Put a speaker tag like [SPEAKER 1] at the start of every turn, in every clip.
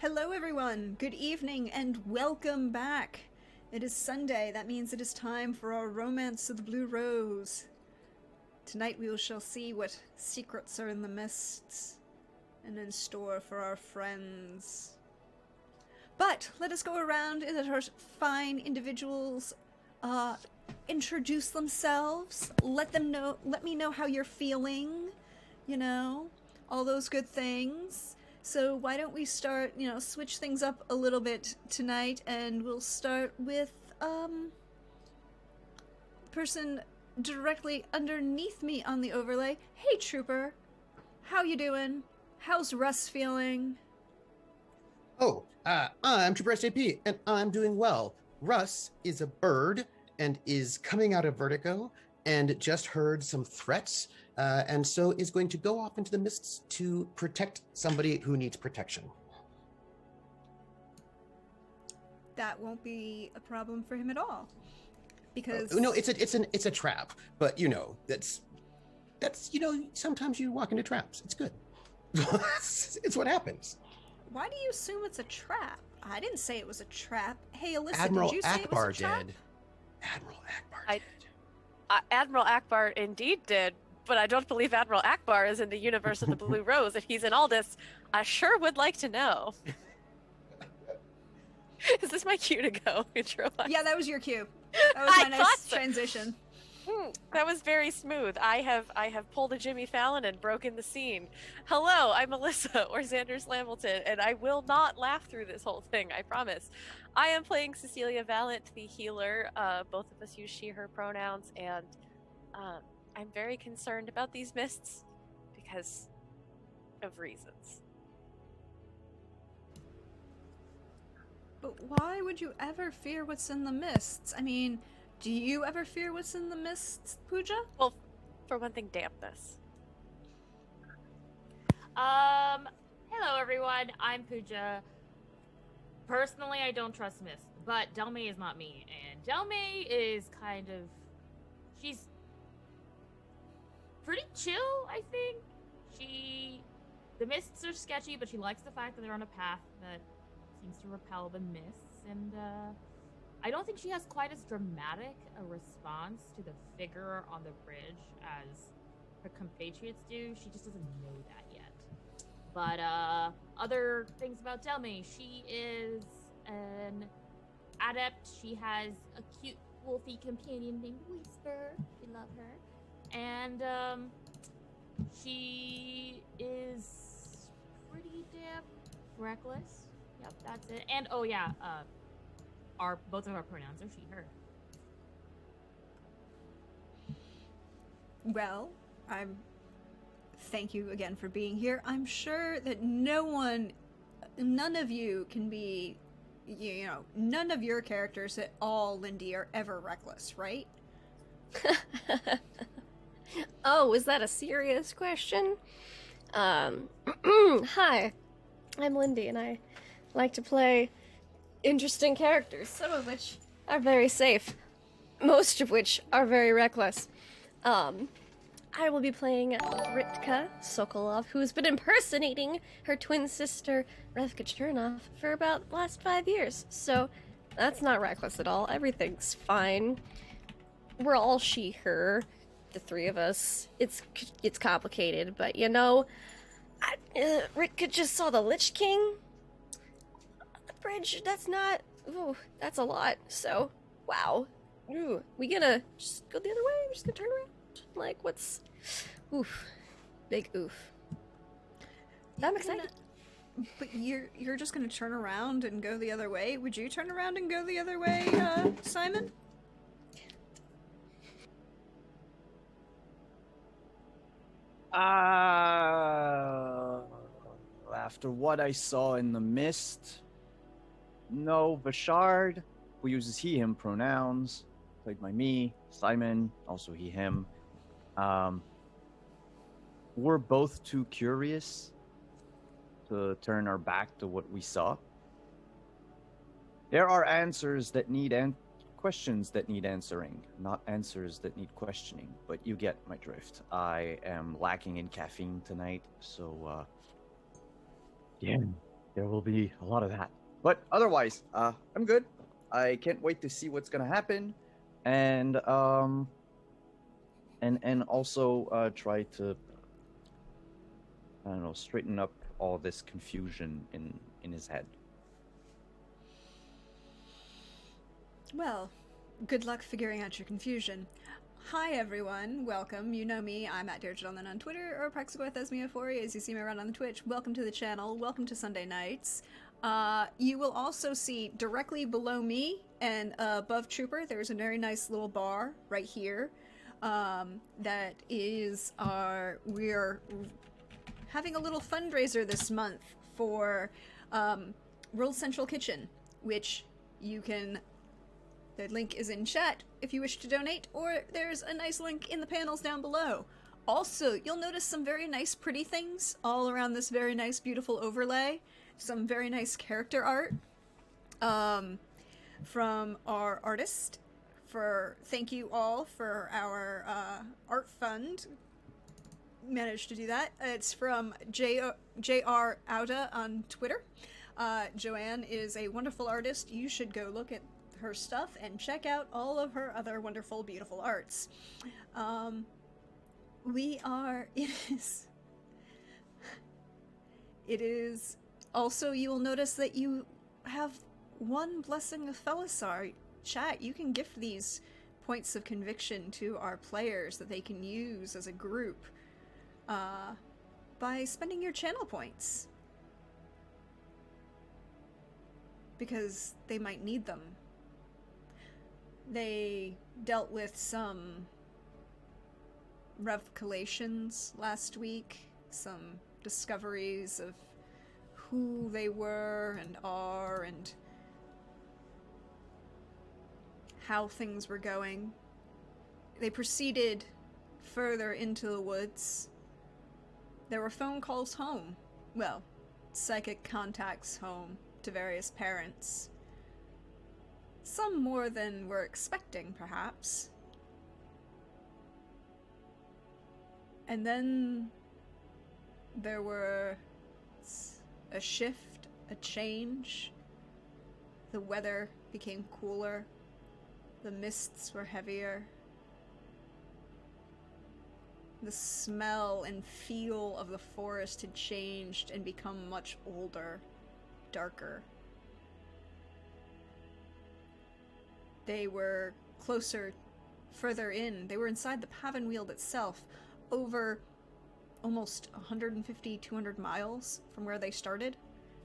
[SPEAKER 1] Hello everyone, good evening and welcome back. It is Sunday, that means it is time for our Romance of the Blue Rose. Tonight we shall see what secrets are in the mists and in store for our friends. But let us go around and let our fine individuals introduce themselves. Let me know how you're feeling, all those good things. So why don't we start, switch things up a little bit tonight, and we'll start with, person directly underneath me on the overlay. Hey, Trooper. How you doing? How's Russ feeling?
[SPEAKER 2] I'm Trooper SJP, and I'm doing well. Russ is a bird and is coming out of Vertigo and just heard some threats, and so is going to go off into the mists to protect somebody who needs protection.
[SPEAKER 1] That won't be a problem for him at all, because
[SPEAKER 2] no, it's a trap. But that's sometimes you walk into traps. It's good. It's what happens.
[SPEAKER 1] Why do you assume it's a trap? I didn't say it was a trap. Hey, Alyssa,
[SPEAKER 2] Admiral
[SPEAKER 1] did you say
[SPEAKER 2] Akbar
[SPEAKER 1] it was a trap?
[SPEAKER 2] did. Admiral Akbar did.
[SPEAKER 3] Admiral Akbar indeed did, but I don't believe Admiral Akbar is in the universe of the Blue Rose. If he's in all this, I sure would like to know. Is this my cue to go? Intro?
[SPEAKER 1] Yeah, that was your cue. That was my nice transition.
[SPEAKER 3] That was very smooth. I have pulled a Jimmy Fallon and broken the scene. Hello, I'm Alyssa, or Xander Slambleton, and I will not laugh through this whole thing, I promise. I am playing Cecilia Valent, the healer. Both of us use she, her pronouns, and I'm very concerned about these mists because of reasons.
[SPEAKER 1] But why would you ever fear what's in the mists? I mean, do you ever fear what's in the mists, Pooja?
[SPEAKER 3] Well, for one thing, dampness.
[SPEAKER 4] Hello everyone, I'm Pooja. Personally, I don't trust Mist, but Delmay is not me, and Delmay is she's pretty chill, I think. The mists are sketchy, but she likes the fact that they're on a path that seems to repel the mists, and I don't think she has quite as dramatic a response to the figure on the bridge as her compatriots do. She just doesn't know that yet. But other things about Delmay, she is an adept. She has a cute wolfy companion named Whisper. We love her. And she is pretty damn reckless. Yep, that's it. And oh yeah, both of our pronouns are she, her.
[SPEAKER 1] Well, thank you again for being here. I'm sure that none of you can be, none of your characters at all, Lindy, are ever reckless, right?
[SPEAKER 5] Oh, is that a serious question? Hi, I'm Lindy, and I like to play interesting characters, some of which are very safe, most of which are very reckless. I will be playing Ritka Sokolov, who's been impersonating her twin sister, Revka Chernov, for about the last 5 years. So that's not reckless at all. Everything's fine. We're all she, her, the three of us. It's complicated, but Ritka just saw the Lich King on the bridge. That's a lot. So, wow. Ooh, we gonna just go the other way? We're just gonna turn around? Like, oof. Big oof. I'm excited.
[SPEAKER 1] But you're just gonna turn around and go the other way? Would you turn around and go the other way, Simon?
[SPEAKER 6] After what I saw in the mist, no. Bashard, who uses he, him pronouns, played by me. Simon, also he, him. We're both too curious to turn our back to what we saw. There are answers that need questions that need answering, not answers that need questioning. But you get my drift. I am lacking in caffeine tonight, so yeah, there will be a lot of that. But otherwise, I'm good. I can't wait to see what's gonna happen, and also try to, I don't know, straighten up all this confusion in his head.
[SPEAKER 1] Well, good luck figuring out your confusion. Hi everyone, welcome. You know me, I'm at DearJohnlin on Twitter, or Praxagothesmiaphori as you see me around on the Twitch. Welcome to the channel, welcome to Sunday Nights. You will also see directly below me and above Trooper, there's a very nice little bar right here. That is we're having a little fundraiser this month for World Central Kitchen, which you can... The link is in chat if you wish to donate, or there's a nice link in the panels down below. Also, you'll notice some very nice pretty things all around this very nice beautiful overlay. Some very nice character art from our artist. Thank you all for our art fund. Managed to do that. It's from JR Auda on Twitter. Joanne is a wonderful artist. You should go look at her stuff and check out all of her other wonderful, beautiful arts. It is also, you will notice that you have one Blessing of Felisar. Chat, you can gift these points of conviction to our players that they can use as a group by spending your channel points. Because they might need them. They dealt with some revelations last week, some discoveries of who they were and are and how things were going. They proceeded further into the woods. There were phone calls home. Well, psychic contacts home to various parents. Some more than we're expecting, perhaps. And then there were a shift, a change. The weather became cooler. The mists were heavier. The smell and feel of the forest had changed and become much older, darker. They were closer, further in. They were inside the Pavenweald itself, over almost 150, 200 miles from where they started.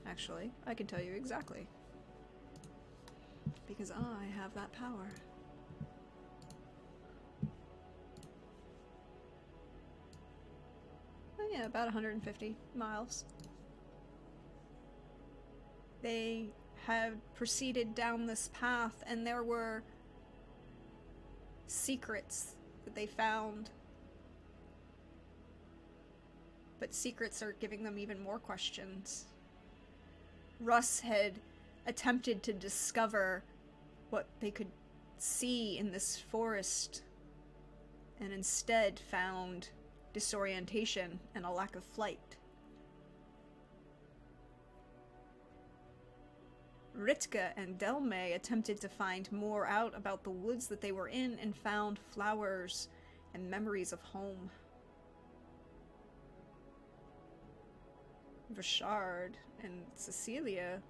[SPEAKER 1] Actually, I can tell you exactly. Because I have that power. Oh yeah, about 150 miles. They had proceeded down this path, and there were secrets that they found. But secrets are giving them even more questions. Russ had attempted to discover what they could see in this forest, and instead found disorientation and a lack of flight. Ritka and Delme attempted to find more out about the woods that they were in and found flowers and memories of home. Vashard and Cecilia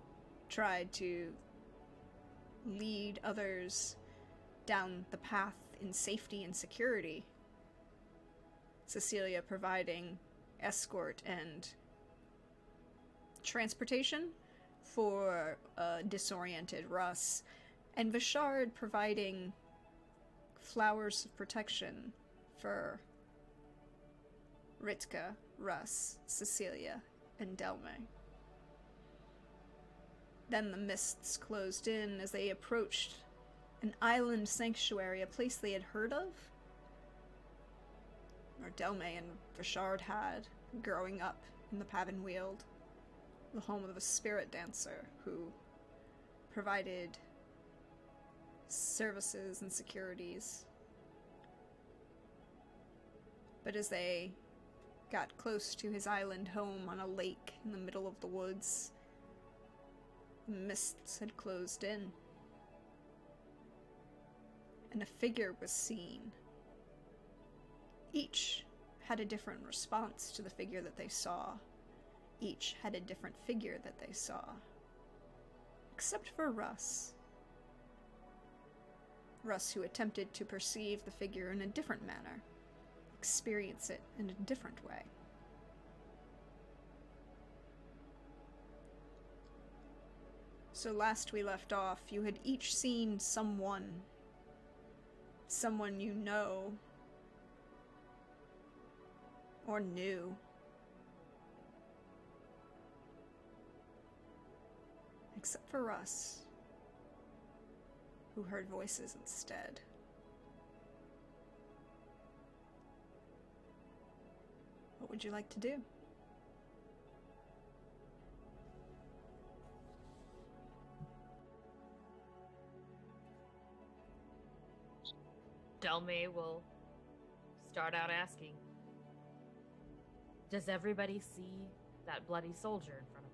[SPEAKER 1] tried to lead others down the path in safety and security. Cecilia providing escort and transportation for disoriented Russ, and Vashard providing flowers of protection for Ritka, Russ, Cecilia, and Delme. Then the mists closed in as they approached an island sanctuary, a place they had heard of, or Delme and Vashard had, growing up in the Pavenweald, the home of a spirit dancer who provided services and securities. But as they got close to his island home on a lake in the middle of the woods, The mists had closed in, and a figure was seen. Each had a different response to the figure that they saw. Each had a different figure that they saw. Except for Russ. Russ, who attempted to perceive the figure in a different manner, experience it in a different way. So last we left off, you had each seen someone you know or knew. Except for Russ, who heard voices instead. What would you like to do?
[SPEAKER 4] Delmay will start out asking, does everybody see that bloody soldier in front of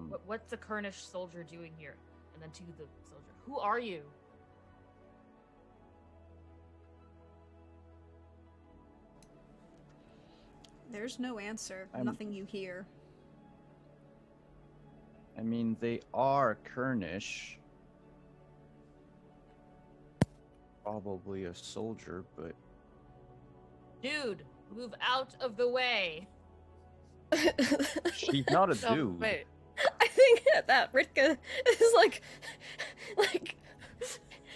[SPEAKER 4] us? What's the Kernish soldier doing here? And then to the soldier, who are you?
[SPEAKER 1] There's no answer. Nothing you hear.
[SPEAKER 6] I mean, they are Kernish. Probably a soldier, but...
[SPEAKER 4] Dude, move out of the way.
[SPEAKER 6] She's not a dude.
[SPEAKER 3] Wait.
[SPEAKER 5] I think that Ritka is like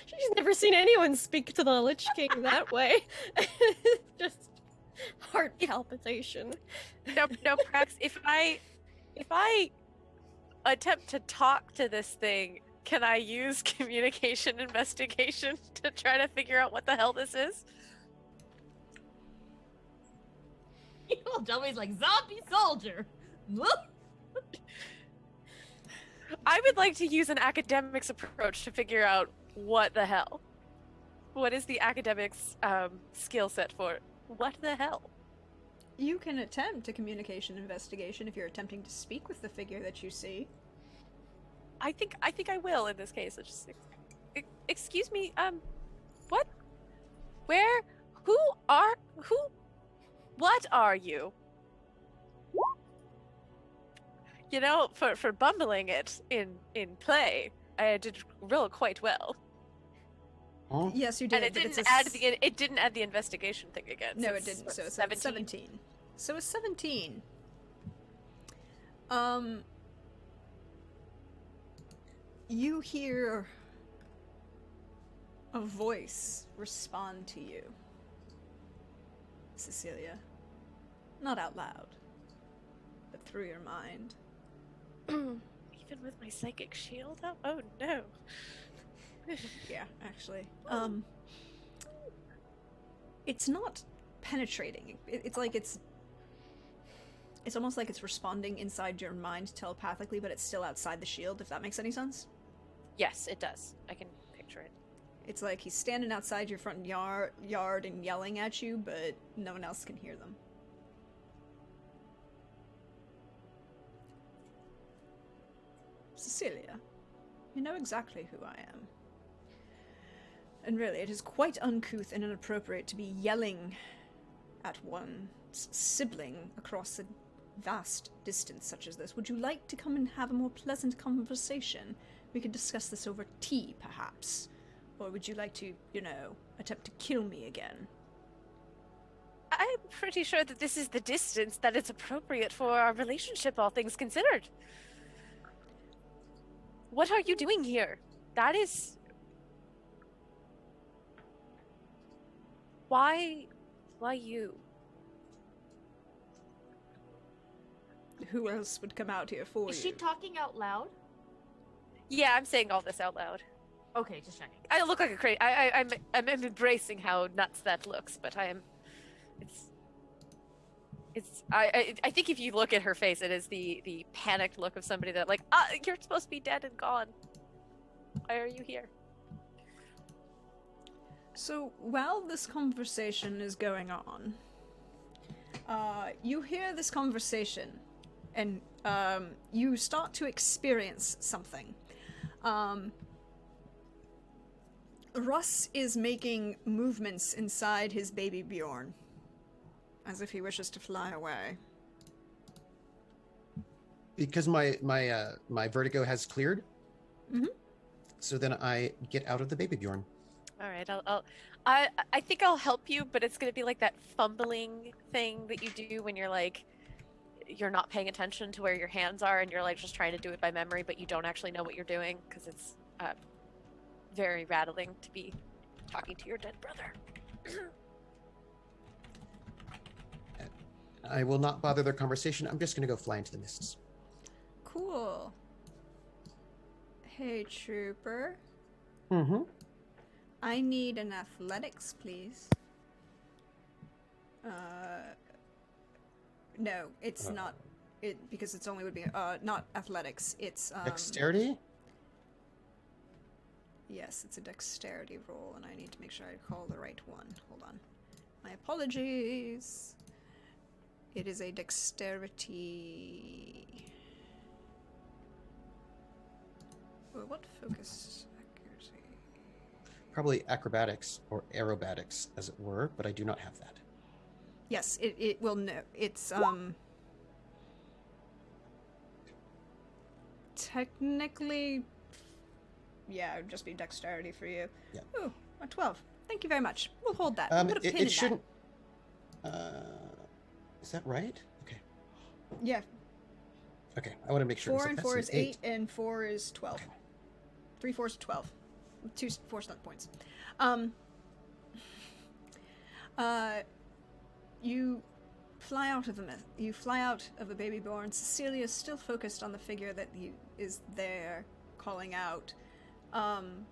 [SPEAKER 5] she's never seen anyone speak to the Lich King that way. Just heart palpitation.
[SPEAKER 3] No, Prax, if I attempt to talk to this thing, can I use communication investigation to try to figure out what the hell this is?
[SPEAKER 4] Delmay's like, zombie soldier!
[SPEAKER 3] I would like to use an academics approach to figure out what the hell. What is the academics skill set for what the hell?
[SPEAKER 1] You can attempt a communication investigation if you're attempting to speak with the figure that you see.
[SPEAKER 3] I think I will in this case. It's just, excuse me, what? Where? What are you? You know, for bumbling it in play, I did real quite well.
[SPEAKER 2] Huh?
[SPEAKER 1] Yes, you did.
[SPEAKER 3] And it
[SPEAKER 1] but
[SPEAKER 3] didn't
[SPEAKER 1] it's
[SPEAKER 3] it didn't add the investigation thing again.
[SPEAKER 1] No, it didn't. So it's 17. So it's 17. You hear a voice respond to you, Cecilia. Not out loud, but through your mind.
[SPEAKER 3] Even with my psychic shield up? Oh no.
[SPEAKER 1] Yeah, actually. It's not penetrating. It's like it's almost like it's responding inside your mind telepathically, but it's still outside the shield, if that makes any sense.
[SPEAKER 3] Yes, it does. I can picture it.
[SPEAKER 1] It's like he's standing outside your front yard and yelling at you, but no one else can hear them. Cecilia, you know exactly who I am. And really, it is quite uncouth and inappropriate to be yelling at one's sibling across a vast distance such as this. Would you like to come and have a more pleasant conversation? We could discuss this over tea, perhaps. Or would you like to, attempt to kill me again?
[SPEAKER 3] I'm pretty sure that this is the distance that it's appropriate for our relationship, all things considered. What are you doing here? That is... Why you?
[SPEAKER 1] Who else would come out here for you?
[SPEAKER 4] Is she talking out loud?
[SPEAKER 3] Yeah, I'm saying all this out loud.
[SPEAKER 4] Okay, just checking.
[SPEAKER 3] I look like a crazy... I'm embracing how nuts that looks, but I am... I think if you look at her face, it is the panicked look of somebody that you're supposed to be dead and gone. Why are you here?
[SPEAKER 1] So, while this conversation is going on, You hear this conversation, and you start to experience something. Russ is making movements inside his baby Bjorn, as if he wishes to fly away.
[SPEAKER 2] Because my vertigo has cleared.
[SPEAKER 1] Mhm.
[SPEAKER 2] So then I get out of the baby Bjorn.
[SPEAKER 3] All right, I think I'll help you, but it's gonna be like that fumbling thing that you do when you're like, you're not paying attention to where your hands are, and you're like just trying to do it by memory, but you don't actually know what you're doing because it's very rattling to be talking to your dead brother.
[SPEAKER 2] I will not bother their conversation. I'm just going to go fly into the mists.
[SPEAKER 1] Cool. Hey, Trooper.
[SPEAKER 2] Mm-hmm.
[SPEAKER 1] I need an athletics, please. No, it's not. It because it's only would be not athletics. It's
[SPEAKER 2] Dexterity?
[SPEAKER 1] Yes, it's a dexterity roll, and I need to make sure I call the right one. Hold on. My apologies. It is a dexterity. Well, what focus accuracy?
[SPEAKER 2] Probably acrobatics or aerobatics, as it were, but I do not have that.
[SPEAKER 1] Yes, it will know. It's technically, yeah, it would just be dexterity for you.
[SPEAKER 2] Yeah.
[SPEAKER 1] Ooh, a 12. Thank you very much. We'll hold that. We'll put a pin in
[SPEAKER 2] it shouldn't. Is that right? Okay.
[SPEAKER 1] that. Yeah,
[SPEAKER 2] Okay. I want to make sure.
[SPEAKER 1] 4 and
[SPEAKER 2] that's
[SPEAKER 1] 4
[SPEAKER 2] an
[SPEAKER 1] is 8, and 4 is 12. 3 4 is 12. 2 4 stunt points. You fly out of a baby born. Cecilia is still focused on the figure that is there, calling out. I'm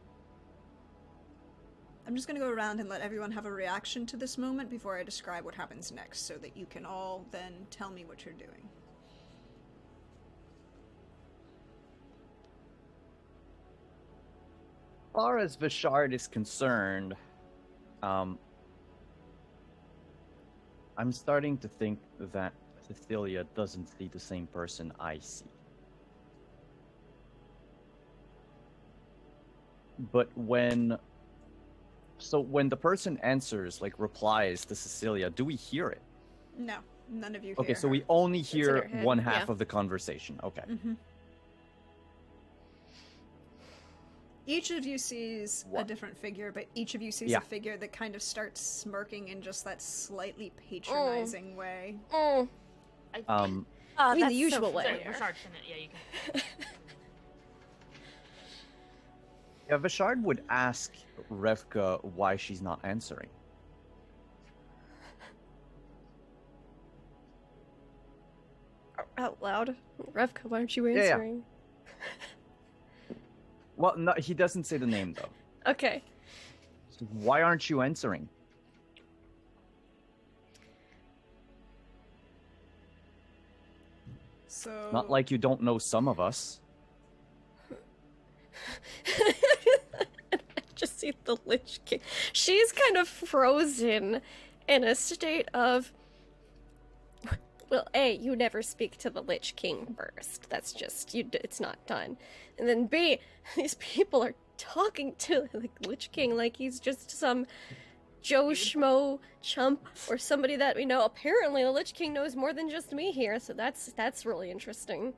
[SPEAKER 1] just going to go around and let everyone have a reaction to this moment before I describe what happens next, so that you can all then tell me what you're doing.
[SPEAKER 6] As far as Vishard is concerned, I'm starting to think that Cecilia doesn't see the same person I see. But when the person answers, like replies to Cecilia, do we hear it?
[SPEAKER 1] No, none of you
[SPEAKER 6] Okay,
[SPEAKER 1] hear
[SPEAKER 6] so
[SPEAKER 1] her.
[SPEAKER 6] we only
[SPEAKER 5] in
[SPEAKER 6] hear
[SPEAKER 5] her head,
[SPEAKER 6] one half
[SPEAKER 5] yeah.
[SPEAKER 6] of the conversation. Okay.
[SPEAKER 1] Mm-hmm. Each of you sees a
[SPEAKER 6] What?
[SPEAKER 1] different figure, but each of you sees
[SPEAKER 6] Yeah.
[SPEAKER 1] a figure that kind of starts smirking in just that slightly patronizing way.
[SPEAKER 5] Mm.
[SPEAKER 4] I think.
[SPEAKER 5] I mean, the
[SPEAKER 3] that's
[SPEAKER 5] usual
[SPEAKER 3] so
[SPEAKER 5] way.
[SPEAKER 4] Sorry,
[SPEAKER 3] familiar.
[SPEAKER 4] Richard, finish. Yeah, you can.
[SPEAKER 6] Yeah, Vishard would ask Revka why she's not answering.
[SPEAKER 5] Out loud. Revka, why aren't you
[SPEAKER 6] Yeah, yeah.
[SPEAKER 5] answering?
[SPEAKER 6] Well, no, he doesn't say the name though.
[SPEAKER 5] Okay.
[SPEAKER 6] So why aren't you answering?
[SPEAKER 1] So
[SPEAKER 6] Not like you don't know some of us.
[SPEAKER 5] I just see the Lich King. She's kind of frozen in a state of. Well, A, you never speak to the Lich King first. That's just it's not done. And then B, these people are talking to the Lich King like he's just some Joe Schmo chump or somebody that we know. Apparently, the Lich King knows more than just me here, so that's really interesting.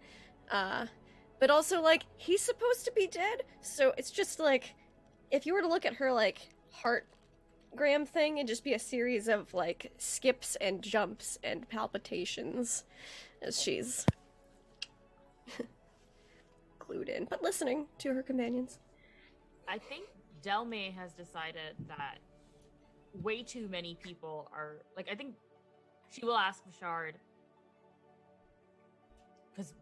[SPEAKER 5] But also, like, he's supposed to be dead, so it's just like, if you were to look at her, like, heartgram thing, it'd just be a series of, like, skips and jumps and palpitations as she's glued in, but listening to her companions.
[SPEAKER 4] I think Delme has decided that way too many people are like. I think she will ask Bashard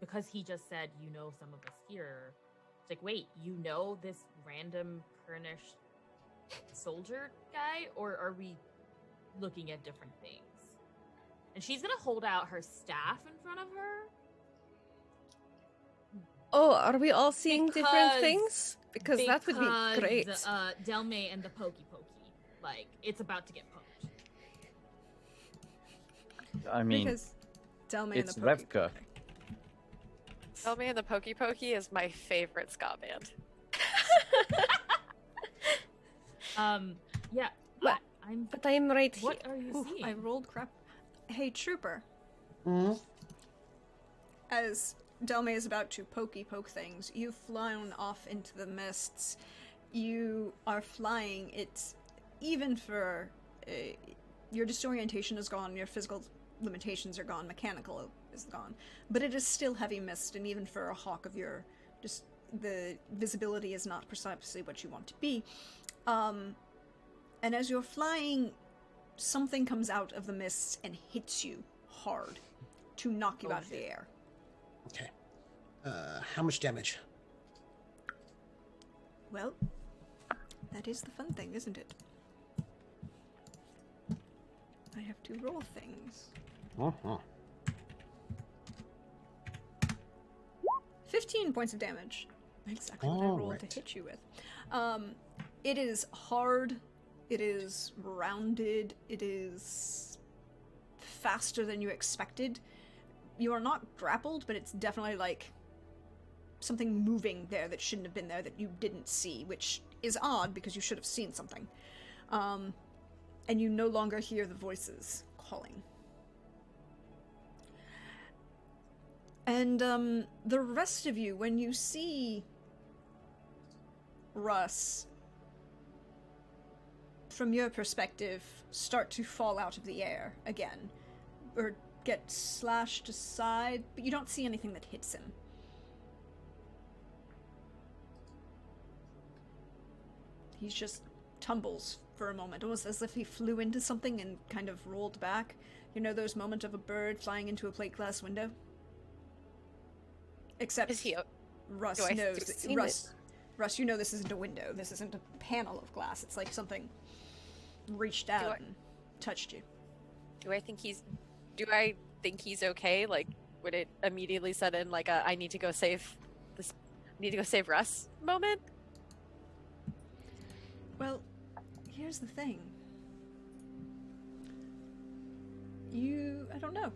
[SPEAKER 4] because he just said, "You know, some of us here." It's like, wait, you know this random Kurnish soldier guy, or are we looking at different things? And she's gonna hold out her staff in front of her.
[SPEAKER 5] Oh, are we all seeing different
[SPEAKER 4] Because-
[SPEAKER 5] things? Because that would be great.
[SPEAKER 4] Delme and the Pokey Pokey, like, it's about to get poked.
[SPEAKER 6] I mean,
[SPEAKER 1] because Delme and
[SPEAKER 6] it's
[SPEAKER 1] the Pokey
[SPEAKER 6] Revka.
[SPEAKER 3] Tell Me and the Pokey Pokey is my favorite ska band.
[SPEAKER 4] Yeah.
[SPEAKER 5] What?
[SPEAKER 4] I'm.
[SPEAKER 5] But I'm right here.
[SPEAKER 4] What are you
[SPEAKER 1] Oof,
[SPEAKER 4] seeing?
[SPEAKER 1] I rolled crap. Hey, Trooper.
[SPEAKER 2] Hmm?
[SPEAKER 1] As Delme is about to poke things, you've flown off into the mists. You are flying. It's even for your disorientation is gone, your physical limitations are gone, mechanical is gone, but it is still heavy mist, and even for a hawk of your, just the visibility is not precisely what you want to be. And as you're flying, something comes out of the mists and hits you hard to knock you out of the air.
[SPEAKER 2] Okay. How much damage?
[SPEAKER 1] Well, that is the fun thing, isn't it? I have to roll things.
[SPEAKER 2] Uh-huh.
[SPEAKER 1] 15 points of damage. Exactly what I rolled
[SPEAKER 2] Alright.
[SPEAKER 1] to hit you with. It is hard. It is rounded. It is faster than you expected. You are not grappled, but it's definitely like something moving there that shouldn't have been there that you didn't see, which is odd because you should have seen something. And you no longer hear the voices calling. And the rest of you, when you see Russ, from your perspective, start to fall out of the air again, or get slashed aside, but you don't see anything that hits him. He just tumbles for a moment, almost as if he flew into something and kind of rolled back. You know those moments of a bird flying into a plate glass window? Except
[SPEAKER 3] Is he?
[SPEAKER 1] Russ
[SPEAKER 3] do I
[SPEAKER 1] knows
[SPEAKER 3] see
[SPEAKER 1] that Russ, you know this isn't a window. This isn't a panel of glass. It's like something reached out and touched you.
[SPEAKER 3] Do I think he's okay? Like, would it immediately set in like a I need to go save Russ moment?
[SPEAKER 1] Well, here's the thing. I don't know.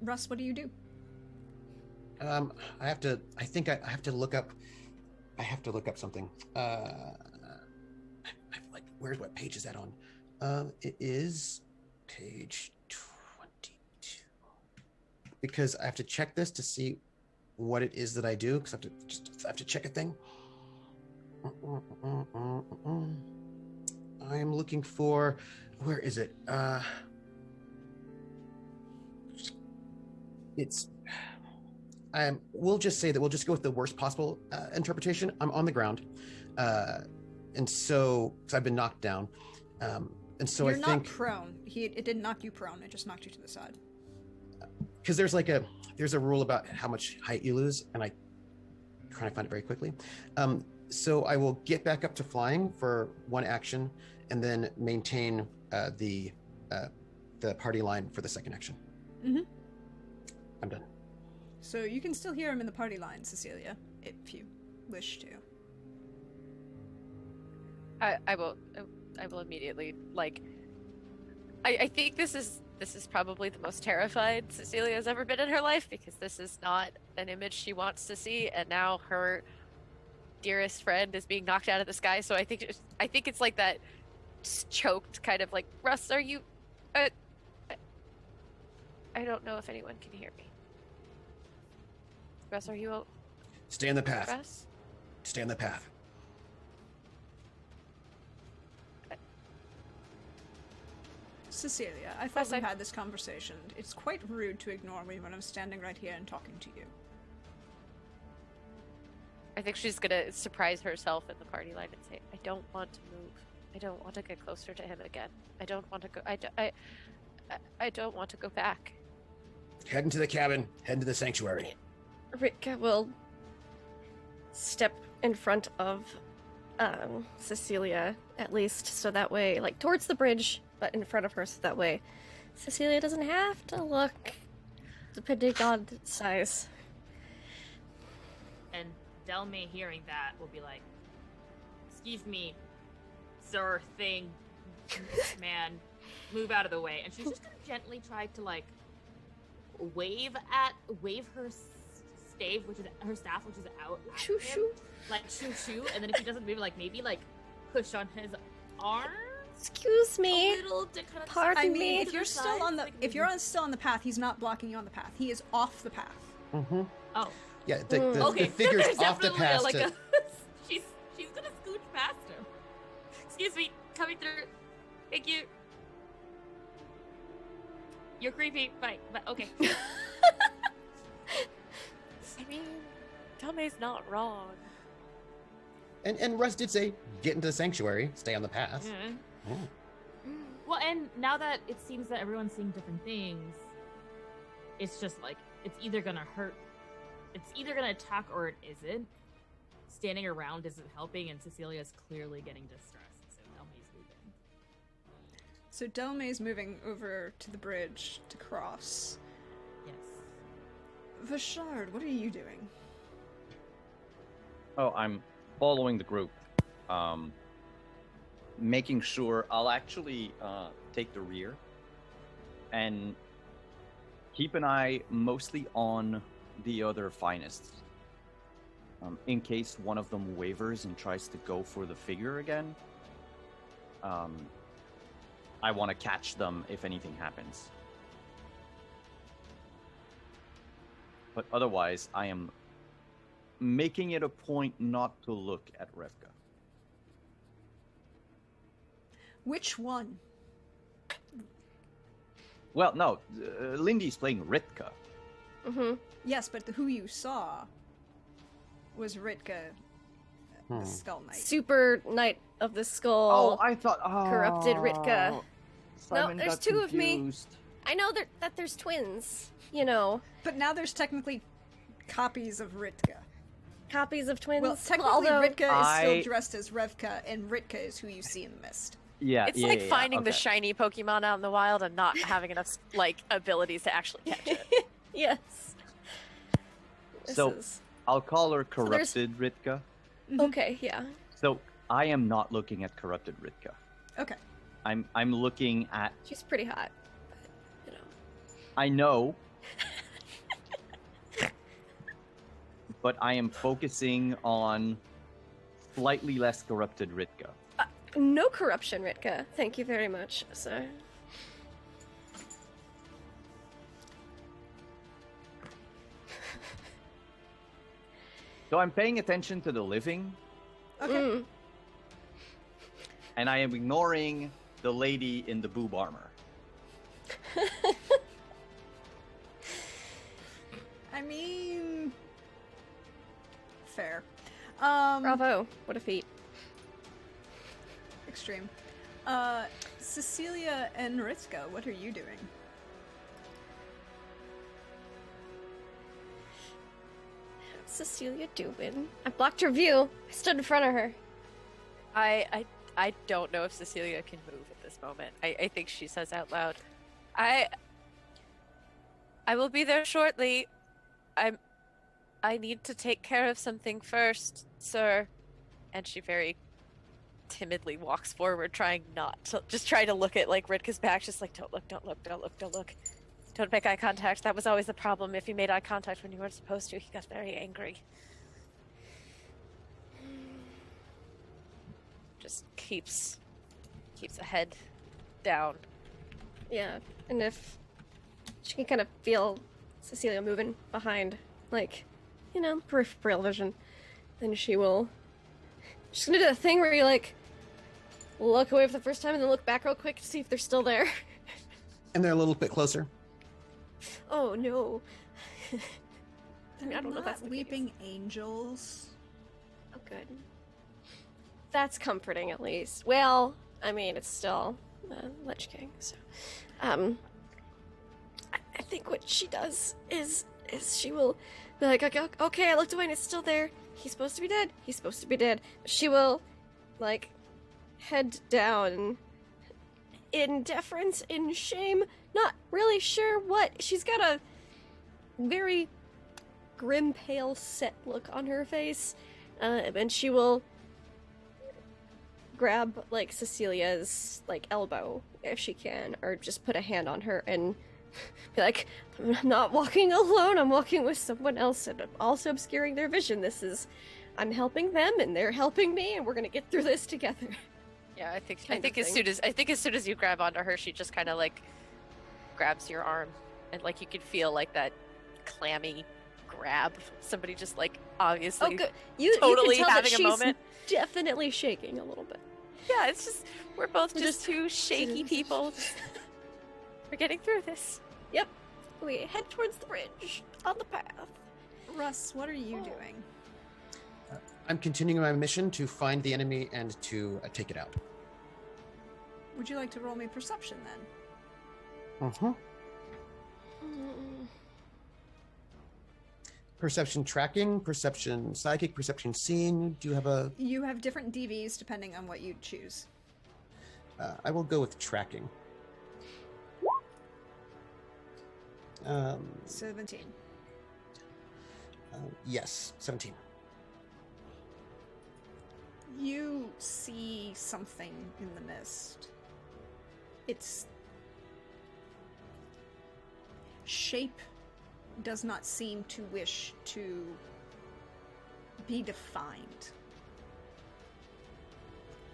[SPEAKER 1] Russ, what do you do?
[SPEAKER 2] I think I have to look up something. Like, what page is that on? It is page 22. Because I have to check this to see what it is that I do, because I have to check a thing. I'm looking for, where is it? We'll just say that we'll just go with the worst possible interpretation. I'm on the ground, and so because I've been knocked down, and so
[SPEAKER 1] You're
[SPEAKER 2] I
[SPEAKER 1] not
[SPEAKER 2] think
[SPEAKER 1] prone. It didn't knock you prone. It just knocked you to the side.
[SPEAKER 2] because there's a rule about how much height you lose, and I'm trying to find it very quickly. So I will get back up to flying for one action, and then maintain the party line for the second action.
[SPEAKER 1] Mm-hmm.
[SPEAKER 2] I'm done.
[SPEAKER 1] So you can still hear him in the party line, Cecilia, if you wish to.
[SPEAKER 3] I will immediately, like, I think this is probably the most terrified Cecilia has ever been in her life, because this is not an image she wants to see, and now her dearest friend is being knocked out of the sky. So I think it's like that choked kind of like, Russ, are you I don't know if anyone can hear me. Russ, are you
[SPEAKER 2] Stay in the path.
[SPEAKER 3] Russ?
[SPEAKER 2] Stay in the path.
[SPEAKER 1] Cecilia, I thought
[SPEAKER 3] Russ,
[SPEAKER 1] we
[SPEAKER 3] I-
[SPEAKER 1] had this conversation. It's quite rude to ignore me when I'm standing right here and talking to you.
[SPEAKER 3] I think she's gonna surprise herself in the party line and say, I don't want to move. I don't want to get closer to him again. I don't want to go. I don't want to go back.
[SPEAKER 2] Head into the cabin. Head into the sanctuary.
[SPEAKER 5] Ritka will step in front of Cecilia, at least, so that way, like, towards the bridge, but in front of her, so that way Cecilia doesn't have to look, depending on size.
[SPEAKER 4] And Delme, hearing that, will be like, "Excuse me, sir, thing, man. move out of the way, and she's just gonna gently try to like wave her stave, which is her staff, which is out. At
[SPEAKER 5] Shoo
[SPEAKER 4] him,
[SPEAKER 5] shoo.
[SPEAKER 4] like shoo shoo, and then if he doesn't move, like maybe like push on his arm
[SPEAKER 5] Excuse
[SPEAKER 4] a
[SPEAKER 5] me.
[SPEAKER 4] little to kind of.
[SPEAKER 5] Pardon
[SPEAKER 1] I
[SPEAKER 5] me.
[SPEAKER 1] mean, if
[SPEAKER 4] to
[SPEAKER 1] you're
[SPEAKER 4] the
[SPEAKER 1] still
[SPEAKER 4] side,
[SPEAKER 1] on the
[SPEAKER 4] like,
[SPEAKER 1] if you're still on the path, he's not blocking you on the path. He is off the path.
[SPEAKER 2] Mm-hmm.
[SPEAKER 4] Oh,
[SPEAKER 2] Yeah, the
[SPEAKER 4] okay.
[SPEAKER 2] figure's
[SPEAKER 4] There's
[SPEAKER 2] off the
[SPEAKER 4] definitely
[SPEAKER 2] path.
[SPEAKER 4] like
[SPEAKER 2] to-
[SPEAKER 4] a she's gonna scooch past him. Excuse me, coming through. Thank you. You're creepy, but okay.
[SPEAKER 3] I mean, Tome's not wrong.
[SPEAKER 2] And Russ did say, get into the sanctuary, stay on the path.
[SPEAKER 4] Yeah.
[SPEAKER 2] Oh.
[SPEAKER 4] Well, and now that it seems that everyone's seeing different things, it's just like it's either gonna hurt, it's either gonna attack or it isn't. Standing around isn't helping, and Cecilia's clearly getting distressed, so Elmi's moving.
[SPEAKER 1] So Delmay's moving over to the bridge to cross.
[SPEAKER 4] Yes.
[SPEAKER 1] Vashard, what are you doing?
[SPEAKER 6] Oh, I'm following the group. Making sure I'll actually take the rear and keep an eye mostly on the other finest. In case one of them wavers and tries to go for the figure again, I want to catch them if anything happens. But otherwise, I am making it a point not to look at Revka.
[SPEAKER 1] Which one?
[SPEAKER 6] Well, no, Lindy's playing Ritka.
[SPEAKER 5] Mm-hmm.
[SPEAKER 1] Yes, but who you saw was Ritka, the Skull Knight.
[SPEAKER 5] Super Knight of the
[SPEAKER 6] Oh,
[SPEAKER 5] Skull.
[SPEAKER 6] I thought
[SPEAKER 5] corrupted Ritka.
[SPEAKER 6] Simon
[SPEAKER 5] there's
[SPEAKER 6] got
[SPEAKER 5] two of me.
[SPEAKER 6] confused.
[SPEAKER 5] I know that there's twins. You know,
[SPEAKER 1] But now there's technically copies of Ritka.
[SPEAKER 5] copies of twins.
[SPEAKER 1] Well, technically
[SPEAKER 5] although
[SPEAKER 1] Ritka is still
[SPEAKER 6] I-
[SPEAKER 1] dressed as Revka, and Ritka is who you see in the mist.
[SPEAKER 6] Yeah,
[SPEAKER 3] It's
[SPEAKER 6] yeah,
[SPEAKER 3] like
[SPEAKER 6] yeah,
[SPEAKER 3] finding the
[SPEAKER 6] okay.
[SPEAKER 3] shiny Pokemon out in the wild and not having enough like abilities to actually catch it.
[SPEAKER 5] yes. This
[SPEAKER 6] So-
[SPEAKER 5] is...
[SPEAKER 6] I'll call her
[SPEAKER 5] So there's-
[SPEAKER 6] corrupted Ritka.
[SPEAKER 5] Okay, yeah.
[SPEAKER 6] So I am not looking at corrupted Ritka.
[SPEAKER 1] Okay.
[SPEAKER 6] I'm looking at.
[SPEAKER 5] She's pretty hot. But, you know.
[SPEAKER 6] I know. But I am focusing on slightly less corrupted Ritka.
[SPEAKER 5] No corruption, Ritka. Thank you very much, sir.
[SPEAKER 6] So I'm paying attention to the living,
[SPEAKER 1] Okay.
[SPEAKER 5] Mm.
[SPEAKER 6] and I am ignoring the lady in the boob armor.
[SPEAKER 1] I mean, fair.
[SPEAKER 5] Bravo. What a feat.
[SPEAKER 1] Extreme. Cecilia and Ritka, what are you doing?
[SPEAKER 5] How's Cecilia doing? I blocked her view. I stood in front of her.
[SPEAKER 3] I don't know if Cecilia can move at this moment. I think she says out loud, I will be there shortly. I need to take care of something first, sir. And she very timidly walks forward, trying not to just try to look at like Ritka's back, just like don't look, don't look, don't look, don't look. Don't make eye contact. That was always the problem. If you made eye contact when you weren't supposed to, he got very angry. Just keeps a head down.
[SPEAKER 5] Yeah, and if she can kind of feel Cecilia moving behind, like, you know, peripheral vision, then she will. She's gonna do the thing where you like look away for the first time and then look back real quick to see if they're still there.
[SPEAKER 2] And they're a little bit closer.
[SPEAKER 5] Oh no. I mean, I don't know if
[SPEAKER 1] Not
[SPEAKER 5] that's the case.
[SPEAKER 1] weeping angels.
[SPEAKER 5] Oh, good. That's comforting, at least. Well, I mean, it's still Lich King, so. I think what she does is she will be like, okay, I looked away and it's still there. He's supposed to be dead. He's supposed to be dead. She will, like, head down in deference, in shame, not really sure what. She's got a very grim, pale, set look on her face, and she will grab like Cecilia's like elbow if she can, or just put a hand on her and be like, I'm not walking alone, I'm walking with someone else and I'm also obscuring their vision. I'm helping them and they're helping me and we're gonna get through this together.
[SPEAKER 3] Yeah, I think
[SPEAKER 5] Kind of
[SPEAKER 3] as
[SPEAKER 5] thing.
[SPEAKER 3] soon as you grab onto her, she just kind of like grabs your arm, and like you can feel like that clammy grab. Somebody just like obviously
[SPEAKER 5] Oh, good. You
[SPEAKER 3] totally
[SPEAKER 5] can tell
[SPEAKER 3] having
[SPEAKER 5] that
[SPEAKER 3] a
[SPEAKER 5] she's
[SPEAKER 3] moment.
[SPEAKER 5] definitely shaking a little bit.
[SPEAKER 3] Yeah, it's just we're both
[SPEAKER 5] We're
[SPEAKER 3] just two shaky people. We're getting through this.
[SPEAKER 5] Yep. We head towards the bridge on the path.
[SPEAKER 1] Russ, what are you doing?
[SPEAKER 2] I'm continuing my mission to find the enemy and to take it out.
[SPEAKER 1] Would you like to roll me perception then?
[SPEAKER 2] Mm-hmm. Perception tracking, perception psychic, perception seeing. Do you have a...
[SPEAKER 1] You have different DVs depending on what you choose.
[SPEAKER 2] I will go with tracking.
[SPEAKER 1] 17.
[SPEAKER 2] Yes, 17.
[SPEAKER 1] You see something in the mist. Its shape does not seem to wish to be defined.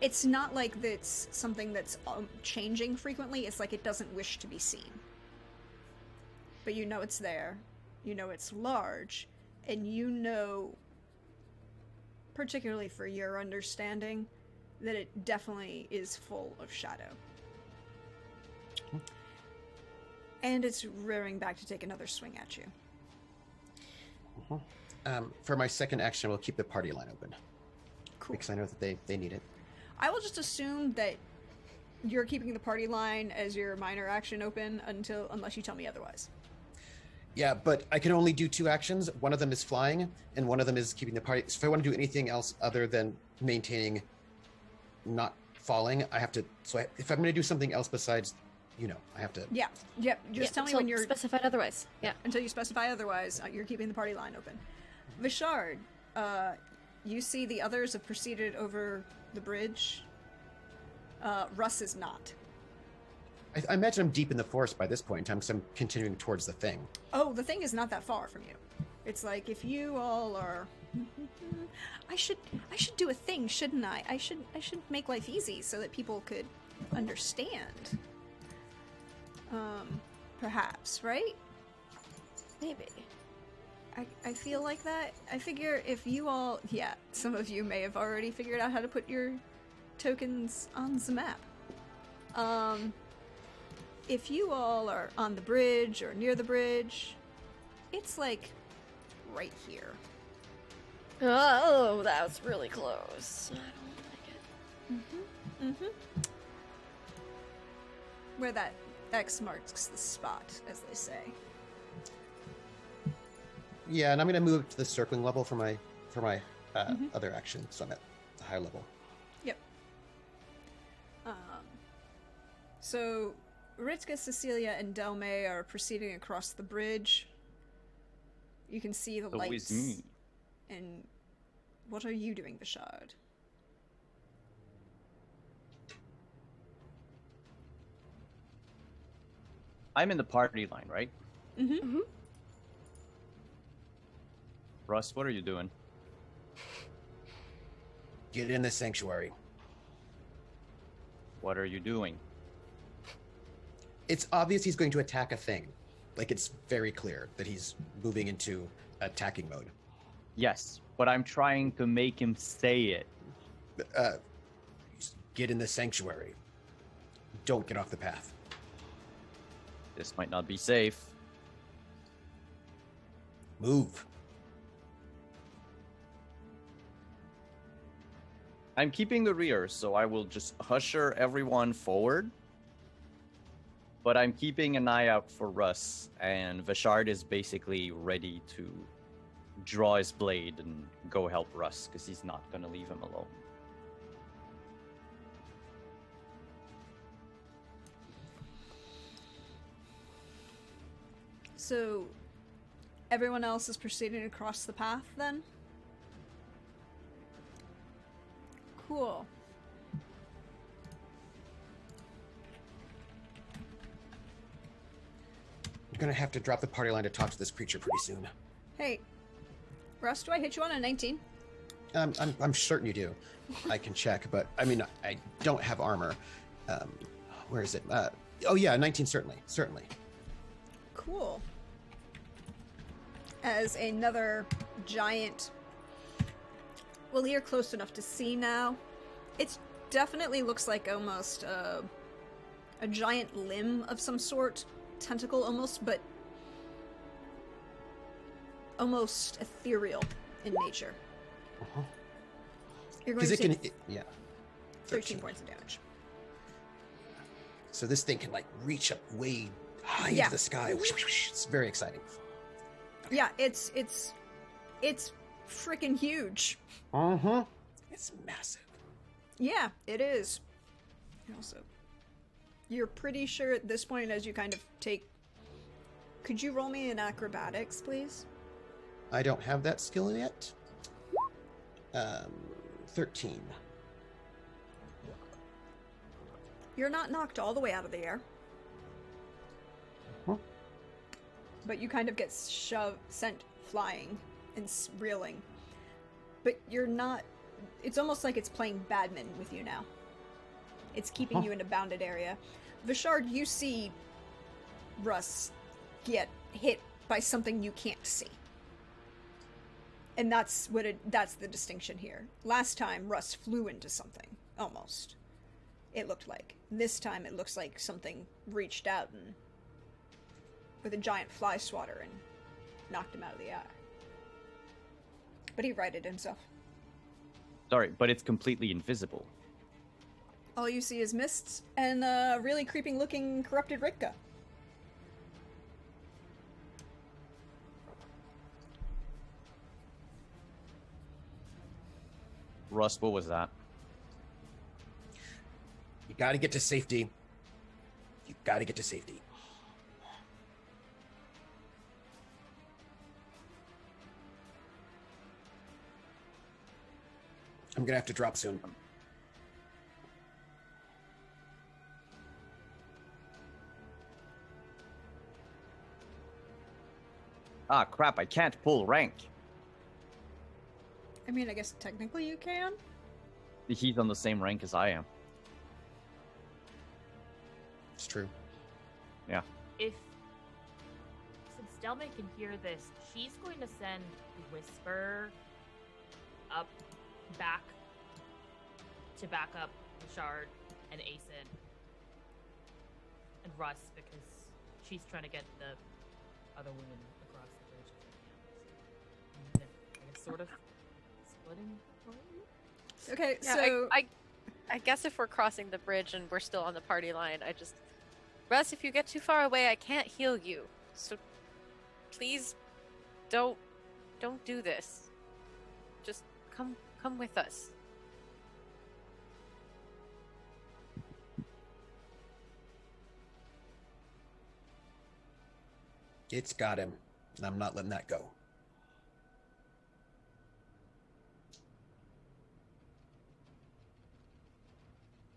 [SPEAKER 1] It's not like it's something that's changing frequently, it's like it doesn't wish to be seen. But you know it's there, you know it's large, and you know, particularly for your understanding, that it definitely is full of shadow. And it's rearing back to take another swing at you.
[SPEAKER 2] For my second action, I will keep the party line open.
[SPEAKER 1] Cool.
[SPEAKER 2] Because I know that they need it.
[SPEAKER 1] I will just assume that you're keeping the party line as your minor action open unless you tell me otherwise.
[SPEAKER 2] Yeah, but I can only do 2 actions. One of them is flying, and one of them is keeping the party. So if I want to do anything else other than maintaining not falling, I have to... So if I'm going to do something else besides, I have to...
[SPEAKER 1] Yeah, yep. Just tell me
[SPEAKER 5] until
[SPEAKER 1] when you're...
[SPEAKER 5] specified otherwise. Yeah.
[SPEAKER 1] Until you specify otherwise, you're keeping the party line open. Vishard, you see the others have proceeded over the bridge. Russ is not.
[SPEAKER 2] I imagine I'm deep in the forest by this point in time, because I'm continuing towards the thing.
[SPEAKER 1] Oh, the thing is not that far from you. It's like if you all are... I should do a thing, shouldn't I? I should make life easy so that people could understand. Perhaps, right?
[SPEAKER 5] Maybe.
[SPEAKER 1] I feel like that. I figure if you all... Yeah, some of you may have already figured out how to put your tokens on the map. If you all are on the bridge or near the bridge, it's like right here.
[SPEAKER 5] Oh, that was really close. I don't like it.
[SPEAKER 1] Where that X marks the spot, as they say.
[SPEAKER 2] Yeah, and I'm going to move to the circling level for my other action, so I'm at the high level.
[SPEAKER 1] Yep. So Ritzka, Cecilia, and Delmay are proceeding across the bridge. You can see the lights.
[SPEAKER 6] me.
[SPEAKER 1] And what are you doing, Vishard?
[SPEAKER 6] I'm in the party line, right?
[SPEAKER 1] Mm-hmm.
[SPEAKER 6] Russ, what are you doing?
[SPEAKER 2] Get in the sanctuary.
[SPEAKER 6] What are you doing?
[SPEAKER 2] It's obvious he's going to attack a thing. Like, it's very clear that he's moving into attacking mode.
[SPEAKER 6] Yes, but I'm trying to make him say it.
[SPEAKER 2] Get in the sanctuary. Don't get off the path.
[SPEAKER 6] This might not be safe.
[SPEAKER 2] Move.
[SPEAKER 6] I'm keeping the rear, so I will just usher everyone forward. But I'm keeping an eye out for Russ, and Vishard is basically ready to draw his blade and go help Russ, because he's not going to leave him alone.
[SPEAKER 1] So, everyone else is proceeding across the path, then? Cool.
[SPEAKER 2] gonna have to drop the party line to talk to this creature pretty soon.
[SPEAKER 1] Hey, Russ, do I hit you on a 19?
[SPEAKER 2] I'm certain you do. I can check, but I mean, I don't have armor. Where is it? Oh yeah, 19 certainly.
[SPEAKER 1] Cool. As another giant... Well, you're close enough to see now. It definitely looks like almost a giant limb of some sort. Tentacle almost, but almost ethereal in nature.
[SPEAKER 2] Uh-huh.
[SPEAKER 1] You're going to take
[SPEAKER 2] yeah.
[SPEAKER 1] 13 points of damage.
[SPEAKER 2] So this thing can like reach up way high
[SPEAKER 1] Yeah.
[SPEAKER 2] into the sky. It's very exciting.
[SPEAKER 1] Yeah, it's freaking huge.
[SPEAKER 2] Uh-huh. It's massive.
[SPEAKER 1] Yeah, it is. And also, you're pretty sure at this point as you kind of take... Could you roll me an acrobatics, please?
[SPEAKER 2] I don't have that skill yet. 13.
[SPEAKER 1] You're not knocked all the way out of the air.
[SPEAKER 2] Huh?
[SPEAKER 1] But you kind of get sent flying and reeling. But you're not... It's almost like it's playing badminton with you now. It's keeping you in a bounded area. Vishard, you see Russ get hit by something you can't see. And that's that's the distinction here. Last time, Russ flew into something, almost. It looked like. This time, it looks like something reached out and with a giant fly swatter and knocked him out of the air. But he righted himself.
[SPEAKER 6] Sorry, but it's completely invisible.
[SPEAKER 1] All you see is mists and a really creeping-looking corrupted Ritka.
[SPEAKER 6] Russ, what was that?
[SPEAKER 2] You gotta get to safety. You gotta get to safety. I'm gonna have to drop soon.
[SPEAKER 6] Ah, crap, I can't pull rank.
[SPEAKER 1] I mean, I guess technically you can.
[SPEAKER 6] He's on the same rank as I am.
[SPEAKER 2] It's true.
[SPEAKER 6] Yeah.
[SPEAKER 4] Since Delma can hear this, she's going to send Whisper up, back up Shard and Asen and Russ because she's trying to get the other women across the bridge. I guess sort of splitting.
[SPEAKER 1] Okay,
[SPEAKER 3] Yeah,
[SPEAKER 1] so...
[SPEAKER 3] I guess if we're crossing the bridge and we're still on the party line, Russ, if you get too far away, I can't heal you. So please don't do this. Just come with us.
[SPEAKER 2] It's got him, and I'm not letting that go.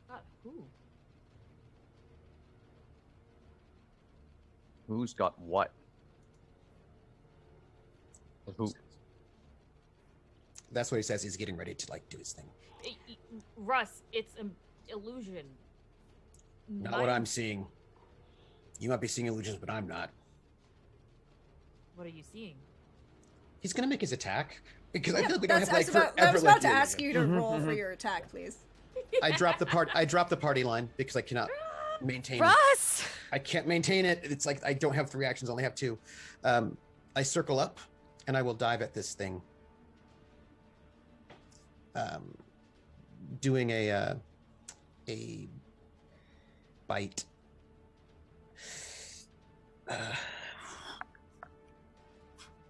[SPEAKER 4] God, who?
[SPEAKER 6] Who's got what? Who?
[SPEAKER 2] That's what he says. He's getting ready to like do his thing.
[SPEAKER 4] Russ, it's an illusion.
[SPEAKER 2] Not what I'm seeing. You might be seeing illusions, but I'm not.
[SPEAKER 4] What are you seeing?
[SPEAKER 2] He's gonna make his attack because I
[SPEAKER 1] Yeah,
[SPEAKER 2] feel like we don't have like
[SPEAKER 1] I
[SPEAKER 2] forever.
[SPEAKER 1] was about to
[SPEAKER 2] like,
[SPEAKER 1] ask you to roll for your attack, please.
[SPEAKER 2] I dropped the party line because I cannot maintain.
[SPEAKER 3] Russ!
[SPEAKER 2] I can't maintain it. It's like I don't have 3 actions, I only have 2. I circle up, and I will dive at this thing. Doing a bite.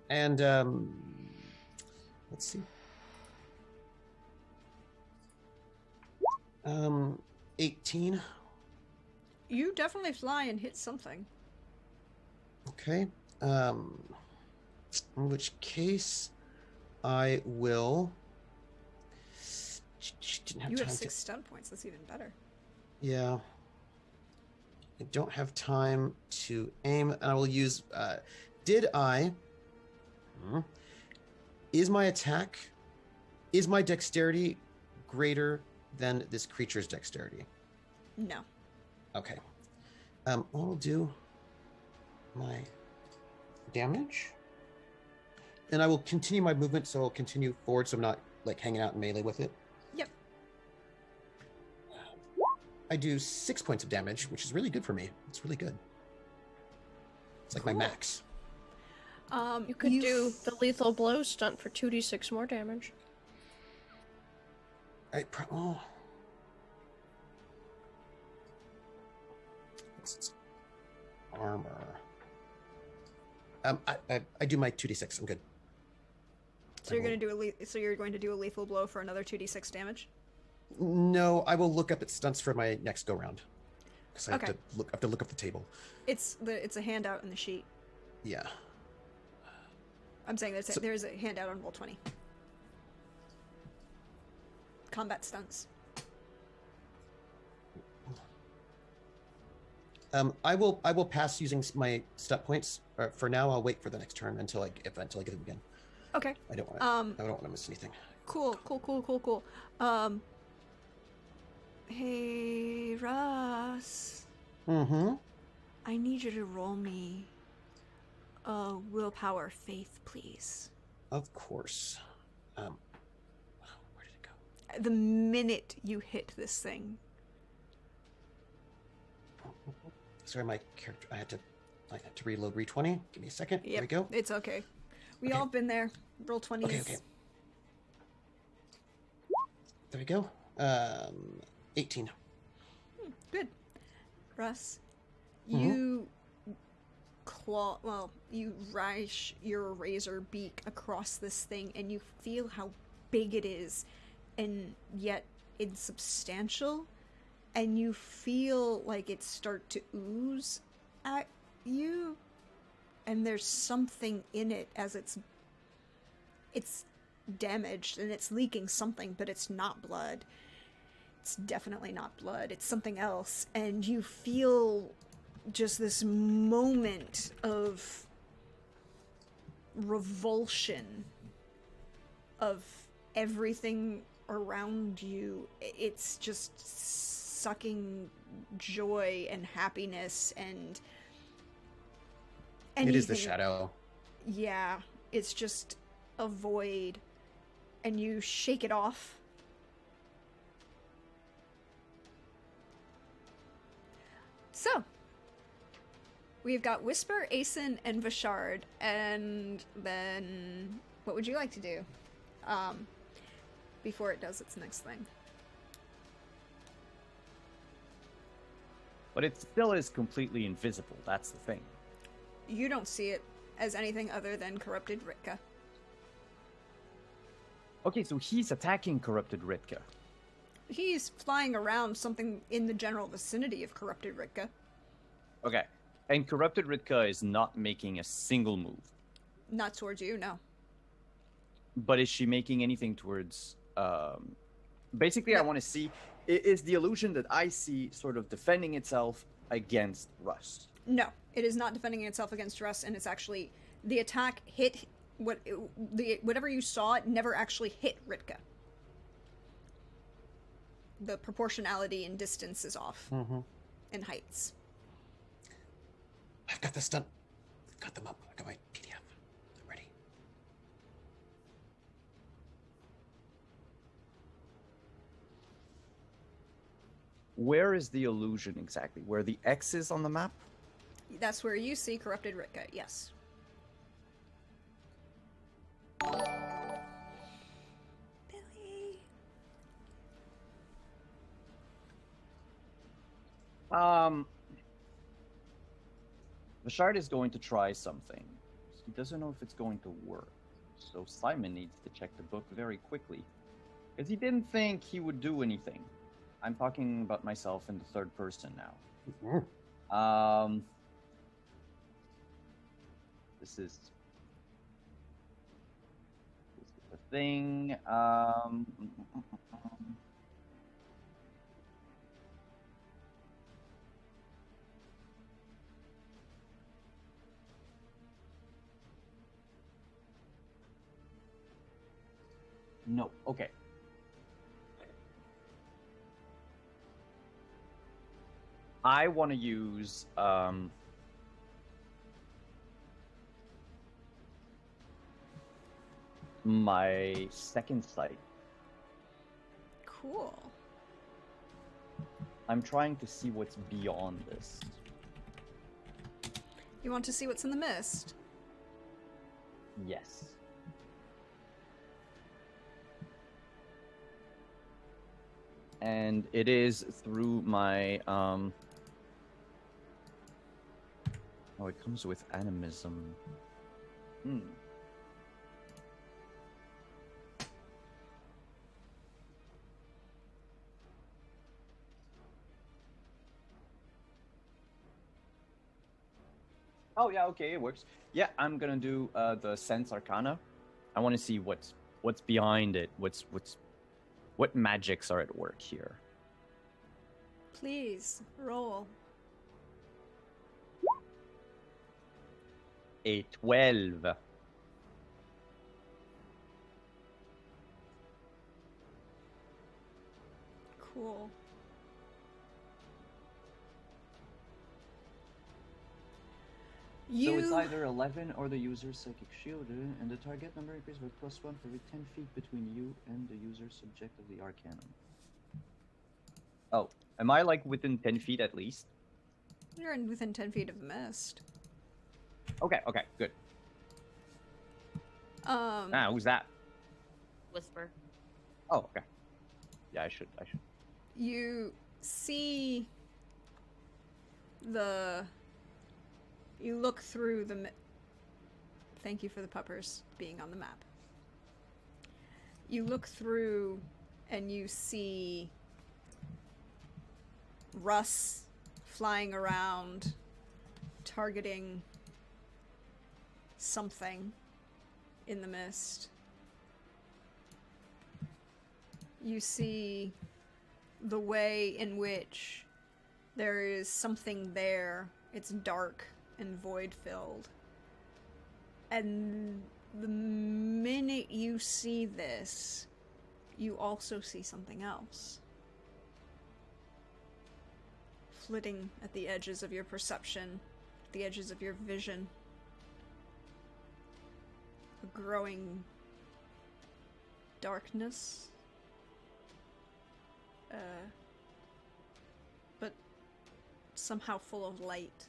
[SPEAKER 2] And let's see. 18.
[SPEAKER 1] You definitely fly and hit something.
[SPEAKER 2] Okay. In which case, I will. Didn't have
[SPEAKER 1] You
[SPEAKER 2] time
[SPEAKER 1] have
[SPEAKER 2] to.
[SPEAKER 1] 6 stun points. That's even better.
[SPEAKER 2] Yeah. I don't have time to aim. I will use. Did I? Is my attack? Is my dexterity greater than this creature's dexterity?
[SPEAKER 1] No.
[SPEAKER 2] Okay. I'll do my damage, and I will continue my movement. So I'll continue forward, so I'm not like hanging out in melee with it.
[SPEAKER 1] Yep.
[SPEAKER 2] I do 6 points of damage, which is really good for me. It's really good. It's like my
[SPEAKER 1] Cool.
[SPEAKER 2] max.
[SPEAKER 5] You could do the lethal blow stunt for 2d6 more damage.
[SPEAKER 2] It's armor. I do my 2d6. I'm good.
[SPEAKER 1] So you're going to do a lethal blow for another 2d6 damage?
[SPEAKER 2] No, I will look up at stunts for my next go round. Because I
[SPEAKER 1] Okay.
[SPEAKER 2] have to look up the table.
[SPEAKER 1] It's a handout in the sheet.
[SPEAKER 2] Yeah.
[SPEAKER 1] I'm saying there's a handout on Roll20. Combat stunts.
[SPEAKER 2] I will pass using my step points. For now, I'll wait for the next turn until I get them again.
[SPEAKER 1] Okay.
[SPEAKER 2] I don't want to miss anything.
[SPEAKER 1] Cool. Hey, Russ.
[SPEAKER 2] Mm-hmm.
[SPEAKER 1] I need you to roll me a willpower faith, please.
[SPEAKER 2] Of course. Where did it go?
[SPEAKER 1] The minute you hit this thing.
[SPEAKER 2] Sorry, my character. I had to reload re20. Give me a second.
[SPEAKER 1] Yep,
[SPEAKER 2] There we go.
[SPEAKER 1] it's okay. We
[SPEAKER 2] Okay.
[SPEAKER 1] all been there. Roll 20s.
[SPEAKER 2] Okay. There we go. 18.
[SPEAKER 1] Good. Russ,
[SPEAKER 2] Mhm.
[SPEAKER 1] you you rash your razor beak across this thing and you feel how big it is and yet insubstantial, and you feel like it start to ooze at you, and there's something in it as it's damaged and it's leaking something, but it's not blood. It's definitely not blood. It's something else. And you feel just this moment of revulsion of everything around you. It's just sucking joy and happiness and anything.
[SPEAKER 2] It is the shadow.
[SPEAKER 1] Yeah, it's just a void. And you shake it off. So, we've got Whisper, Asen, and Vashard, and then what would you like to do before it does its next thing?
[SPEAKER 6] But it still is completely invisible. That's the thing.
[SPEAKER 1] You don't see it as anything other than corrupted Ritka.
[SPEAKER 6] Okay, so he's attacking corrupted Ritka.
[SPEAKER 1] He's flying around something in the general vicinity of corrupted Ritka.
[SPEAKER 6] Okay, and corrupted Ritka is not making a single move.
[SPEAKER 1] Not towards you, no.
[SPEAKER 6] But is she making anything towards... Basically, I
[SPEAKER 1] No.
[SPEAKER 6] want to see... Is the illusion that I see sort of defending itself against Rust?
[SPEAKER 1] No, it is not defending itself against Russ, and it's actually... The attack hit... Whatever you saw, it never actually hit Ritka. The proportionality in distance is off.
[SPEAKER 2] Mm-hmm.
[SPEAKER 1] In heights.
[SPEAKER 2] I've got the stunt. I've got them up. I got my PDF. I'm ready.
[SPEAKER 6] Where is the illusion exactly? Where the X is on the map?
[SPEAKER 1] That's where you see corrupted Ritka, yes. Billy.
[SPEAKER 6] Vashard is going to try something. He doesn't know if it's going to work. So Simon needs to check the book very quickly. Because he didn't think he would do anything. I'm talking about myself in the third person now.
[SPEAKER 2] Mm-hmm.
[SPEAKER 6] This is the thing. No. Okay. I want to use my second sight.
[SPEAKER 1] Cool.
[SPEAKER 6] I'm trying to see what's beyond this.
[SPEAKER 1] You want to see what's in the mist?
[SPEAKER 6] Yes. And it is through my oh, it comes with animism. Oh yeah, okay, it works. Yeah, I'm gonna do the Sense Arcana. I want to see what's behind it. What magics are at work here.
[SPEAKER 1] Please, roll.
[SPEAKER 6] A 12.
[SPEAKER 1] Cool.
[SPEAKER 6] So it's either 11 or the user's psychic shield, and the target number increases by +1 for every 10 feet between you and the user's subject of the arcanum. Oh, am I like within 10 feet at least?
[SPEAKER 1] You're within 10 feet of the mist.
[SPEAKER 6] Okay, good. Who's that?
[SPEAKER 4] Whisper.
[SPEAKER 6] Oh, okay. Yeah, I should.
[SPEAKER 1] You see you look through thank you for the puppers being on the map. You look through and you see Russ flying around, targeting something in the mist. You see the way in which there is something there. It's dark and void-filled. And the minute you see this, you also see something else. Flitting at the edges of your perception, the edges of your vision. A growing darkness. But somehow full of light.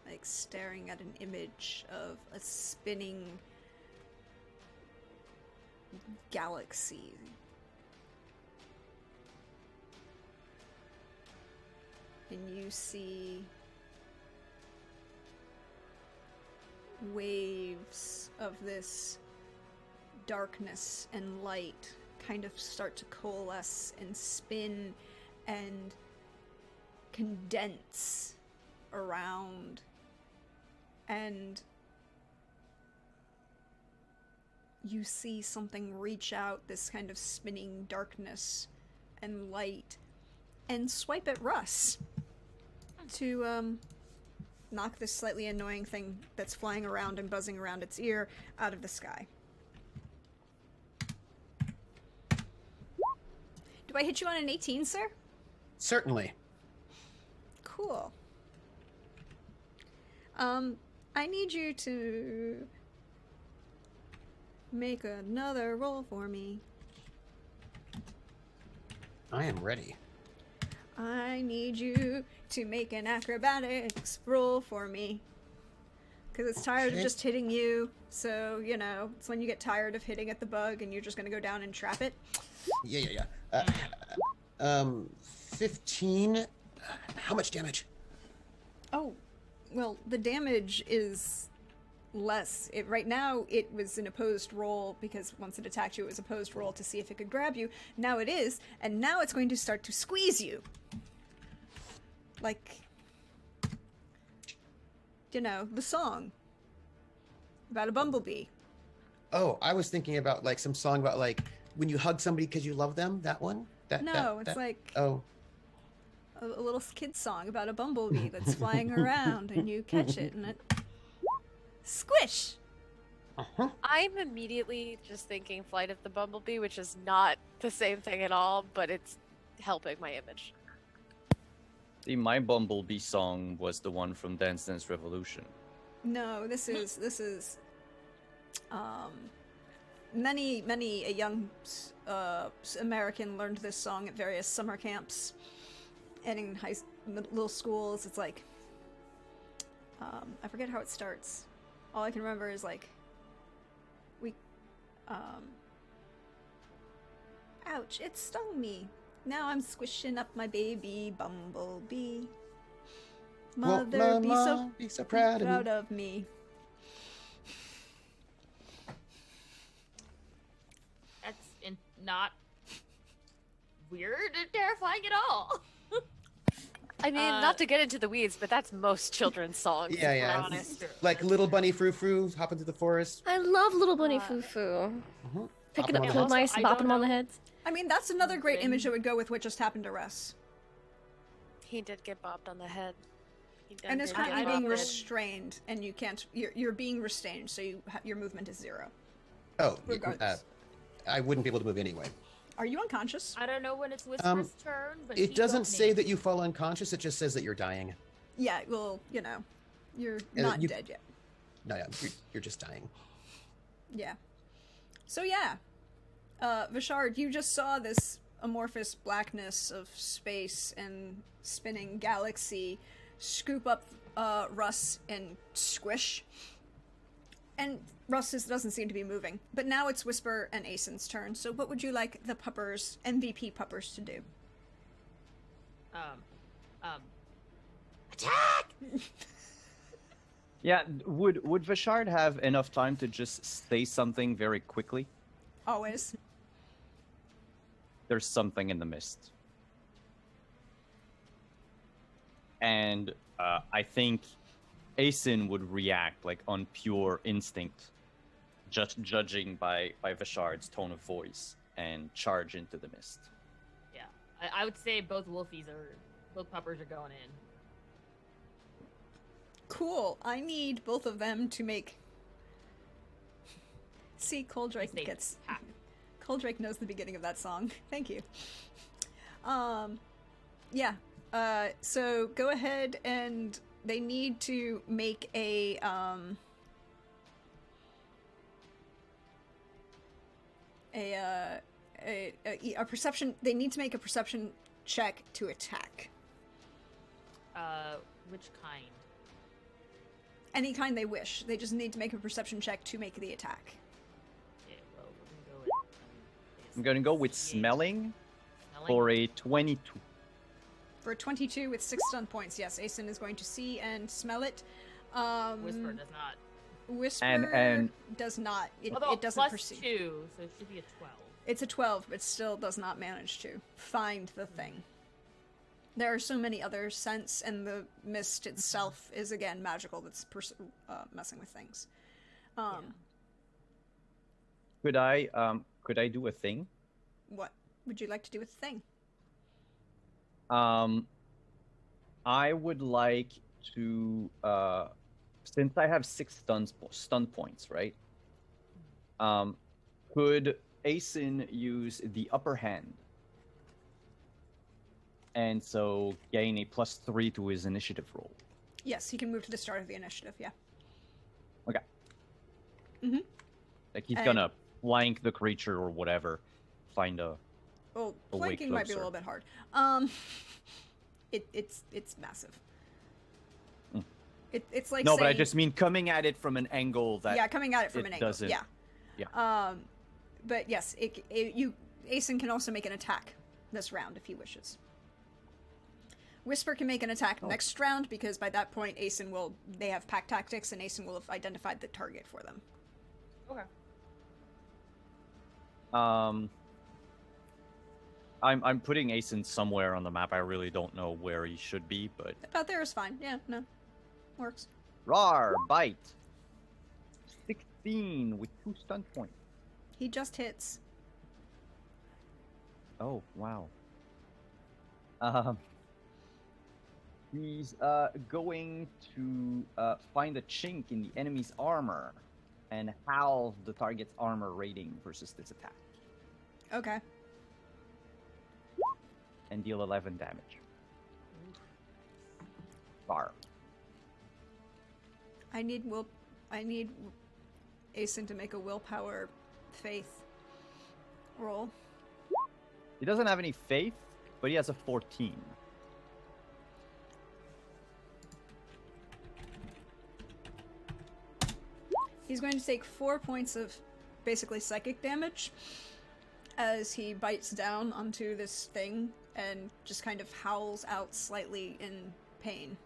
[SPEAKER 1] Like staring at an image of a spinning galaxy. And you see waves of this darkness and light kind of start to coalesce and spin and condense around, and you see something reach out, this kind of spinning darkness and light, and swipe at Russ to knock this slightly annoying thing that's flying around and buzzing around its ear out of the sky. Do I hit you on an 18, sir?
[SPEAKER 2] Certainly.
[SPEAKER 1] Cool. I need you to make another roll for me.
[SPEAKER 2] I am ready.
[SPEAKER 1] I need you to make an acrobatics roll for me. Because it's tired of just hitting you. So, you know, it's when you get tired of hitting at the bug and you're just going to go down and trap it.
[SPEAKER 2] Yeah. 15. How much damage?
[SPEAKER 1] Oh, well, the damage is less. Right now, it was an opposed roll because once it attacked you, it was opposed roll to see if it could grab you. Now it is, and now it's going to start to squeeze you. Like, you know, the song about a bumblebee.
[SPEAKER 2] Oh, I was thinking about like some song about like when you hug somebody because you love them. That one?
[SPEAKER 1] It's like
[SPEAKER 2] oh,
[SPEAKER 1] a little kid's song about a bumblebee that's flying around and you catch it and it squish.
[SPEAKER 2] Uh-huh.
[SPEAKER 3] I'm immediately just thinking Flight of the Bumblebee, which is not the same thing at all, but it's helping my image.
[SPEAKER 6] See, my Bumblebee song was the one from Dance Dance Revolution.
[SPEAKER 1] No, this is many a young American learned this song at various summer camps and in middle schools. It's like I forget how it starts. All I can remember is like ouch, it stung me. Now I'm squishing up my baby bumblebee.
[SPEAKER 2] Won't
[SPEAKER 1] Mother
[SPEAKER 2] Mama be so proud of me.
[SPEAKER 1] of me.
[SPEAKER 4] That's not weird and terrifying at all.
[SPEAKER 3] I mean, not to get into the weeds, but that's most children's songs.
[SPEAKER 2] Yeah,
[SPEAKER 3] if
[SPEAKER 2] yeah.
[SPEAKER 3] we're honest.
[SPEAKER 2] Like little bunny frou frou hopping through the forest.
[SPEAKER 5] I love Little Bunny Foo Foo.
[SPEAKER 2] Uh-huh.
[SPEAKER 5] Picking
[SPEAKER 2] Hopping
[SPEAKER 5] up
[SPEAKER 2] on
[SPEAKER 5] cool
[SPEAKER 2] the-
[SPEAKER 5] mice,
[SPEAKER 4] I
[SPEAKER 5] bopping
[SPEAKER 4] don't
[SPEAKER 5] them on the
[SPEAKER 4] know.
[SPEAKER 5] heads.
[SPEAKER 1] I mean, that's another great
[SPEAKER 4] Been-
[SPEAKER 1] image that would go with what just happened to Russ.
[SPEAKER 3] He did get bopped on the head. He did
[SPEAKER 1] And is
[SPEAKER 3] get
[SPEAKER 1] currently
[SPEAKER 4] I
[SPEAKER 1] being
[SPEAKER 4] love it.
[SPEAKER 1] restrained, and you can't. You're being restrained, so your movement is 0.
[SPEAKER 2] Oh,
[SPEAKER 1] Regardless.
[SPEAKER 2] I wouldn't be able to move anyway.
[SPEAKER 1] Are you unconscious?
[SPEAKER 4] I don't know when it's Whisper's turn, but
[SPEAKER 2] It
[SPEAKER 4] he
[SPEAKER 2] doesn't
[SPEAKER 4] got
[SPEAKER 2] say
[SPEAKER 4] named.
[SPEAKER 2] that you fall unconscious, it just says that you're dying.
[SPEAKER 1] Yeah. Well, you're not
[SPEAKER 2] you-
[SPEAKER 1] dead yet.
[SPEAKER 2] No, yeah, you're just dying.
[SPEAKER 1] Yeah. So yeah, Vishard, you just saw this amorphous blackness of space and spinning galaxy scoop up Russ and squish. And Russ doesn't seem to be moving. But now it's Whisper and Aeson's turn. So what would you like the puppers, MVP puppers, to do?
[SPEAKER 4] Attack!
[SPEAKER 6] Yeah, would Vishard have enough time to just say something very quickly?
[SPEAKER 1] Always.
[SPEAKER 6] There's something in the mist. And I think Aeson would react like on pure instinct, just judging by Vishard's tone of voice, and charge into the mist.
[SPEAKER 4] Yeah, I would say both puppers are going in.
[SPEAKER 1] Cool. I need both of them to make. See, Coldrake
[SPEAKER 4] They
[SPEAKER 1] gets.
[SPEAKER 4] attack.
[SPEAKER 1] Coldrake knows the beginning of that song. Thank you. Yeah. So go ahead and they need to make a perception. They need to make a perception check to attack.
[SPEAKER 4] Which kind?
[SPEAKER 1] Any kind they wish. They just need to make a perception check to make the attack.
[SPEAKER 4] Okay, well, we're gonna go with.
[SPEAKER 6] I'm gonna go with smelling for a 22.
[SPEAKER 1] For a 22 with 6 stun points, yes, Aeson is going to see and smell it.
[SPEAKER 4] Whisper does not.
[SPEAKER 1] Whisper
[SPEAKER 6] And-
[SPEAKER 1] does not.
[SPEAKER 4] Although
[SPEAKER 1] It doesn't
[SPEAKER 4] plus
[SPEAKER 1] perceive.
[SPEAKER 4] 2, so it should be a 12.
[SPEAKER 1] It's a 12, but still does not manage to find the thing. There are so many other scents, and the mist itself is again magical. That's messing with things.
[SPEAKER 6] Could I do a thing?
[SPEAKER 1] What would you like to do with the thing?
[SPEAKER 6] I would like to, since I have 6 stun points, right? Could Aeson use the upper hand? And so gain a +3 to his initiative roll.
[SPEAKER 1] Yes, he can move to the start of the initiative. Yeah.
[SPEAKER 6] Okay.
[SPEAKER 1] Mm-hmm.
[SPEAKER 6] Like he's
[SPEAKER 1] And-
[SPEAKER 6] gonna flank the creature or whatever, find a.
[SPEAKER 1] Well,
[SPEAKER 6] A way
[SPEAKER 1] flanking might be a
[SPEAKER 6] closer.
[SPEAKER 1] little bit hard. It's massive.
[SPEAKER 6] Mm.
[SPEAKER 1] It's like
[SPEAKER 6] No, but I
[SPEAKER 1] saying-
[SPEAKER 6] just mean coming at it from an angle that.
[SPEAKER 1] yeah, coming at it from
[SPEAKER 6] it
[SPEAKER 1] an angle.
[SPEAKER 6] doesn't-
[SPEAKER 1] Yeah.
[SPEAKER 6] yeah.
[SPEAKER 1] But yes, Aeson can also make an attack this round if he wishes. Whisper can make an attack next round because by that point they have pack tactics and Aeson will have identified the target for them.
[SPEAKER 4] Okay.
[SPEAKER 6] I'm putting Aeson somewhere on the map. I really don't know where he should be, but
[SPEAKER 1] About there is fine. Yeah, no. Works.
[SPEAKER 6] Rar bite. 16 with 2 stun points.
[SPEAKER 1] He just hits.
[SPEAKER 6] Oh wow. He's going to find a chink in the enemy's armor and halve the target's armor rating versus this attack,
[SPEAKER 1] Okay.
[SPEAKER 6] and deal 11 damage. Bar.
[SPEAKER 1] I need Asen to make a willpower faith roll.
[SPEAKER 6] He doesn't have any faith, but he has a 14.
[SPEAKER 1] He's going to take 4 points of basically psychic damage as he bites down onto this thing and just kind of howls out slightly in pain.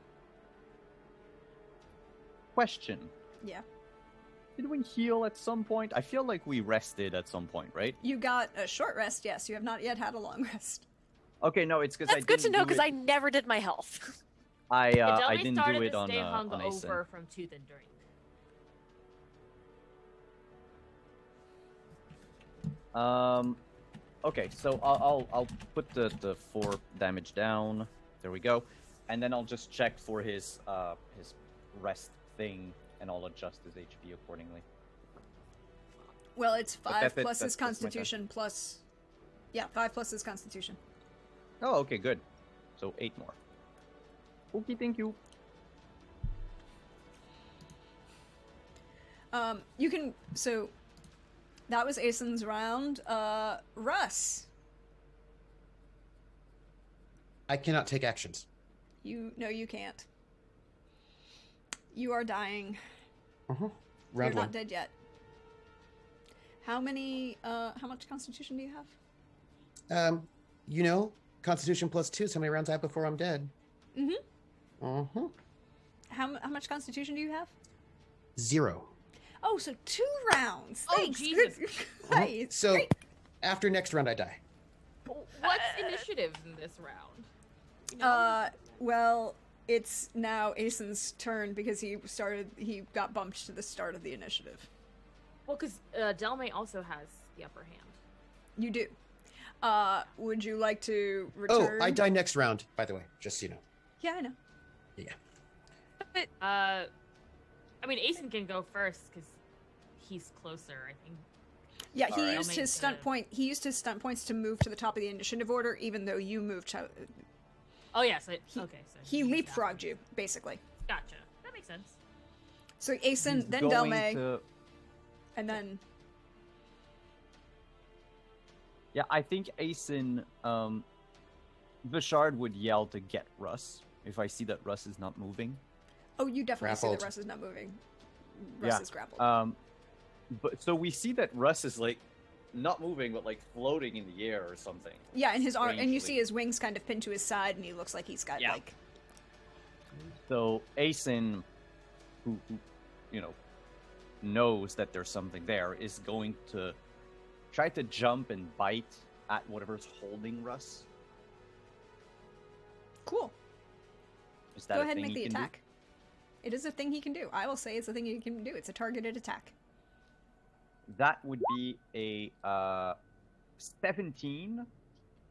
[SPEAKER 6] Question.
[SPEAKER 1] Yeah.
[SPEAKER 6] Did we heal at some point? I feel like we rested at some point, right?
[SPEAKER 1] You got a short rest, yes. You have not yet had a long rest.
[SPEAKER 6] Okay, no, it's because I
[SPEAKER 3] That's
[SPEAKER 6] didn't
[SPEAKER 3] good to know
[SPEAKER 6] do
[SPEAKER 3] because
[SPEAKER 6] it-
[SPEAKER 3] I never did my health.
[SPEAKER 6] I
[SPEAKER 4] Delmy
[SPEAKER 6] didn't
[SPEAKER 4] started
[SPEAKER 6] do it
[SPEAKER 4] to
[SPEAKER 6] on
[SPEAKER 4] stay
[SPEAKER 6] on Asen.
[SPEAKER 4] hungover from Tooth and Drink.
[SPEAKER 6] Okay, so I'll put the 4 damage down. There we go, and then I'll just check for his rest thing, and I'll adjust his HP accordingly.
[SPEAKER 1] Well, it's
[SPEAKER 6] But
[SPEAKER 1] 5
[SPEAKER 6] that's it,
[SPEAKER 1] plus his
[SPEAKER 6] that's my turn.
[SPEAKER 1] constitution plus... Yeah, 5 plus his constitution.
[SPEAKER 6] Oh, okay, good. So 8 more. Okay, thank you.
[SPEAKER 1] You can... So, that was Asen's round. Russ.
[SPEAKER 2] I cannot take actions.
[SPEAKER 1] No, you can't. You are dying.
[SPEAKER 2] Round
[SPEAKER 1] You're
[SPEAKER 2] one.
[SPEAKER 1] not dead yet. How much constitution do you have?
[SPEAKER 2] You know, Constitution plus 2 is how many rounds I have before I'm dead.
[SPEAKER 1] How much constitution do you have?
[SPEAKER 2] 0.
[SPEAKER 1] Oh, so 2 rounds.
[SPEAKER 4] Oh,
[SPEAKER 1] Thanks.
[SPEAKER 4] Jesus.
[SPEAKER 1] Good. Nice.
[SPEAKER 2] So,
[SPEAKER 1] Great.
[SPEAKER 2] after next round, I die.
[SPEAKER 4] What's initiative in this round? You know?
[SPEAKER 1] Well, it's now Asen's turn because he got bumped to the start of the initiative.
[SPEAKER 4] Well, because Delme also has the upper hand.
[SPEAKER 1] You do. Would you like to return?
[SPEAKER 2] Oh, I die next round, by the way, just so you know.
[SPEAKER 1] Yeah, I know.
[SPEAKER 2] Yeah.
[SPEAKER 4] I mean, Asen can go first because he's closer, I think.
[SPEAKER 1] Yeah, he
[SPEAKER 6] Alright.
[SPEAKER 1] used his stunt point. He used his stunt points to move to the top of the initiative order, even though you moved.
[SPEAKER 4] Oh, yes. Okay, so
[SPEAKER 1] He
[SPEAKER 4] used that.
[SPEAKER 1] leapfrogged you, basically.
[SPEAKER 4] Gotcha. That makes sense.
[SPEAKER 1] So Asen,
[SPEAKER 6] He's
[SPEAKER 1] then
[SPEAKER 6] going
[SPEAKER 1] Delme,
[SPEAKER 6] to-
[SPEAKER 1] and then
[SPEAKER 6] Yeah, I think Asen, Vishard would yell to get Russ if I see that Russ is not moving.
[SPEAKER 1] oh, you definitely see
[SPEAKER 2] Grappled.
[SPEAKER 1] that Russ is not moving. Russ
[SPEAKER 6] Yeah.
[SPEAKER 1] is grappled.
[SPEAKER 6] But so we see that Russ is like not moving, but like floating in the air or something.
[SPEAKER 1] Yeah, and his arm, and you
[SPEAKER 6] strangely.
[SPEAKER 1] see his wings kind of pinned to his side, and he looks like he's got
[SPEAKER 6] Yeah.
[SPEAKER 1] like.
[SPEAKER 6] So Asen, who you know knows that there's something there, is going to try to jump and bite at whatever's holding Russ.
[SPEAKER 1] Cool.
[SPEAKER 6] Is that
[SPEAKER 1] Go
[SPEAKER 6] a
[SPEAKER 1] ahead and
[SPEAKER 6] thing
[SPEAKER 1] make the
[SPEAKER 6] he can do?
[SPEAKER 1] attack. It is a thing he can do. I will say it's a thing he can do. It's a targeted attack.
[SPEAKER 6] That would be a 17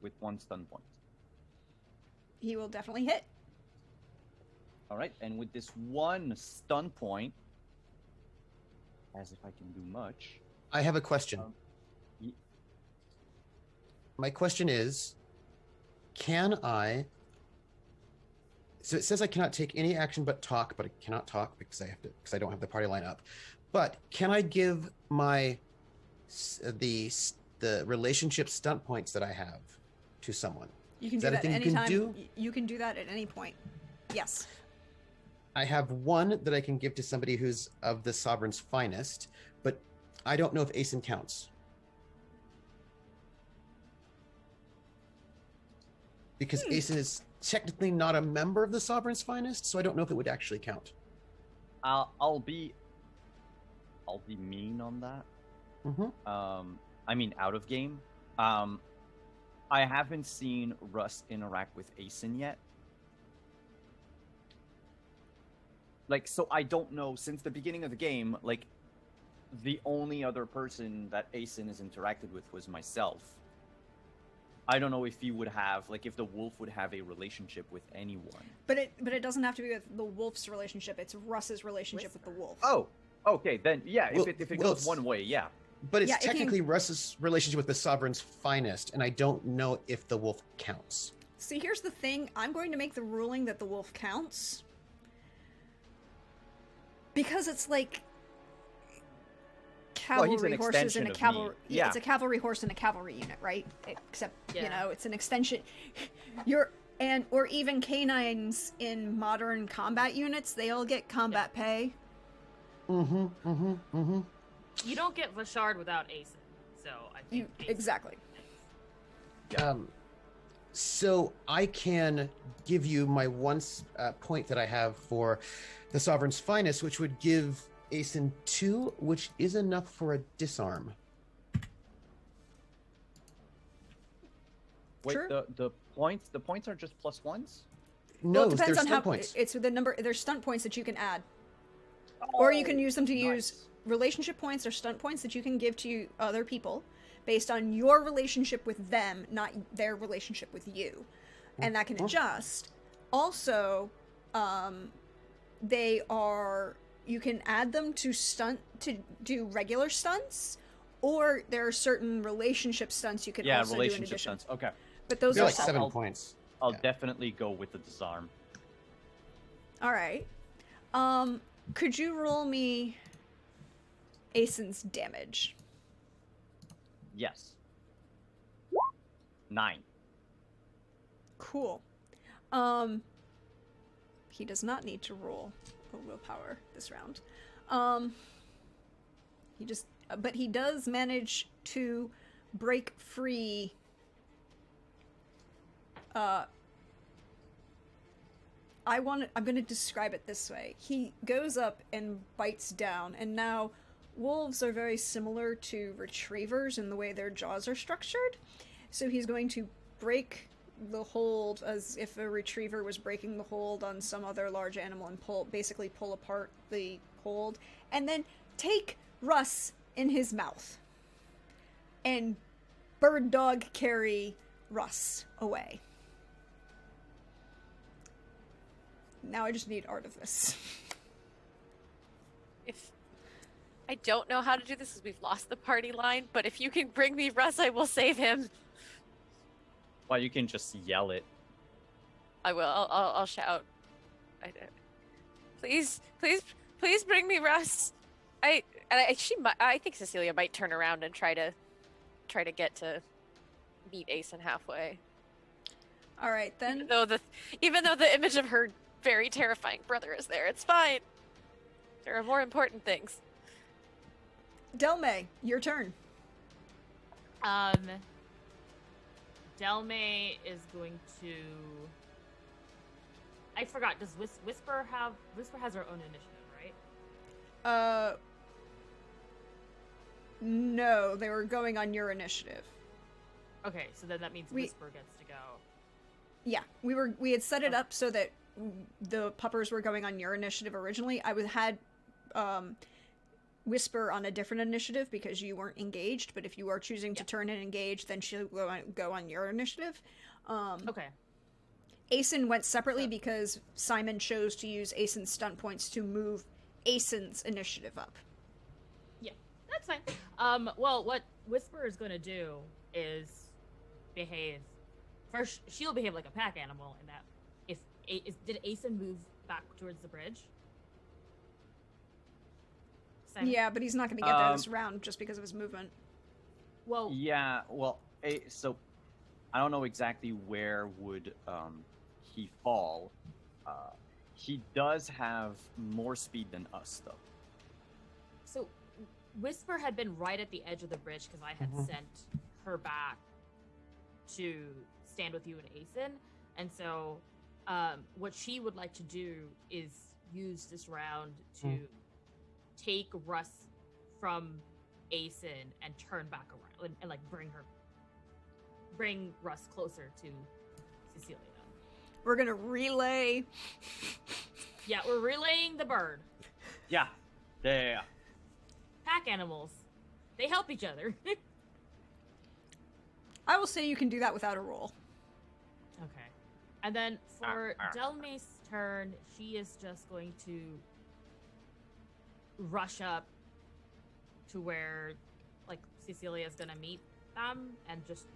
[SPEAKER 6] with 1 stun point.
[SPEAKER 1] He will definitely hit.
[SPEAKER 6] All right, and with this 1 stun point, as if I can do much.
[SPEAKER 2] I have a question.
[SPEAKER 6] Ye-
[SPEAKER 2] My question is, can I... So it says I cannot take any action but talk, but I cannot talk because I don't have the party line up. But can I give my the relationship stunt points that I have to someone?
[SPEAKER 1] You can
[SPEAKER 2] Is
[SPEAKER 1] do
[SPEAKER 2] that a
[SPEAKER 1] that
[SPEAKER 2] thing you
[SPEAKER 1] anytime.
[SPEAKER 2] can do?
[SPEAKER 1] You can do that at any point. Yes.
[SPEAKER 2] I have one that I can give to somebody who's of the Sovereign's finest, but I don't know if Asen counts. Because Asen is technically not a member of the Sovereign's finest, so I don't know if it would actually count.
[SPEAKER 6] I'll be mean on that. I mean, out of game. I haven't seen Russ interact with Asen yet. Like, so I don't know, since the beginning of the game, like, the only other person that Asen has interacted with was myself. I don't know if he would have, like, if the wolf would have a relationship with anyone.
[SPEAKER 1] But it doesn't have to be with the wolf's relationship. It's Russ's relationship with the wolf.
[SPEAKER 6] Oh, Okay, then yeah.
[SPEAKER 2] Well,
[SPEAKER 6] if it
[SPEAKER 2] well,
[SPEAKER 6] goes one way, yeah.
[SPEAKER 2] But it's
[SPEAKER 1] Yeah, if you-
[SPEAKER 2] technically Russ's relationship with the Sovereign's finest, and I don't know if the wolf counts.
[SPEAKER 1] See, here's the thing. I'm going to make the ruling that the wolf counts. Because it's like cavalry
[SPEAKER 6] he's an
[SPEAKER 1] horses
[SPEAKER 6] extension
[SPEAKER 1] and a
[SPEAKER 6] of me.
[SPEAKER 1] cavalry.
[SPEAKER 6] Yeah.
[SPEAKER 1] It's a cavalry horse and a cavalry unit, right? Except you
[SPEAKER 4] Yeah.
[SPEAKER 1] know, it's an extension. Or even canines in modern combat units, they all get combat pay.
[SPEAKER 4] You don't get Vashard without Asen, so I think Asen
[SPEAKER 1] Exactly.
[SPEAKER 2] So I can give you my one point that I have for the Sovereign's finest, which would give Asen 2, which is enough for a disarm.
[SPEAKER 6] Wait,
[SPEAKER 1] Sure.
[SPEAKER 6] the points are just +1s?
[SPEAKER 2] No,
[SPEAKER 1] Well, it depends
[SPEAKER 2] there's
[SPEAKER 1] on
[SPEAKER 2] stunt
[SPEAKER 1] how
[SPEAKER 2] points.
[SPEAKER 1] it's the number. There's stunt points that you can add, or you can use them to use
[SPEAKER 6] nice.
[SPEAKER 1] relationship points or stunt points that you can give to other people based on your relationship with them, not their relationship with you, and that can adjust. Also, you can add them to do regular stunts, or there are certain relationship stunts you can also do in
[SPEAKER 6] relationship
[SPEAKER 1] addition.
[SPEAKER 6] stunts. Okay,
[SPEAKER 1] But those
[SPEAKER 2] They're
[SPEAKER 1] are
[SPEAKER 2] like
[SPEAKER 1] separate.
[SPEAKER 2] 7 points.
[SPEAKER 6] I'll
[SPEAKER 2] Yeah.
[SPEAKER 6] definitely go with the disarm.
[SPEAKER 1] All right. Could you roll me Asen's damage?
[SPEAKER 6] Yes. 9.
[SPEAKER 1] Cool. He does not need to roll a willpower this round. But he does manage to break free. I'm going to describe it this way. He goes up and bites down, and now wolves are very similar to retrievers in the way their jaws are structured. So he's going to break the hold as if a retriever was breaking the hold on some other large animal and basically pull apart the hold, and then take Russ in his mouth and bird dog carry Russ away. Now I just need art of this.
[SPEAKER 3] If I don't know how to do this, as we've lost the party line, but if you can bring me Russ, I will save him.
[SPEAKER 6] Well, you can just yell it.
[SPEAKER 3] I will. I'll shout. Please bring me Russ. I think Cecilia might turn around and try to get to meet Asen halfway.
[SPEAKER 1] All right then.
[SPEAKER 3] Even though the image of her very terrifying brother is there, it's fine. There are more important things.
[SPEAKER 1] Delme, your turn.
[SPEAKER 4] Delme is going to. I forgot. Does Whisper has her own initiative, right?
[SPEAKER 1] No, they were going on your initiative.
[SPEAKER 4] Okay, so then that means Whisper gets to go.
[SPEAKER 1] Yeah, we had set it up so that the puppers were going on your initiative originally. I had Whisper on a different initiative because you weren't engaged, but if you are choosing to turn and engage, then she'll go on your initiative.
[SPEAKER 4] Okay.
[SPEAKER 1] Asen went separately because Simon chose to use Asen's stunt points to move Asen's initiative up.
[SPEAKER 4] Yeah, that's fine. Well, what Whisper is going to do is behave. First, she'll behave like a pack animal in that did Asen move back towards the bridge? Simon?
[SPEAKER 1] Yeah, but he's not going to get there this round just because of his movement.
[SPEAKER 4] Well,
[SPEAKER 6] Yeah, well, so I don't know exactly where would he fall. He does have more speed than us, though.
[SPEAKER 4] so Whisper had been right at the edge of the bridge because I had sent her back to stand with you and Asen, and so what she would like to do is use this round to take Russ from Asen and turn back around and like bring Russ closer to Cecilia.
[SPEAKER 1] We're going to relay.
[SPEAKER 4] Yeah, we're relaying the bird.
[SPEAKER 6] Yeah. Yeah.
[SPEAKER 4] Pack animals. They help each other.
[SPEAKER 1] I will say you can do that without a roll.
[SPEAKER 4] Okay. And then for Delme's turn, she is just going to rush up to where, like, Cecilia's gonna meet them, and just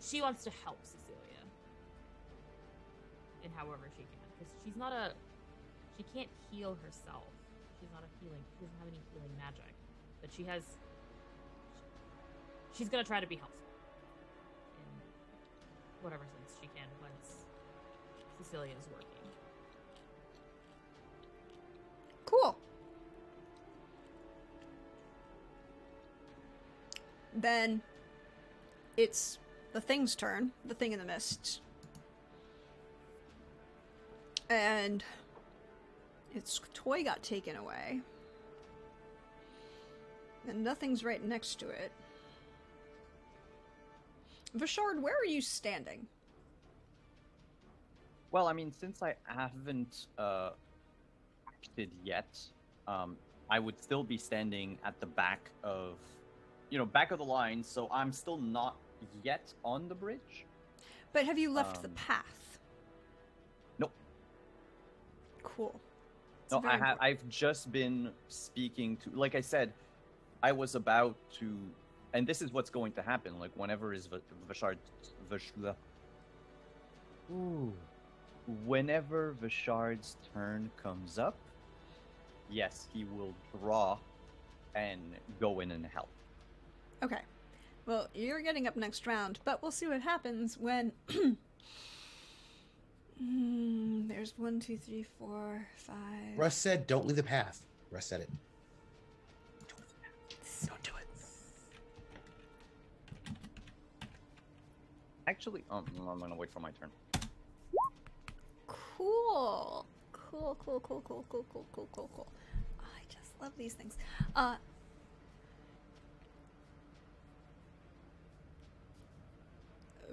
[SPEAKER 4] she wants to help Cecilia in however she can, because she can't heal herself. She doesn't have any healing magic, but she's gonna try to be helpful in whatever sense she can once Cecilia is working.
[SPEAKER 1] Cool. Then it's the thing's turn, the thing in the mist. And its toy got taken away. And nothing's right next to it. Vishard, where are you standing?
[SPEAKER 6] Well, I mean, since I haven't acted yet, I would still be standing at the back of, back of the line. So I'm still not yet on the bridge.
[SPEAKER 1] But have you left the path?
[SPEAKER 6] Nope.
[SPEAKER 1] Cool.
[SPEAKER 6] No, I've just been speaking to, like I said, I was about to, and this is what's going to happen. Like whenever whenever Vishard's turn comes up, yes, he will draw and go in and help.
[SPEAKER 1] Okay. Well, you're getting up next round, but we'll see what happens when... there's 1, 2, 3, 4, 5...
[SPEAKER 2] Russ said, don't leave the path. Russ said it.
[SPEAKER 6] Don't do it. Actually, I'm gonna wait for my turn.
[SPEAKER 1] Cool. Cool. Oh, I just love these things.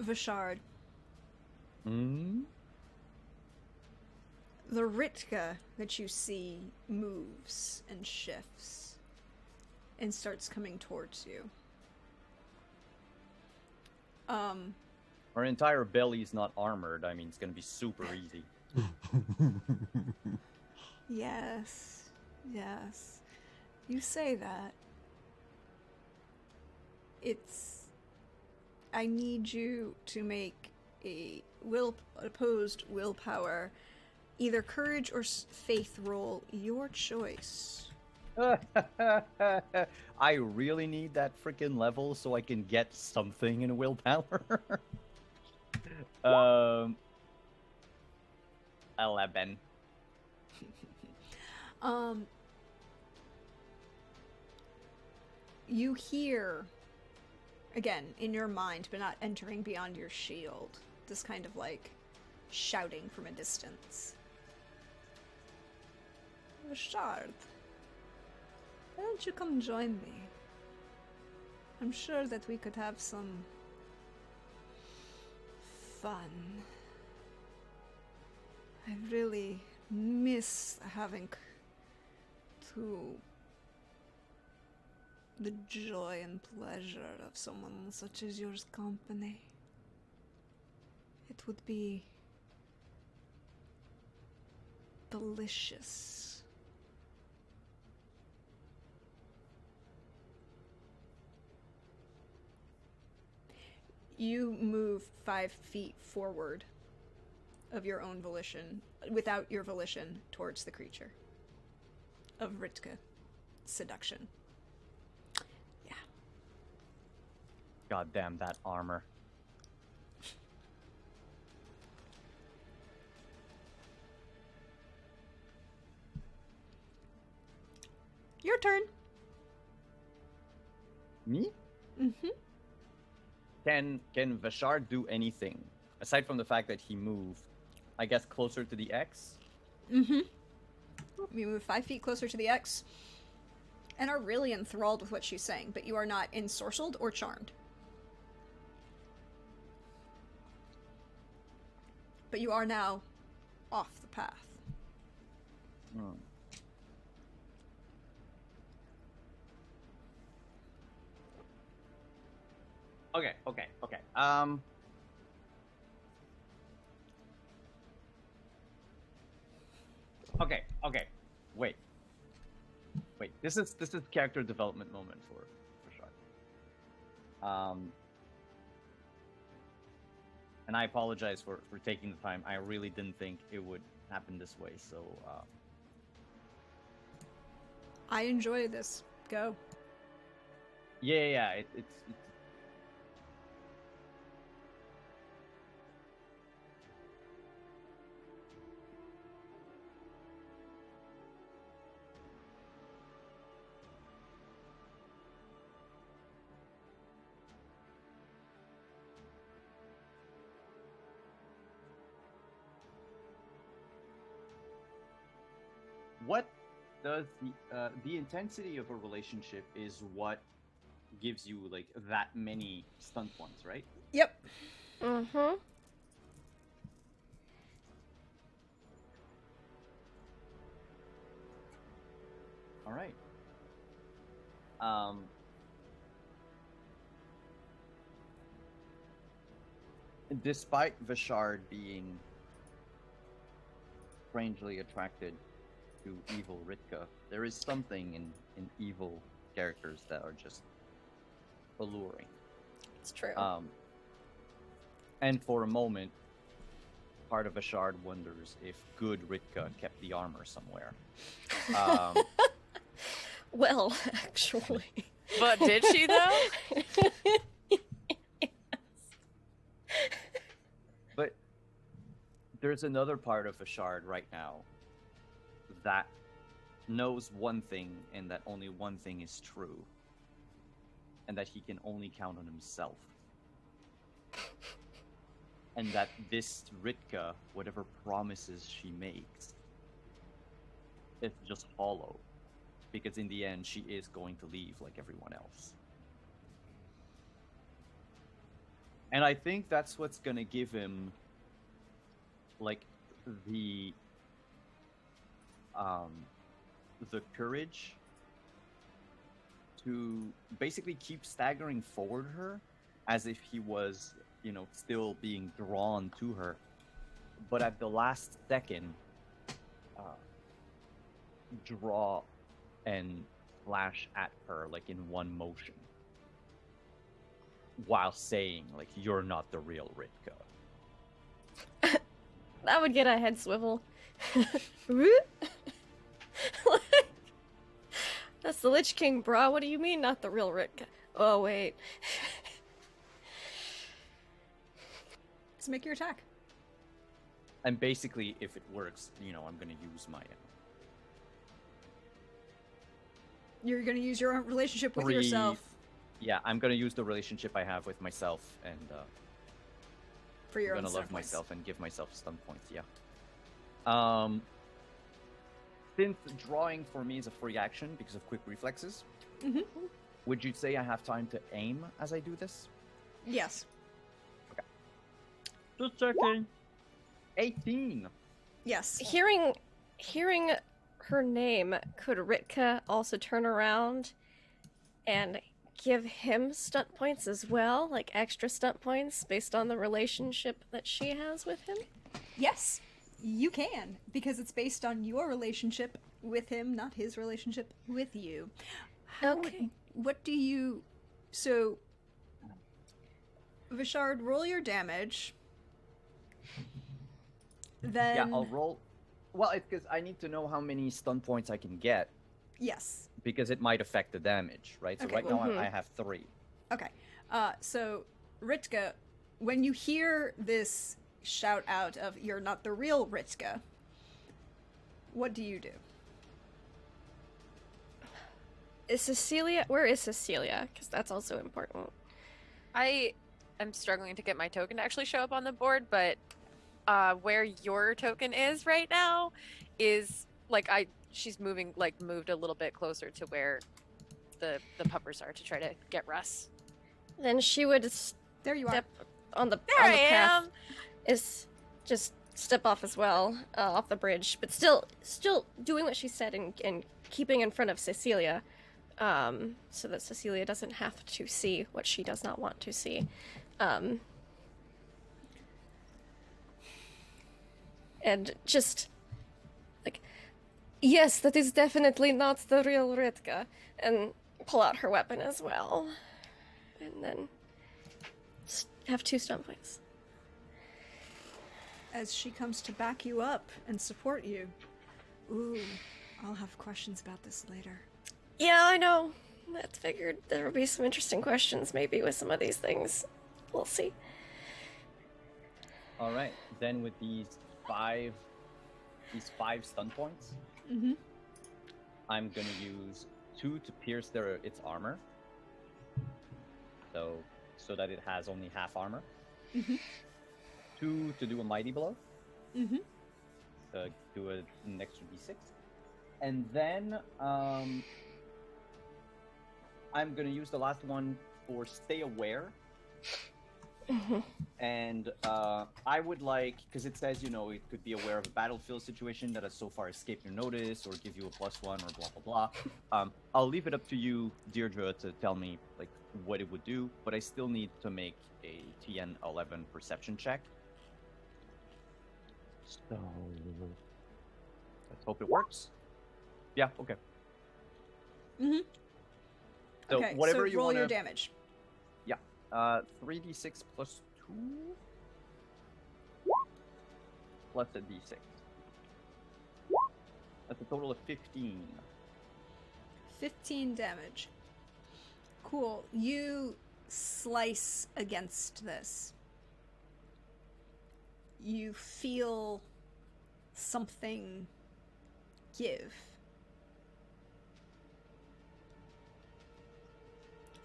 [SPEAKER 1] Vishard.
[SPEAKER 6] Hmm?
[SPEAKER 1] The Ritka that you see moves and shifts and starts coming towards you.
[SPEAKER 6] Our entire belly's not armored. I mean, it's gonna be super easy.
[SPEAKER 1] Yes. You say that. I need you to make a opposed willpower, either courage or faith roll, your choice.
[SPEAKER 6] I really need that freaking level so I can get something in willpower. 11.
[SPEAKER 1] You hear, again, in your mind, but not entering beyond your shield, this kind of like shouting from a distance. Vishard, why don't you come join me? I'm sure that we could have some fun. I really miss having the joy and pleasure of someone such as yours company. It would be delicious. You move 5 feet forward of your own volition, without your volition, towards the creature of Ritka. Seduction. Yeah.
[SPEAKER 6] God damn that armor.
[SPEAKER 1] Your turn.
[SPEAKER 6] Me?
[SPEAKER 1] Mm-hmm.
[SPEAKER 6] Can Vishard do anything aside from the fact that he moved? I guess closer to the X.
[SPEAKER 1] Mm-hmm. You move 5 feet closer to the X and are really enthralled with what she's saying, but you are not ensorcelled or charmed. But you are now off the path.
[SPEAKER 6] Hmm. Okay. Okay. Wait. This is character development moment for sure. And I apologize for taking the time. I really didn't think it would happen this way. So
[SPEAKER 1] I enjoy this. Go.
[SPEAKER 6] yeah. It's what does the intensity of a relationship is what gives you like that many stunt points, right?
[SPEAKER 1] Yep.
[SPEAKER 5] Mm-hmm.
[SPEAKER 6] All right. Despite Vishard being strangely attracted to evil Ritka, there is something in evil characters that are just alluring.
[SPEAKER 5] It's true.
[SPEAKER 6] And for a moment, part of Vishard wonders if good Ritka kept the armor somewhere.
[SPEAKER 5] Well, actually.
[SPEAKER 3] But did she though?
[SPEAKER 6] But there's another part of Vishard right now that knows one thing and that only one thing is true. And that he can only count on himself. And that this Ritka, whatever promises she makes, is just hollow. Because in the end, she is going to leave like everyone else. And I think that's what's gonna give him, like, the courage to basically keep staggering forward her as if he was, you know, still being drawn to her. But at the last second, draw and flash at her like in one motion while saying like, you're not the real Ritka.
[SPEAKER 5] That would get a head swivel. That's the Lich King, brah. What do you mean, not the real Ritka? Oh, wait.
[SPEAKER 1] Let's make your attack.
[SPEAKER 6] And basically, if it works, you know, I'm gonna use my
[SPEAKER 1] You're gonna use your own relationship with
[SPEAKER 6] 3.
[SPEAKER 1] yourself
[SPEAKER 6] Yeah, I'm gonna use the relationship I have with myself, and
[SPEAKER 1] for your
[SPEAKER 6] I'm
[SPEAKER 1] own
[SPEAKER 6] gonna love
[SPEAKER 1] stun points.
[SPEAKER 6] myself and give myself stun points. Yeah. Since drawing for me is a free action because of quick reflexes,
[SPEAKER 1] Mhm.
[SPEAKER 6] would you say I have time to aim as I do this?
[SPEAKER 1] Yes.
[SPEAKER 6] Just checking. 18.
[SPEAKER 1] Yes.
[SPEAKER 5] Hearing her name, could Ritka also turn around and give him stunt points as well? Like extra stunt points based on the relationship that she has with him?
[SPEAKER 1] Yes, you can, because it's based on your relationship with him, not his relationship with you.
[SPEAKER 5] Okay.
[SPEAKER 1] What do you... So, Vishard, roll your damage. Then...
[SPEAKER 6] Yeah, I'll roll. Well, it's because I need to know how many stun points I can get,
[SPEAKER 1] Yes.
[SPEAKER 6] because it might affect the damage, right? So
[SPEAKER 1] Okay.
[SPEAKER 6] right now I have 3.
[SPEAKER 1] Okay. So, Ritka, when you hear this shout out of, you're not the real Ritka, what do you do?
[SPEAKER 5] Is Cecilia... Where is Cecilia? Because that's also important.
[SPEAKER 3] I am struggling to get my token to actually show up on the board, but where your token is right now is like she's moving, like moved a little bit closer to where the puppers are to try to get Russ.
[SPEAKER 5] Then she would
[SPEAKER 1] There you are.
[SPEAKER 5] step on the
[SPEAKER 3] There
[SPEAKER 5] on
[SPEAKER 3] I
[SPEAKER 5] the path.
[SPEAKER 3] am.
[SPEAKER 5] Is just step off as well, off the bridge, but still doing what she said and keeping in front of Cecilia, so that Cecilia doesn't have to see what she does not want to see. And just like Yes, that is definitely not the real Ritka. And pull out her weapon as well. And then have 2 stun points.
[SPEAKER 1] As she comes to back you up and support you. Ooh, I'll have questions about this later.
[SPEAKER 5] Yeah, I know. I figured there would be some interesting questions maybe with some of these things. We'll see.
[SPEAKER 6] All right. Then with these five stun points,
[SPEAKER 1] Mm-hmm.
[SPEAKER 6] I'm gonna use 2 to pierce its armor. So that it has only half armor.
[SPEAKER 1] Mm-hmm.
[SPEAKER 6] 2 to do a mighty blow.
[SPEAKER 1] Mm-hmm.
[SPEAKER 6] Do an extra d6. And then I'm gonna use the last one for stay aware. And I would like, because it says, it could be aware of a battlefield situation that has so far escaped your notice or give you a +1 or blah, blah, blah. I'll leave it up to you, Deirdre, to tell me what it would do, but I still need to make a TN 11 perception check. So let's hope it works. Yeah, okay.
[SPEAKER 1] Mm-hmm.
[SPEAKER 6] So
[SPEAKER 1] okay,
[SPEAKER 6] whatever
[SPEAKER 1] so
[SPEAKER 6] you
[SPEAKER 1] roll
[SPEAKER 6] want
[SPEAKER 1] your damage.
[SPEAKER 6] 3d6 plus 2 plus a d6. That's a total of 15.
[SPEAKER 1] 15 damage. Cool. You slice against this. You feel something give.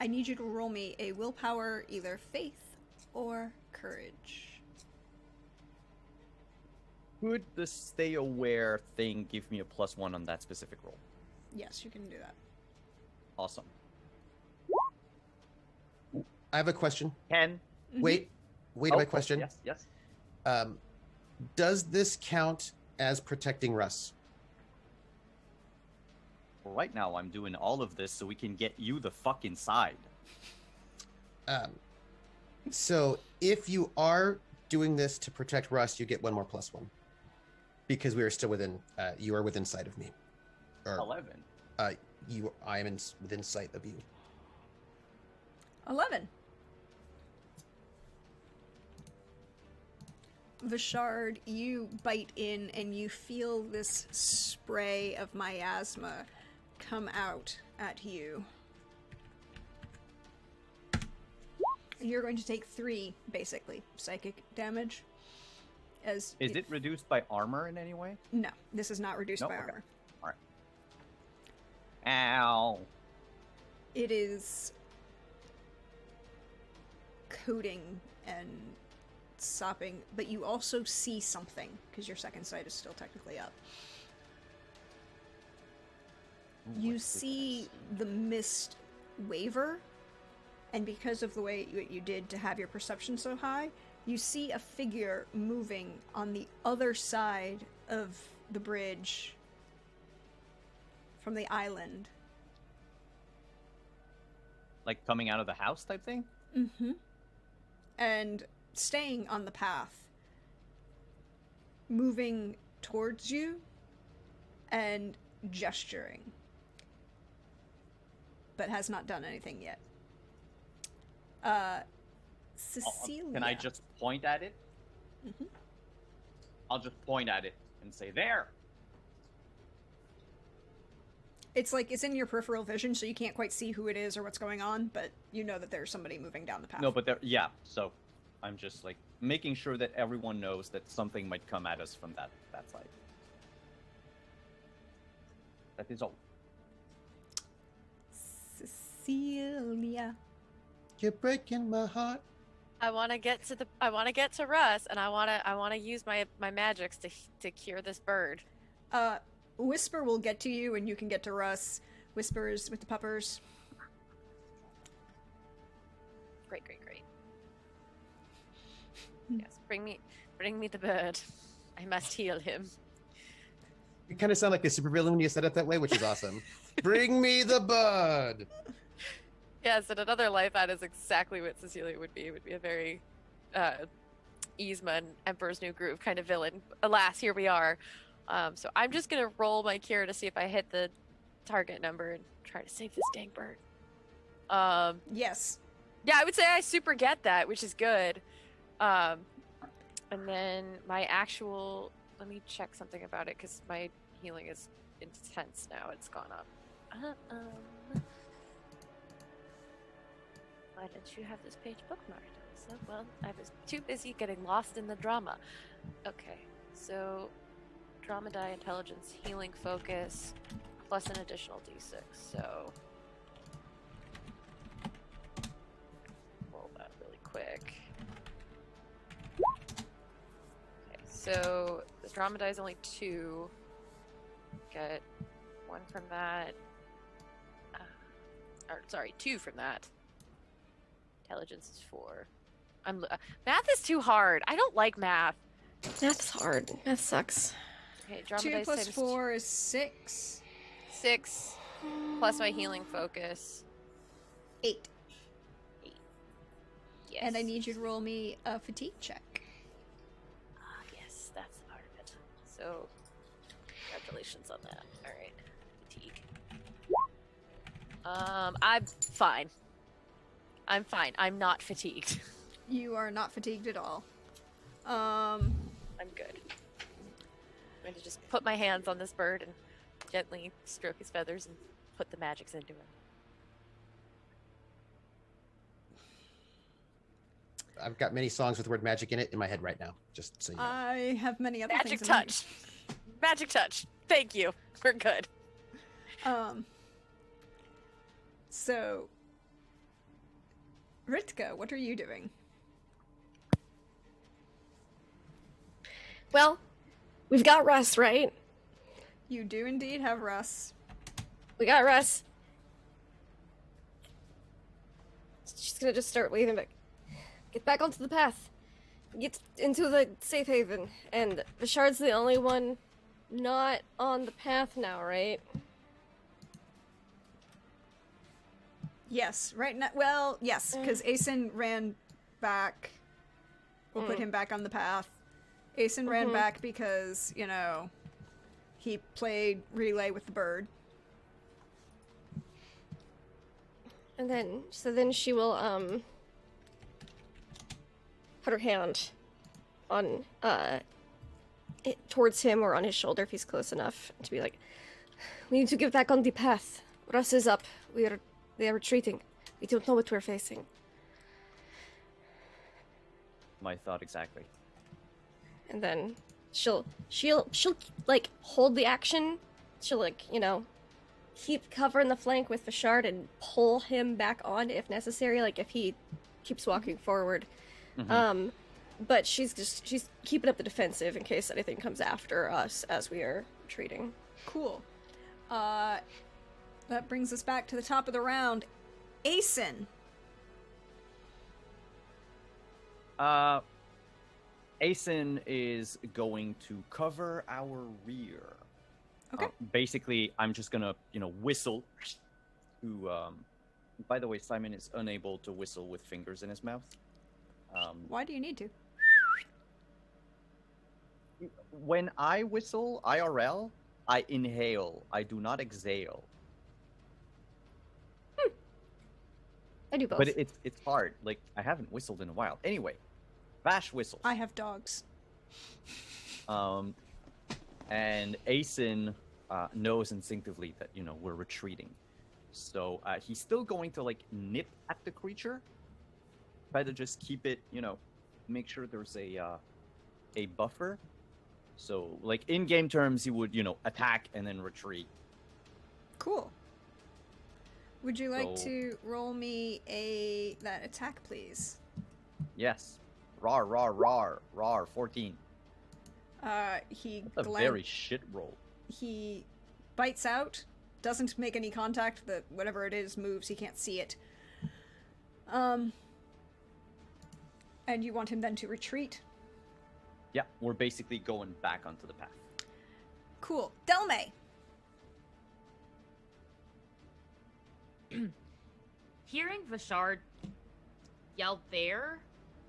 [SPEAKER 1] I need you to roll me a willpower, either faith or courage.
[SPEAKER 6] Could the stay aware thing give me a +1 on that specific roll?
[SPEAKER 1] Yes, you can do that.
[SPEAKER 6] Awesome.
[SPEAKER 2] I have a question.
[SPEAKER 6] 10.
[SPEAKER 2] Wait to my question.
[SPEAKER 6] Yes.
[SPEAKER 2] Does this count as protecting Russ?
[SPEAKER 6] Right now, I'm doing all of this so we can get you the fuck inside.
[SPEAKER 2] So if you are doing this to protect Russ, you get 1 more +1. Because we are still within, you are within sight of me. Or,
[SPEAKER 6] 11.
[SPEAKER 2] I am within sight of you.
[SPEAKER 1] 11. Vishard, you bite in and you feel this spray of miasma come out at you. You're going to take 3, basically, psychic damage.
[SPEAKER 6] Is it reduced by armor in any way?
[SPEAKER 1] No, this is not reduced by
[SPEAKER 6] Okay.
[SPEAKER 1] armor.
[SPEAKER 6] Alright. Ow.
[SPEAKER 1] It is coating and sopping, but you also see something, because your second sight is still technically up. You
[SPEAKER 6] What's
[SPEAKER 1] see
[SPEAKER 6] this?
[SPEAKER 1] the mist waver, and because of the way what you did to have your perception so high, you see a figure moving on the other side of the bridge from the island.
[SPEAKER 6] Like coming out of the house type thing?
[SPEAKER 1] Mm-hmm. And staying on the path, moving towards you and gesturing, but has not done anything yet. Cecilia.
[SPEAKER 6] Can I just point at it?
[SPEAKER 1] Mhm.
[SPEAKER 6] I'll just point at it and say, there!
[SPEAKER 1] It's like it's in your peripheral vision, so you can't quite see who it is or what's going on, but you know that there's somebody moving down the path.
[SPEAKER 6] No, but there, yeah, so I'm just like making sure that everyone knows that something might come at us from that side. That is all.
[SPEAKER 1] Cecilia.
[SPEAKER 2] You're breaking my heart.
[SPEAKER 3] I want to get to Russ, and I want to use my magics to cure this bird.
[SPEAKER 1] Whisper will get to you, and you can get to Russ. Whispers with the puppers.
[SPEAKER 3] Great. Yes, bring me the bird. I must heal him.
[SPEAKER 2] You kind of sound like a supervillain when you said it that way, which is awesome. Bring me the bud.
[SPEAKER 3] Yes, in another life, that is exactly what Cecilia would be. It would be a very Yzma and Emperor's New Groove kind of villain. Alas, here we are. So I'm just gonna roll my cure to see if I hit the target number and try to save this dang bird.
[SPEAKER 1] Yes.
[SPEAKER 3] Yeah, I would say I super get that, which is good. And then my actual, let me check something about it because my healing is intense now. It's gone up. Why didn't you have this page bookmarked? So, well, I was too busy getting lost in the drama. Okay, so drama die, intelligence, healing focus, plus an additional d6. So roll that really quick. Okay, so the drama die is only 2. Get 1 from that. Or sorry, 2 from that. Intelligence is 4. Math is too hard. I don't like math.
[SPEAKER 5] Math's hard. Math sucks.
[SPEAKER 3] Okay, drama
[SPEAKER 1] 2
[SPEAKER 3] dice
[SPEAKER 1] plus
[SPEAKER 3] times
[SPEAKER 1] 4 is 6.
[SPEAKER 3] 6 plus my healing focus.
[SPEAKER 1] 8.
[SPEAKER 3] 8. Yes.
[SPEAKER 1] And I need you to roll me a fatigue check.
[SPEAKER 3] Yes, that's part of it. So, congratulations on that. All right, fatigue. I'm fine. I'm fine. I'm not fatigued.
[SPEAKER 1] You are not fatigued at all.
[SPEAKER 3] I'm good. I'm going to just put my hands on this bird and gently stroke his feathers and put the magics into him.
[SPEAKER 2] I've got many songs with the word magic in it in my head right now. Just so you know.
[SPEAKER 1] I have many other
[SPEAKER 3] Magic
[SPEAKER 1] things. in
[SPEAKER 3] touch. Magic touch. Thank you. We're good.
[SPEAKER 1] So, Ritka, what are you doing?
[SPEAKER 5] Well, we've got Russ, right?
[SPEAKER 1] You do indeed have Russ.
[SPEAKER 5] We got Russ. She's gonna just start waving back. Get back onto the path. Get into the safe haven. And Bashard's the only one not on the path now, right?
[SPEAKER 1] Yes, right now. Well, yes, because Asen ran back. We'll put him back on the path. Asen ran back because, you know, he played relay with the bird.
[SPEAKER 5] And then she will, put her hand on, towards him or on his shoulder if he's close enough to be like, we need to get back on the path. Russ is up. They are retreating. We don't know what we're facing.
[SPEAKER 6] My thought exactly.
[SPEAKER 5] And then she'll like hold the action. She'll like, you know, keep covering the flank with Vashard and pull him back on if necessary, like if he keeps walking forward. But she's keeping up the defensive in case anything comes after us as we are retreating.
[SPEAKER 1] Cool. That brings us back to the top of the round. Asen.
[SPEAKER 6] Asen is going to cover our rear.
[SPEAKER 1] Okay.
[SPEAKER 6] Basically, I'm just gonna, whistle to. By the way, Simon is unable to whistle with fingers in his mouth.
[SPEAKER 1] Why do you need to?
[SPEAKER 6] When I whistle IRL, I inhale. I do not exhale.
[SPEAKER 5] I do both.
[SPEAKER 6] But it's hard. Like, I haven't whistled in a while. Anyway, Vash whistles.
[SPEAKER 1] I have dogs.
[SPEAKER 6] And Asen knows instinctively that, we're retreating. So he's still going to, nip at the creature. Try to just keep it, make sure there's a buffer. So, in game terms, he would, attack and then retreat.
[SPEAKER 1] Cool. Would you like to roll me that attack, please?
[SPEAKER 6] Yes. Rawr, rawr, rawr, rawr, 14.
[SPEAKER 1] He
[SPEAKER 6] That's a very shit roll.
[SPEAKER 1] He bites out, doesn't make any contact. Whatever it is moves. He can't see it. And you want him then to retreat?
[SPEAKER 6] Yeah, we're basically going back onto the path.
[SPEAKER 1] Cool. Delme.
[SPEAKER 4] Hearing Vashard yell there,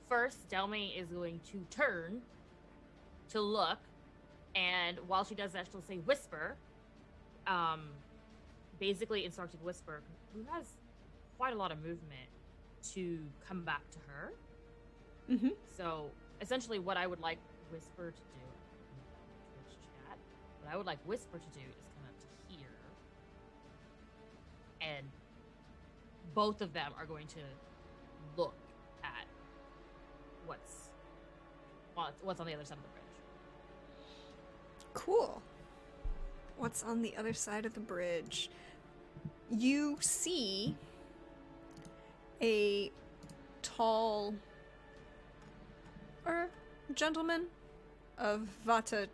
[SPEAKER 4] first Delme is going to turn to look And while she does that, she'll say Whisper. Basically instructing Whisper, who has quite a lot of movement, to come back to her.
[SPEAKER 1] Mm-hmm.
[SPEAKER 4] So essentially what I would like Whisper to do, Twitch chat, what I would like Whisper to do is come up to here. And both of them are going to look at what's on the other side of the bridge.
[SPEAKER 1] Cool. What's on the other side of the bridge? You see a tall gentleman of Vata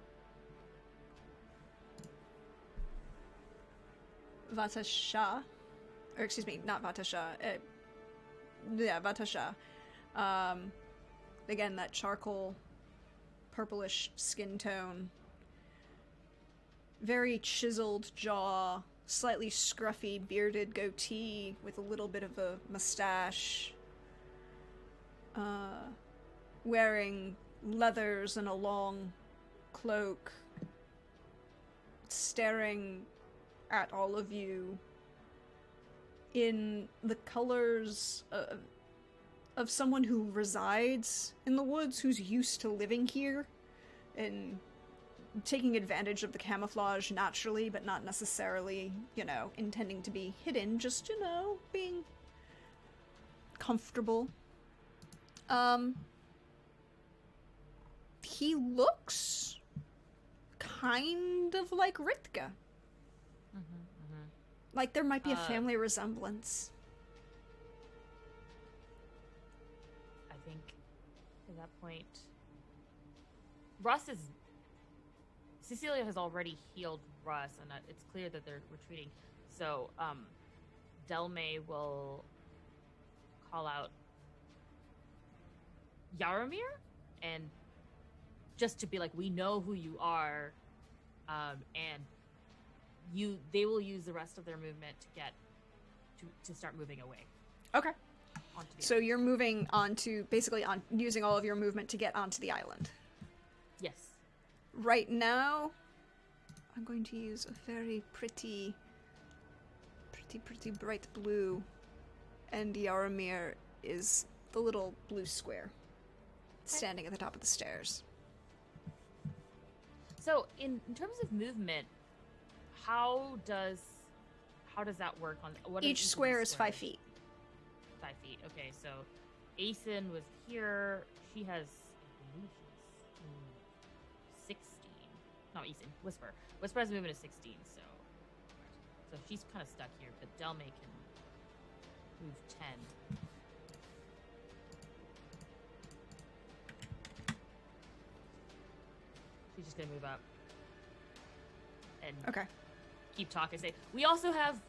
[SPEAKER 1] Shah, or excuse me, not Vata Shah. Vata Shah. Again, that charcoal, purplish skin tone. Very chiseled jaw, slightly scruffy, bearded goatee with a little bit of a mustache. Wearing leathers and a long cloak. Staring at all of you in the colors of someone who resides in the woods, who's used to living here and taking advantage of the camouflage naturally, but not necessarily, intending to be hidden, just, being comfortable. He looks kind of like Ritka. Like there might be a family resemblance.
[SPEAKER 4] I think at that point, Cecilia has already healed Russ, and it's clear that they're retreating. So, Delmay will call out Yaramir, and just to be like, we know who you are, and they will use the rest of their movement to get to start moving away.
[SPEAKER 1] Okay. So you're moving using all of your movement to get onto the island.
[SPEAKER 4] Yes.
[SPEAKER 1] Right now, I'm going to use a very pretty bright blue, and Yaramir is the little blue square standing at the top of the stairs.
[SPEAKER 4] So in terms of movement, how does that work on
[SPEAKER 1] each square is 5 feet.
[SPEAKER 4] 5 feet. Okay, so Asen was here. She has, I believe she's 16. Not Asen. Whisper. Whisper's movement is 16. So she's kind of stuck here. But Delmay can move 10. She's just gonna move up and
[SPEAKER 1] okay.
[SPEAKER 4] Keep talking. Say, we also have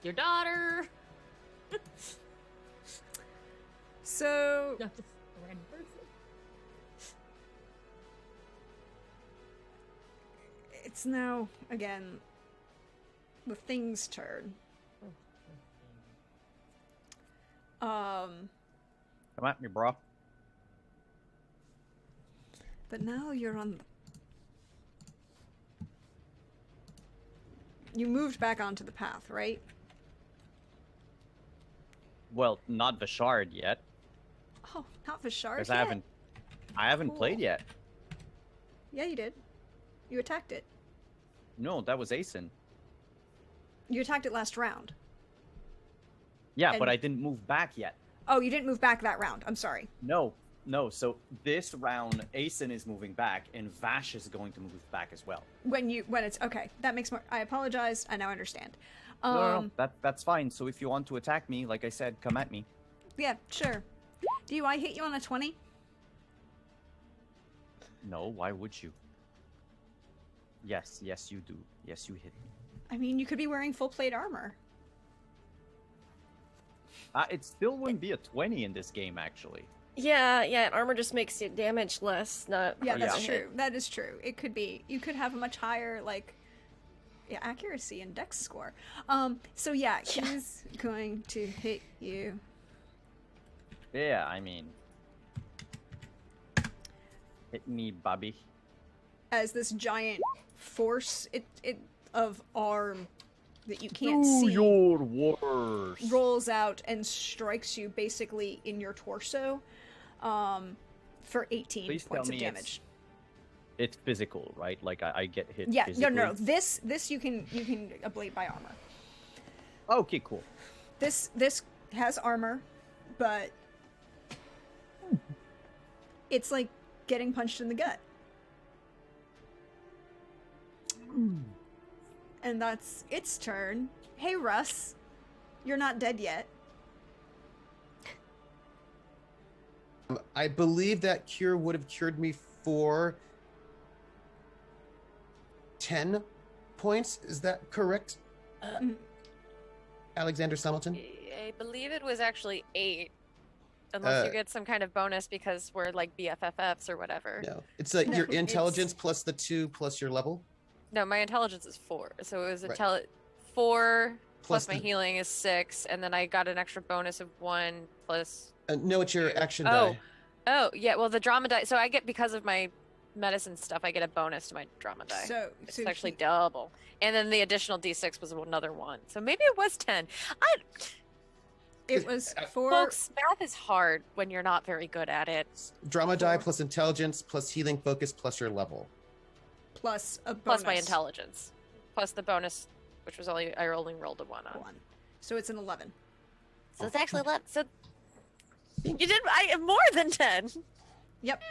[SPEAKER 4] your daughter.
[SPEAKER 1] So
[SPEAKER 4] Not just a random person.
[SPEAKER 1] It's now again the thing's turn.
[SPEAKER 6] Come at me, bro.
[SPEAKER 1] But now you're on. You moved back onto the path, right?
[SPEAKER 6] Well, not Vishard yet.
[SPEAKER 1] Oh, not Vishard
[SPEAKER 6] Because
[SPEAKER 1] yet?
[SPEAKER 6] I haven't
[SPEAKER 1] Cool.
[SPEAKER 6] played yet.
[SPEAKER 1] Yeah, you did. You attacked it.
[SPEAKER 6] No, that was Asen.
[SPEAKER 1] You attacked it last round.
[SPEAKER 6] Yeah,
[SPEAKER 1] And-
[SPEAKER 6] but I didn't move back yet.
[SPEAKER 1] Oh, you didn't move back that round. I'm sorry.
[SPEAKER 6] No. So this round, Asen is moving back, and Vash is going to move back as well.
[SPEAKER 1] When it's okay, that makes more. I apologize. I now understand.
[SPEAKER 6] No, that's fine. So if you want to attack me, like I said, come at me.
[SPEAKER 1] Yeah, sure. Do I hit you on a 20?
[SPEAKER 6] No, why would you? Yes, you do. Yes, you hit me.
[SPEAKER 1] I mean, you could be wearing full plate armor.
[SPEAKER 6] It still wouldn't be a 20 in this game, actually.
[SPEAKER 5] Yeah, armor just makes you damage less, not...
[SPEAKER 1] Yeah, that's
[SPEAKER 6] Yeah.
[SPEAKER 1] true. That is true. It could be. You could have a much higher, accuracy and dex score. So yeah, he's going to hit you.
[SPEAKER 6] Yeah, I mean... Hit me, Bobby.
[SPEAKER 1] as this giant force of arm that you can't see
[SPEAKER 6] your worst.
[SPEAKER 1] rolls out and strikes you basically in your torso for 18
[SPEAKER 6] Please
[SPEAKER 1] points
[SPEAKER 6] tell
[SPEAKER 1] of
[SPEAKER 6] me
[SPEAKER 1] damage.
[SPEAKER 6] It's physical, right? Like I get hit.
[SPEAKER 1] Yeah,
[SPEAKER 6] physically.
[SPEAKER 1] no. This you can ablate by armor.
[SPEAKER 6] Okay, cool.
[SPEAKER 1] This has armor, but it's like getting punched in the gut. And that's its turn. Hey, Russ. You're not dead yet.
[SPEAKER 2] I believe that cure would have cured me for 10 points. Is that correct? Alexander Hamilton?
[SPEAKER 3] I believe it was actually 8. Unless you get some kind of bonus because we're like BFFs or whatever.
[SPEAKER 2] No. It's like
[SPEAKER 1] No,
[SPEAKER 2] your
[SPEAKER 1] it's-
[SPEAKER 2] intelligence plus the 2 plus your level.
[SPEAKER 3] No, my intelligence is 4. So it was
[SPEAKER 2] Right.
[SPEAKER 3] 4 plus my
[SPEAKER 2] the-
[SPEAKER 3] healing is 6. And then I got an extra bonus of 1 plus.
[SPEAKER 2] No, it's your action
[SPEAKER 3] Oh.
[SPEAKER 2] die.
[SPEAKER 3] Oh, yeah. Well, the drama die. So I get, because of my medicine stuff, I get a bonus to my drama die.
[SPEAKER 1] So
[SPEAKER 3] It's actually double. And then the additional d6 was another 1. So maybe it was 10.
[SPEAKER 1] it was for
[SPEAKER 3] Folks, math is hard when you're not very good at it.
[SPEAKER 2] Drama die plus intelligence plus healing focus plus your level.
[SPEAKER 1] plus a bonus.
[SPEAKER 3] Plus my intelligence. Plus the bonus, which was I only rolled a 1 on.
[SPEAKER 1] 1. So it's an 11.
[SPEAKER 3] So it's actually less. So you did more than 10.
[SPEAKER 1] Yep.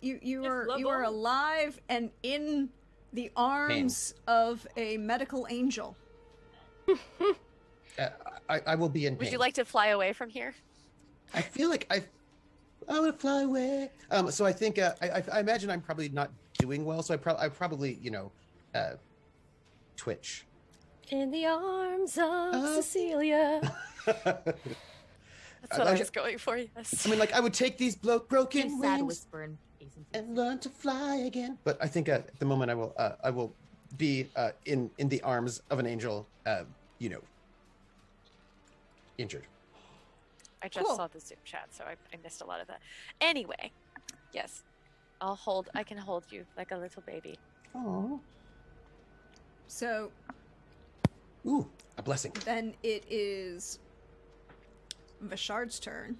[SPEAKER 1] You are
[SPEAKER 4] level.
[SPEAKER 1] alive and in the arms of a medical angel.
[SPEAKER 2] I will be in pain.
[SPEAKER 3] Would you like to fly away from here?
[SPEAKER 2] I feel like I want to fly away. So I think I imagine I'm probably not doing well. So I probably twitch.
[SPEAKER 5] In the arms of Cecilia.
[SPEAKER 3] That's what I was going for, yes.
[SPEAKER 2] I mean, like I would take these broken
[SPEAKER 4] His sad
[SPEAKER 2] wings
[SPEAKER 4] whisper in Jason's
[SPEAKER 2] and learn to fly again. But I think at the moment I will be in the arms of an angel. Injured.
[SPEAKER 3] I just
[SPEAKER 1] Cool.
[SPEAKER 3] saw the Zoom chat, so I missed a lot of that. Anyway, yes. I can hold you like a little baby.
[SPEAKER 2] Oh.
[SPEAKER 1] So
[SPEAKER 2] Ooh, a blessing.
[SPEAKER 1] then it is Vashard's turn.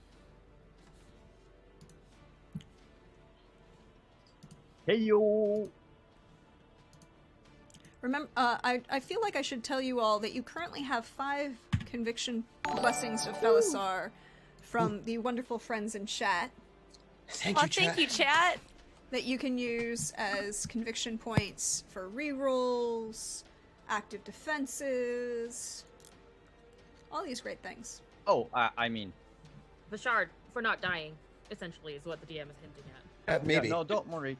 [SPEAKER 6] Hey yo.
[SPEAKER 1] Remember, I feel like I should tell you all that you currently have 5 conviction blessings of Felisar from the wonderful friends in chat
[SPEAKER 2] Thank
[SPEAKER 3] Oh,
[SPEAKER 2] you, chat.
[SPEAKER 3] thank you, chat.
[SPEAKER 1] that you can use as conviction points for rerolls, active defenses, all these great things.
[SPEAKER 6] Oh, I mean,
[SPEAKER 4] Vashard for not dying, essentially, is what the DM is hinting at.
[SPEAKER 2] Maybe.
[SPEAKER 6] Yeah, no, don't worry.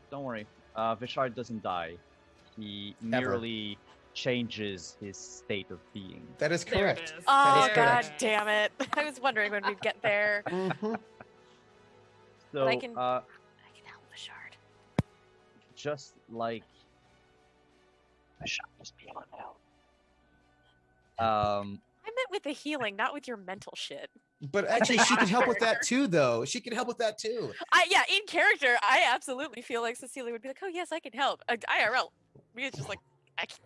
[SPEAKER 6] Vishard doesn't die. He
[SPEAKER 2] Ever.
[SPEAKER 6] merely changes his state of being.
[SPEAKER 2] That is
[SPEAKER 4] There it
[SPEAKER 2] correct.
[SPEAKER 4] is.
[SPEAKER 3] Oh,
[SPEAKER 2] is
[SPEAKER 3] god
[SPEAKER 2] correct.
[SPEAKER 3] damn it. I was wondering when we'd get there.
[SPEAKER 2] Mhm.
[SPEAKER 6] So,
[SPEAKER 3] I can help Vashard.
[SPEAKER 6] just like Vishard is beyond help.
[SPEAKER 3] I meant with the healing, not with your mental shit.
[SPEAKER 2] But actually, she could help with that too, though. She could help with that too.
[SPEAKER 3] Yeah, in character, I absolutely feel like Cecilia would be like, oh yes, I can help. IRL, we just like, I can.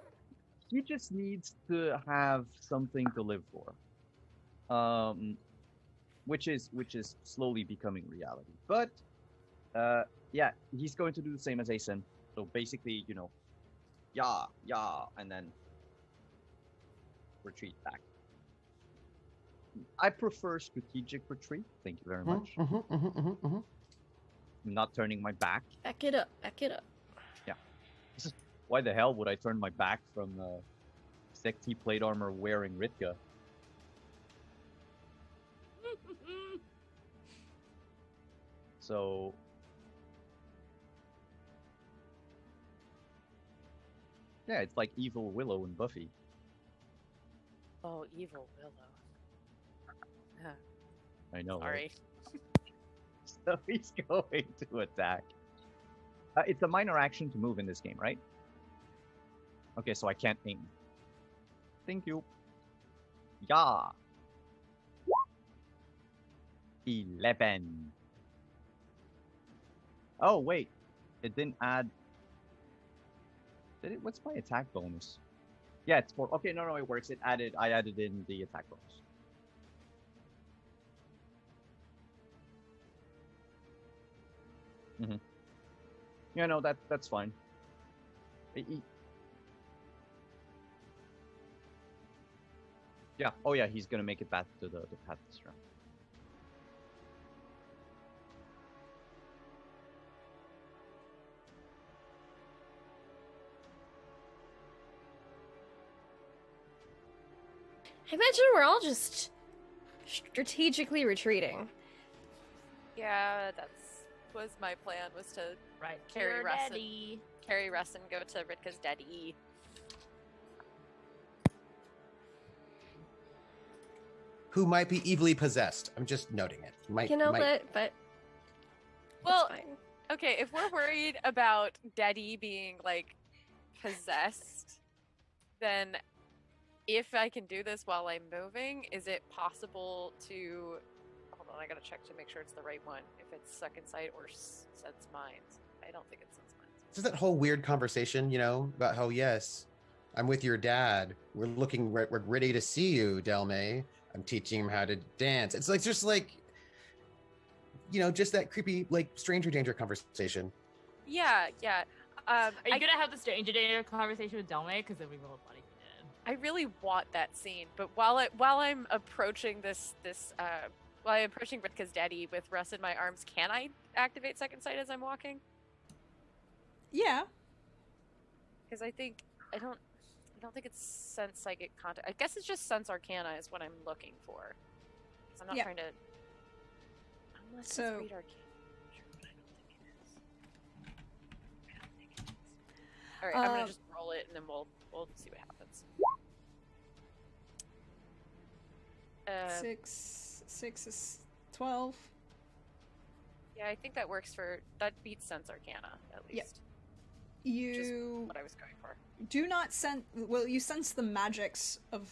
[SPEAKER 6] He just needs to have something to live for. Which is slowly becoming reality. But yeah, he's going to do the same as Asen. So basically, yeah, and then retreat back. I prefer strategic retreat. Thank you very much. I'm not turning my back.
[SPEAKER 5] Back it up, back it up.
[SPEAKER 6] Why the hell would I turn my back from sexy plate armor wearing Ritka? So yeah, it's like evil Willow and Buffy.
[SPEAKER 3] Oh, evil Willow.
[SPEAKER 6] I know.
[SPEAKER 3] Sorry.
[SPEAKER 6] Right? So he's going to attack. It's a minor action to move in this game, right? Okay, so I can't aim. Thank you. Yeah. 11. Oh, wait. It didn't add What's my attack bonus? Yeah, it's 4. Okay, no, it works. I added in the attack bonus. Yeah, no, that's fine. Yeah. Oh yeah, he's gonna make it back to the path this round.
[SPEAKER 5] I imagine we're all just strategically retreating.
[SPEAKER 3] Yeah, was my plan, was to
[SPEAKER 4] Right.
[SPEAKER 3] carry
[SPEAKER 4] Your
[SPEAKER 3] Russ
[SPEAKER 4] daddy.
[SPEAKER 3] carry Russ and go to Ritka's daddy.
[SPEAKER 2] Who might be evilly possessed. I'm just noting it. Might,
[SPEAKER 5] You know,
[SPEAKER 2] might...
[SPEAKER 5] but
[SPEAKER 3] Well,
[SPEAKER 5] it's fine.
[SPEAKER 3] okay, if we're worried about Daddy being like possessed, then if I can do this while I'm moving, is it possible to? Hold on, I gotta check to make sure it's the right one. If it's second sight or sense minds. I don't think it's sense minds.
[SPEAKER 2] It's that whole weird conversation, you know, about how, yes, I'm with your dad. We're ready to see you, Delmay. I'm teaching him how to dance. It's like, just like, you know, just that creepy, like, stranger danger conversation.
[SPEAKER 3] Yeah.
[SPEAKER 4] Are you gonna have the stranger danger conversation with Delmay? Because it'd be real funny if you did.
[SPEAKER 3] I really want that scene, but while I'm approaching while I'm approaching Ritka's daddy with Russ in my arms, can I activate second sight as I'm walking?
[SPEAKER 1] Yeah.
[SPEAKER 3] Because I don't think it's sense psychic contact. I guess it's just sense arcana is what I'm looking for. Because I'm not trying to. Unless
[SPEAKER 1] So-
[SPEAKER 3] it's read arcana. Sure, but I don't think it is. All right, I'm gonna just roll it and then we'll see what happens.
[SPEAKER 1] 6 is 12.
[SPEAKER 3] Yeah, I think that beats sense arcana at least.
[SPEAKER 1] Yep.
[SPEAKER 3] Which is
[SPEAKER 1] You
[SPEAKER 3] what I was going for.
[SPEAKER 1] do not sense. Well, you sense the magics of,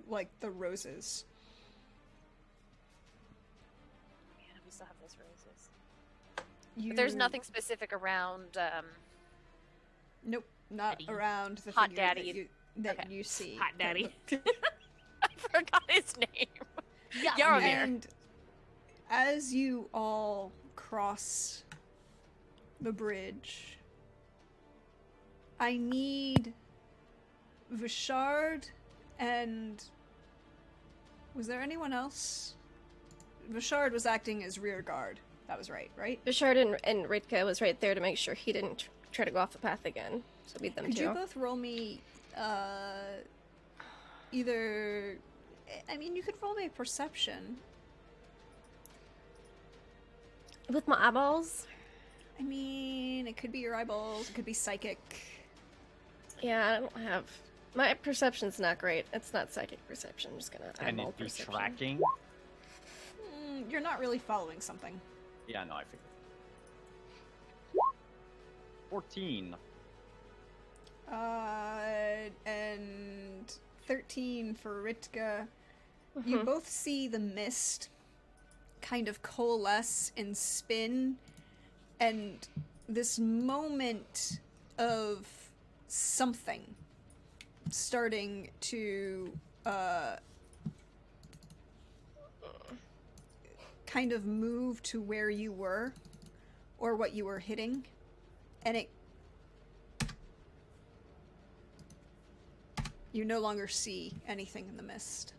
[SPEAKER 1] like, the roses.
[SPEAKER 3] Yeah, we still have those roses.
[SPEAKER 1] You...
[SPEAKER 3] But there's nothing specific around.
[SPEAKER 1] Nope, not
[SPEAKER 4] Daddy.
[SPEAKER 1] around the
[SPEAKER 3] Hot
[SPEAKER 1] figure
[SPEAKER 3] daddy.
[SPEAKER 1] that
[SPEAKER 3] Okay.
[SPEAKER 1] you see.
[SPEAKER 4] Hot daddy.
[SPEAKER 3] I forgot his name.
[SPEAKER 4] Yeah.
[SPEAKER 3] Yaromir.
[SPEAKER 1] And as you all cross the bridge, I need Vishard and... Was there anyone else? Vishard was acting as rear guard. That was right?
[SPEAKER 5] Bishard and Ritka was right there to make sure he didn't try to go off the path again. So beat them
[SPEAKER 1] Could
[SPEAKER 5] too.
[SPEAKER 1] you both roll me, either... I mean, you could roll me a perception.
[SPEAKER 5] With my eyeballs?
[SPEAKER 1] I mean, it could be your eyeballs, it could be psychic.
[SPEAKER 5] Yeah, I don't have... My perception's not great. It's not psychic perception. I'm just gonna
[SPEAKER 6] Can
[SPEAKER 5] eyeball
[SPEAKER 6] it be
[SPEAKER 5] perception.
[SPEAKER 6] tracking?
[SPEAKER 1] You're not really following something.
[SPEAKER 6] Yeah, no, I figured. 14.
[SPEAKER 1] And 13 for Ritka. You both see the mist kind of coalesce and spin, and this moment of something starting to kind of move to where you were or what you were hitting, and you no longer see anything in the mist.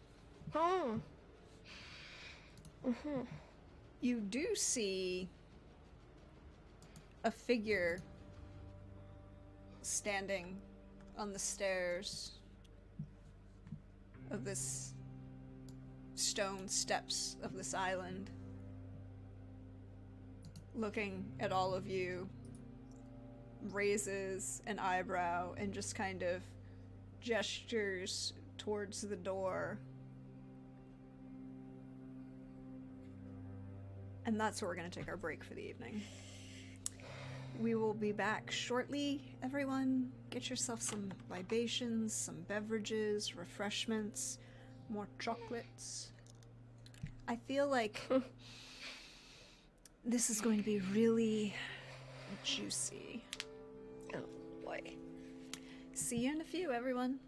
[SPEAKER 5] Oh.
[SPEAKER 1] You do see a figure standing on the stairs of this stone steps of this island, looking at all of you, raises an eyebrow and just kind of gestures towards the door. And that's where we're going to take our break for the evening. We will be back shortly. Everyone, get yourself some libations, some beverages, refreshments, more chocolates. I feel like this is going to be really juicy.
[SPEAKER 5] Oh boy.
[SPEAKER 1] See you in a few, everyone.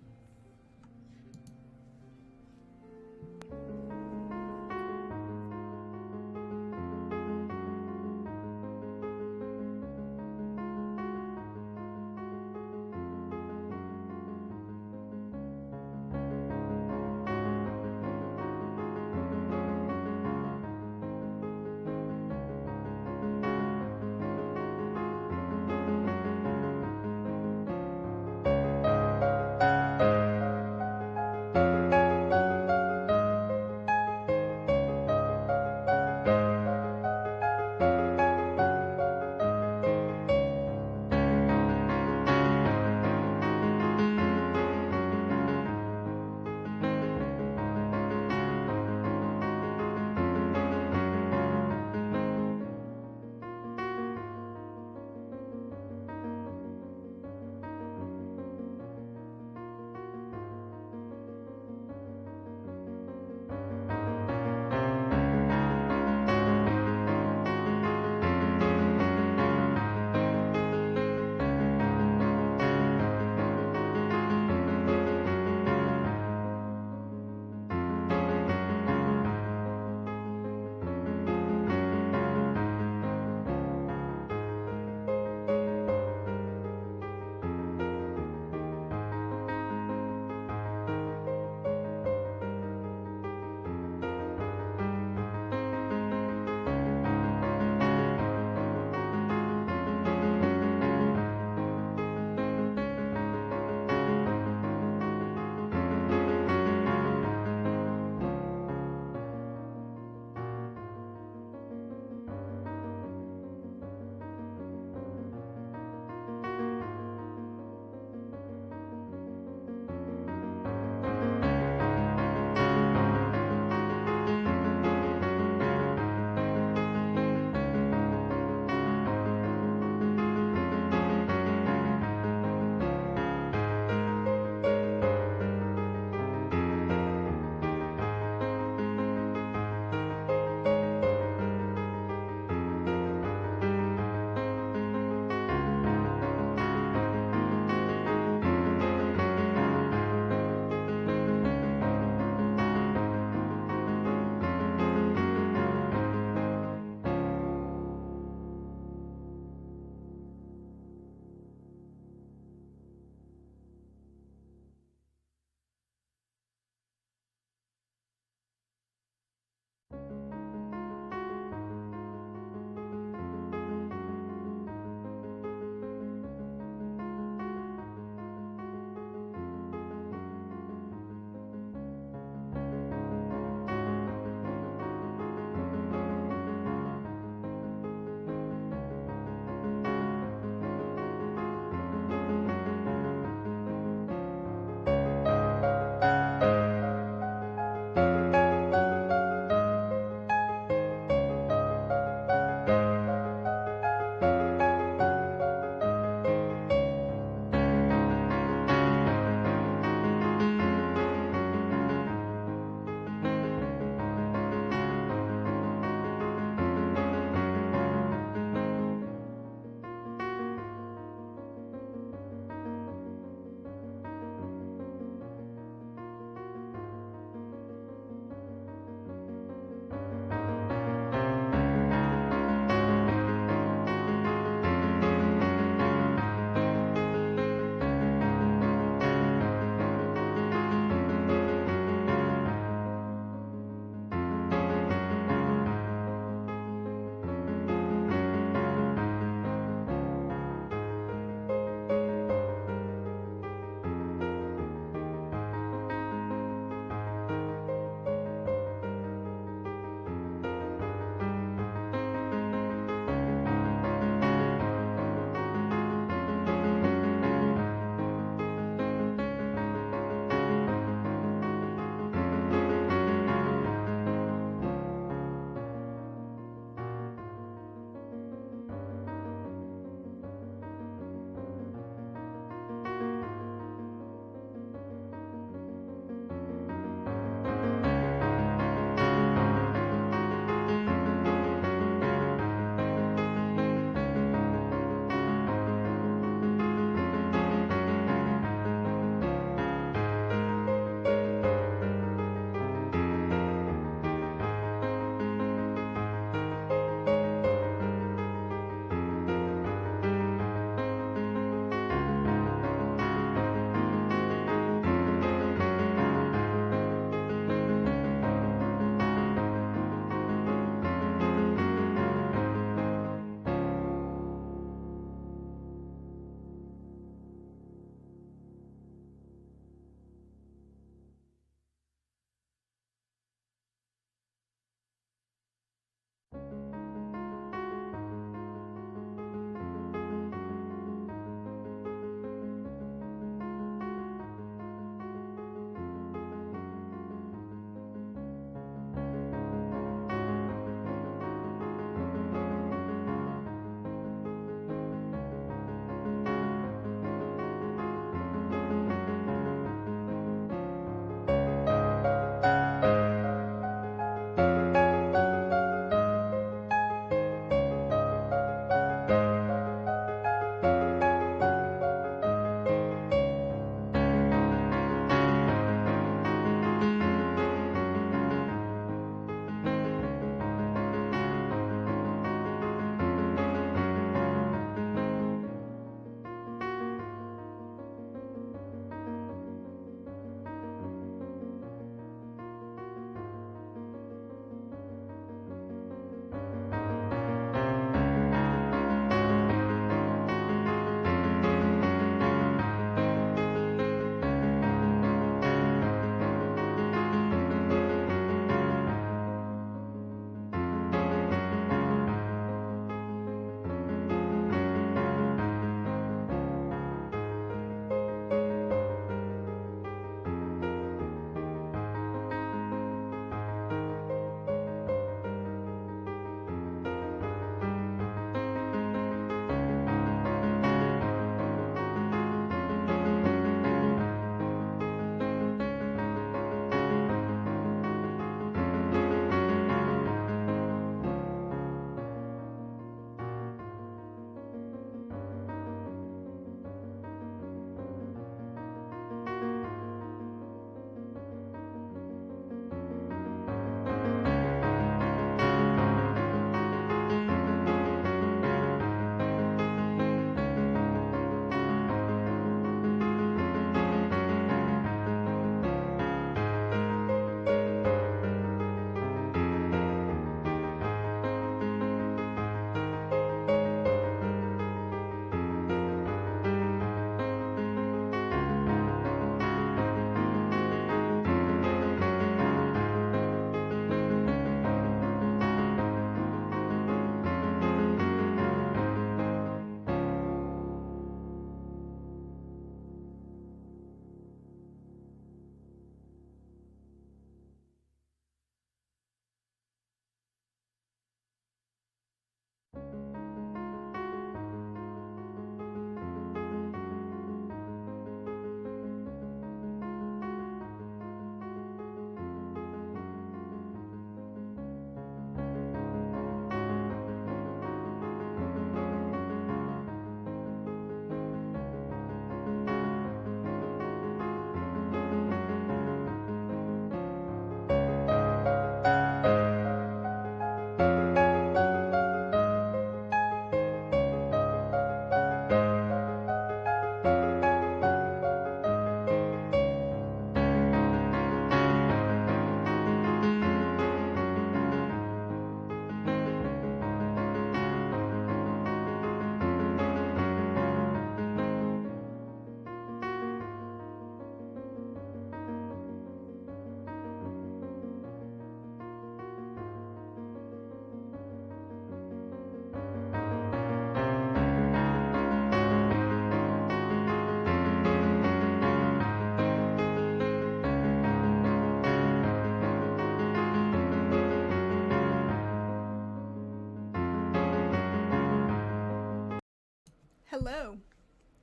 [SPEAKER 1] Hello.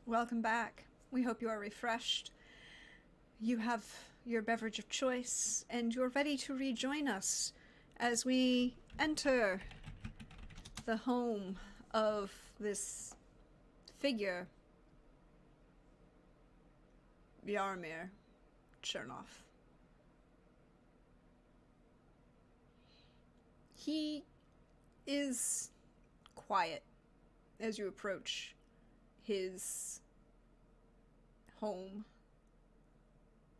[SPEAKER 1] Welcome back. We hope you are refreshed. You have your beverage of choice, and you're ready to rejoin us as we enter the home of this figure, Yarmir Chernov. He is quiet as you approach his home.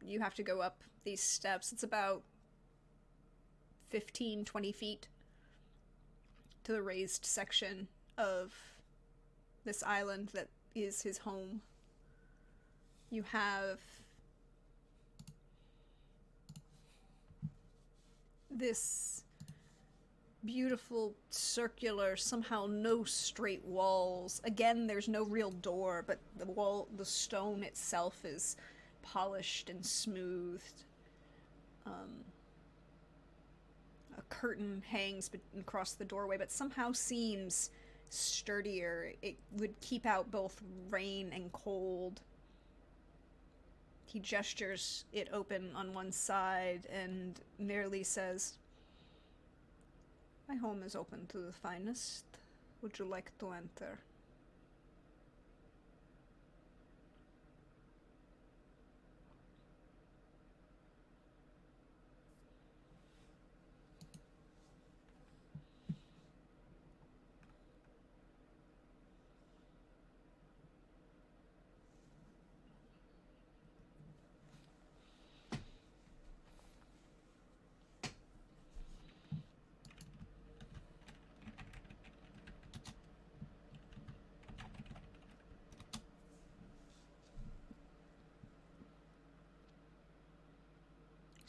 [SPEAKER 1] You have to go up these steps. It's about 15, 20 feet to the raised section of this island that is his home. You have this beautiful circular, somehow no straight walls. Again, there's no real door, but the stone itself is polished and smoothed. A curtain hangs across the doorway, but somehow seems sturdier. It would keep out both rain and cold. He gestures it open on one side and merely says, "My home is open to the finest. Would you like to enter?"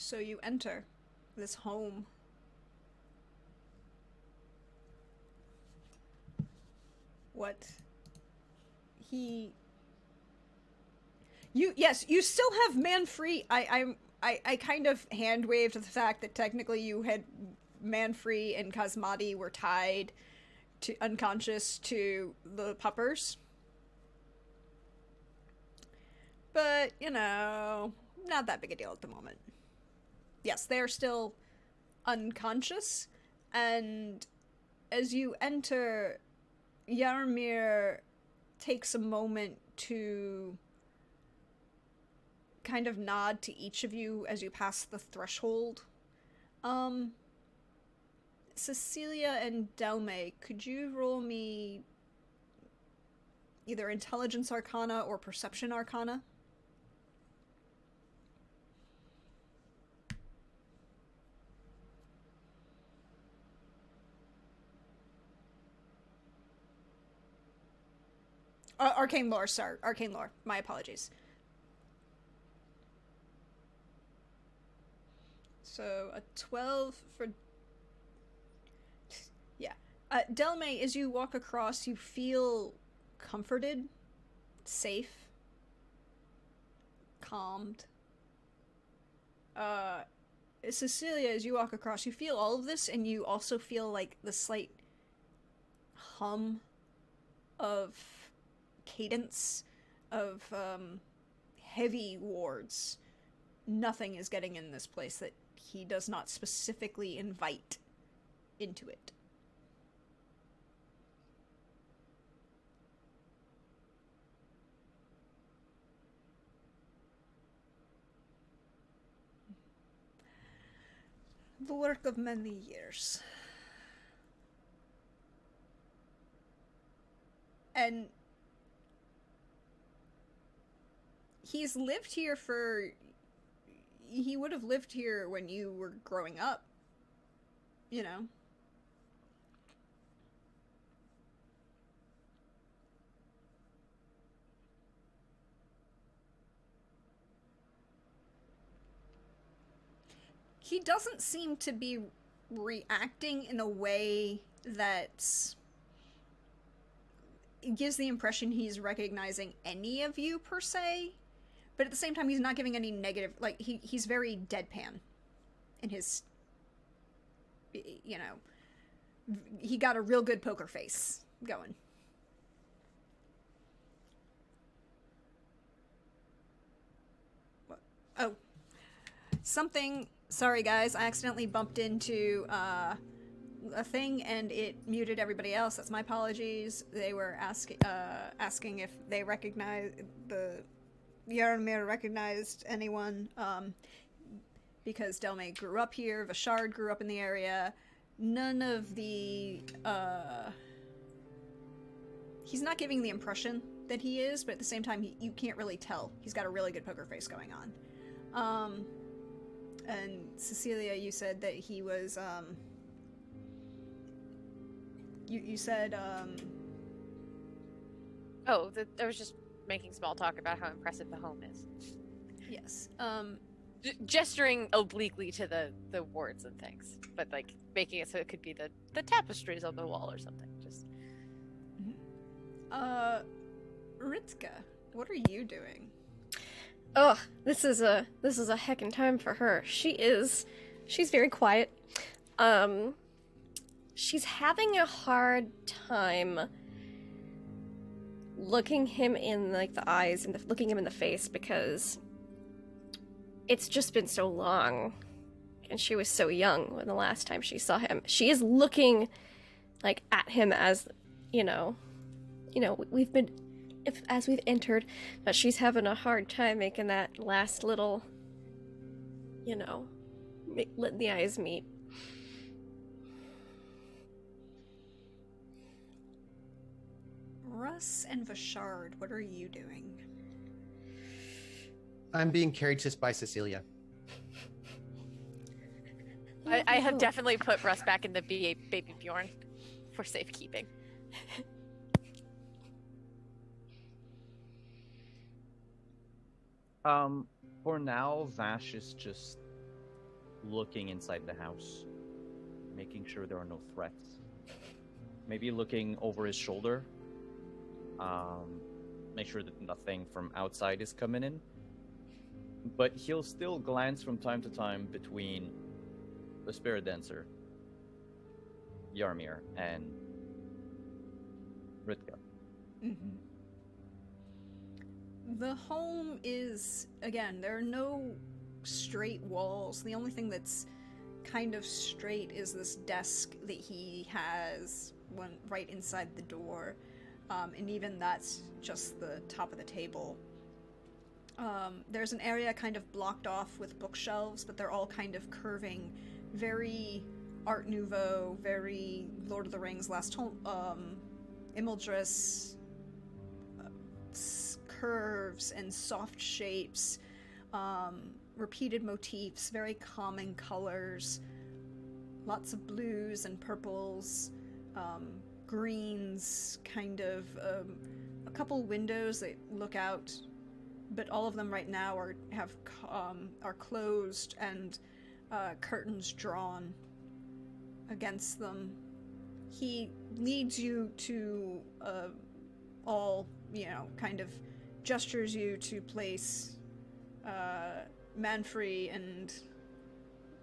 [SPEAKER 1] So you enter this home. Yes, you still have man free. I kind of hand waved the fact that technically you had man free and Kazmati were tied to unconscious to the puppers. But, you know, not that big a deal at the moment. Yes, they're still unconscious, and as you enter, Yarmir takes a moment to kind of nod to each of you as you pass the threshold. Cecilia and Delme, could you roll me either Intelligence Arcana or Perception Arcana? Arcane Lore, sorry. Arcane Lore. My apologies. So, a 12 for... Yeah. Delme, as you walk across, you feel comforted, safe, calmed. Cecilia, as you walk across, you feel all of this, and you also feel, like, the slight hum of cadence of heavy wards. Nothing is getting in this place that he does not specifically invite into it. The work of many years. And he's lived here for... He would have lived here when you were growing up. You know? He doesn't seem to be reacting in a way that gives the impression he's recognizing any of you, per se. But at the same time, he's not giving any negative... Like, he's very deadpan in his... You know... He got a real good poker face going. Oh. Something... Sorry, guys. I accidentally bumped into a thing, and it muted everybody else. That's my apologies. They were asking if they recognize... The Yaramir recognized anyone, because Delme grew up here, Vashard grew up in the area. None of the... He's not giving the impression that he is, but at the same time, you can't really tell. He's got a really good poker face going on. And Cecilia, you said that he was, You said,
[SPEAKER 3] Oh, I was just making small talk about how impressive the home is.
[SPEAKER 1] Yes.
[SPEAKER 3] Gesturing obliquely to the wards and things, but like making it so it could be the tapestries on the wall or something. Just.
[SPEAKER 1] Ritzka, what are you doing?
[SPEAKER 5] Oh, this is a heckin' time for her. She's very quiet. She's having a hard time looking him in like the eyes and looking him in the face because it's just been so long, and she was so young when the last time she saw him. She is looking like at him as, as we've entered, but she's having a hard time making that last little, letting the eyes meet.
[SPEAKER 1] Russ and Vashard, what are you doing?
[SPEAKER 2] I'm being carried just by Cecilia.
[SPEAKER 3] I have definitely put Russ back in the baby Bjorn for safekeeping.
[SPEAKER 6] For now, Vash is just looking inside the house, making sure there are no threats. Maybe looking over his shoulder. Make sure that nothing from outside is coming in. But he'll still glance from time to time between the Spirit Dancer, Yarmir, and Ritka.
[SPEAKER 1] Mm-hmm. The home is, again, there are no straight walls. The only thing that's kind of straight is this desk that he has right inside the door. And even that's just the top of the table. There's an area kind of blocked off with bookshelves, but they're all kind of curving, very Art Nouveau, very Lord of the Rings, Imildris, curves and soft shapes, repeated motifs, very calming colors, lots of blues and purples, greens, kind of a couple windows that look out, but all of them right now are closed and curtains drawn against them. He leads you to all, kind of gestures you to place Manfrey and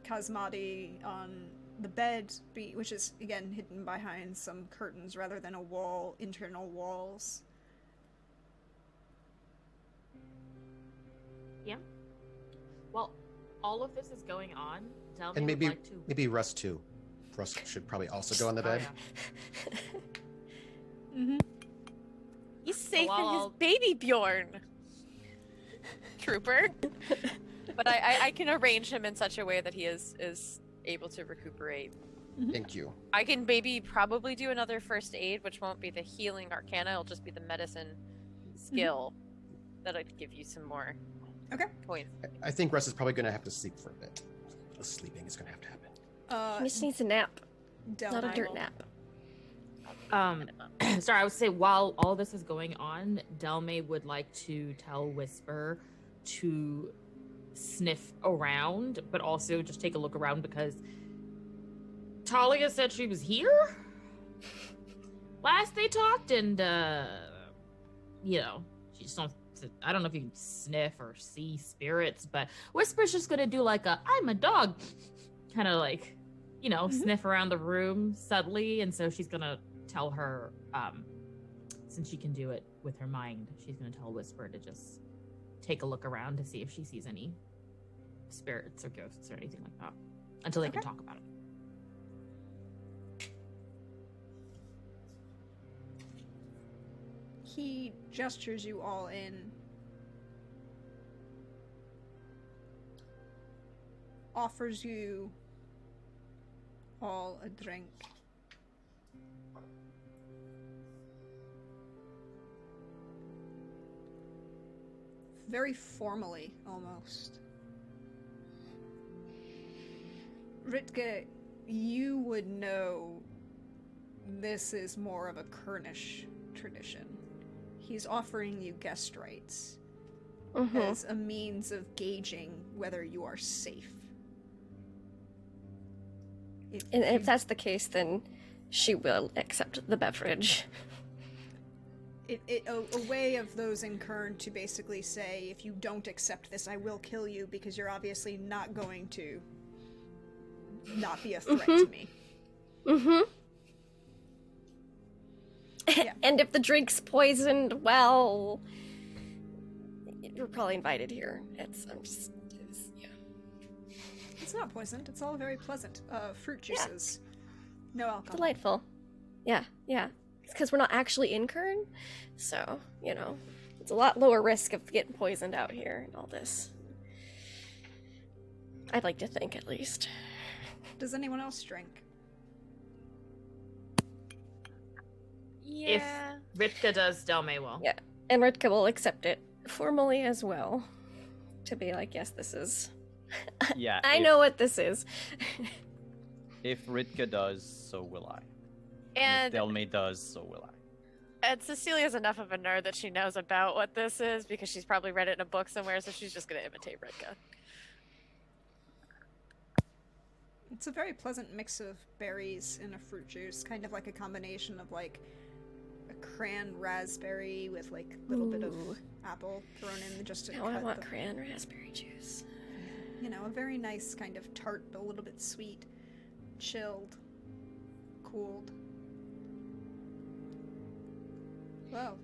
[SPEAKER 1] Kazmati on the bed, which is, again, hidden behind some curtains rather than internal walls.
[SPEAKER 4] Yeah. Well, all of this is going on. Delme
[SPEAKER 2] And
[SPEAKER 4] would like to...
[SPEAKER 2] maybe Russ too. Russ should probably also go on the bed.
[SPEAKER 4] Oh, yeah.
[SPEAKER 1] Mm-hmm.
[SPEAKER 3] He's safe
[SPEAKER 4] Well,
[SPEAKER 3] in his baby Bjorn. Trooper. But I can arrange him in such a way that he is able to recuperate.
[SPEAKER 2] Thank you.
[SPEAKER 3] I can maybe probably do another first aid, which won't be the healing arcana, it'll just be the medicine skill that'll give you some more points.
[SPEAKER 2] I think Russ is probably going to have to sleep for a bit. The sleeping is going to have to happen.
[SPEAKER 5] He just needs a nap,
[SPEAKER 1] Delme.
[SPEAKER 5] not a dirt nap.
[SPEAKER 4] Sorry, I would say while all this is going on, Delme would like to tell Whisper to sniff around, but also just take a look around because Talia said she was here last they talked, and she just don't. I don't know if you can sniff or see spirits, but Whisper's just gonna do like I'm a dog, kind of like, sniff around the room subtly, and so she's gonna tell her, since she can do it with her mind, she's gonna tell Whisper to just take a look around to see if she sees any spirits or ghosts or anything like that until they can
[SPEAKER 1] Okay.
[SPEAKER 4] talk about it.
[SPEAKER 1] He gestures you all in. Offers you all a drink. Very formally, almost. Ritka, you would know this is more of a Kurnish tradition. He's offering you guest rights as a means of gauging whether you are safe.
[SPEAKER 5] And if that's the case, then she will accept the beverage.
[SPEAKER 1] A way of those in Kern to basically say, if you don't accept this, I will kill you, because you're obviously not going to not be a threat to me.
[SPEAKER 5] Mm-hmm.
[SPEAKER 1] Yeah.
[SPEAKER 5] And if the drink's poisoned, well, you're probably invited here. Yeah.
[SPEAKER 1] It's not poisoned. It's all very pleasant. Fruit juices. No alcohol.
[SPEAKER 5] Delightful. Yeah. It's because we're not actually in Kern, so, it's a lot lower risk of getting poisoned out here and all this. I'd like to think, at least.
[SPEAKER 1] Does anyone else drink?
[SPEAKER 3] Yeah.
[SPEAKER 4] If Ritka does, Delmay will.
[SPEAKER 5] Yeah. And Ritka will accept it formally as well. To be like, yes, this is...
[SPEAKER 6] Yeah.
[SPEAKER 5] I know what this is.
[SPEAKER 6] If Ritka does, so will I.
[SPEAKER 3] And
[SPEAKER 6] if Delmay does, so will I.
[SPEAKER 3] And Cecilia's enough of a nerd that she knows about what this is because she's probably read it in a book somewhere, so she's just going to imitate Ritka.
[SPEAKER 1] It's a very pleasant mix of berries in a fruit juice, kind of like a combination of like a cran raspberry with like a little bit of
[SPEAKER 5] Ooh.
[SPEAKER 1] apple thrown in just to
[SPEAKER 5] Now I
[SPEAKER 1] cut
[SPEAKER 5] want
[SPEAKER 1] the,
[SPEAKER 5] cran raspberry juice.
[SPEAKER 1] a very nice kind of tart, but a little bit sweet, chilled, cooled. Well,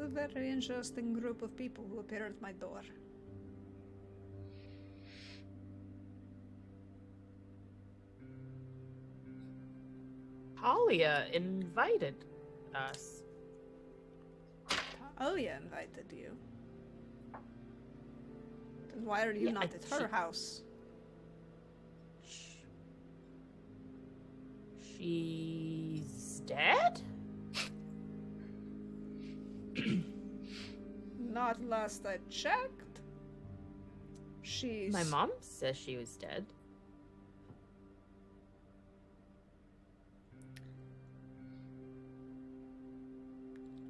[SPEAKER 1] a very interesting group of people who appear at my door.
[SPEAKER 4] Talia invited us.
[SPEAKER 1] Talia invited you. Then why are you
[SPEAKER 4] Yeah,
[SPEAKER 1] not at her house?
[SPEAKER 4] She's dead?
[SPEAKER 1] Not last I checked. She's...
[SPEAKER 4] My mom says she was dead.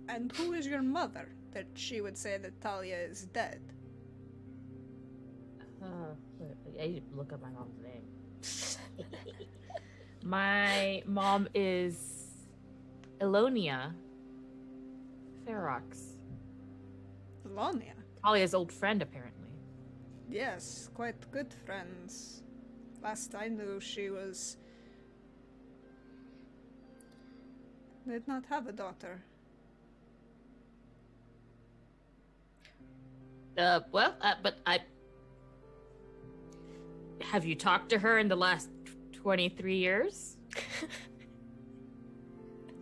[SPEAKER 1] And who is your mother, that she would say that Talia is dead?
[SPEAKER 4] I need to look up my mom's name. My mom is Elonia Ferox.
[SPEAKER 1] Elonia?
[SPEAKER 4] Talia's old friend, apparently.
[SPEAKER 1] Yes, quite good friends. Last I knew, she was... did not have a daughter.
[SPEAKER 4] But I... Have you talked to her in the last 23 years?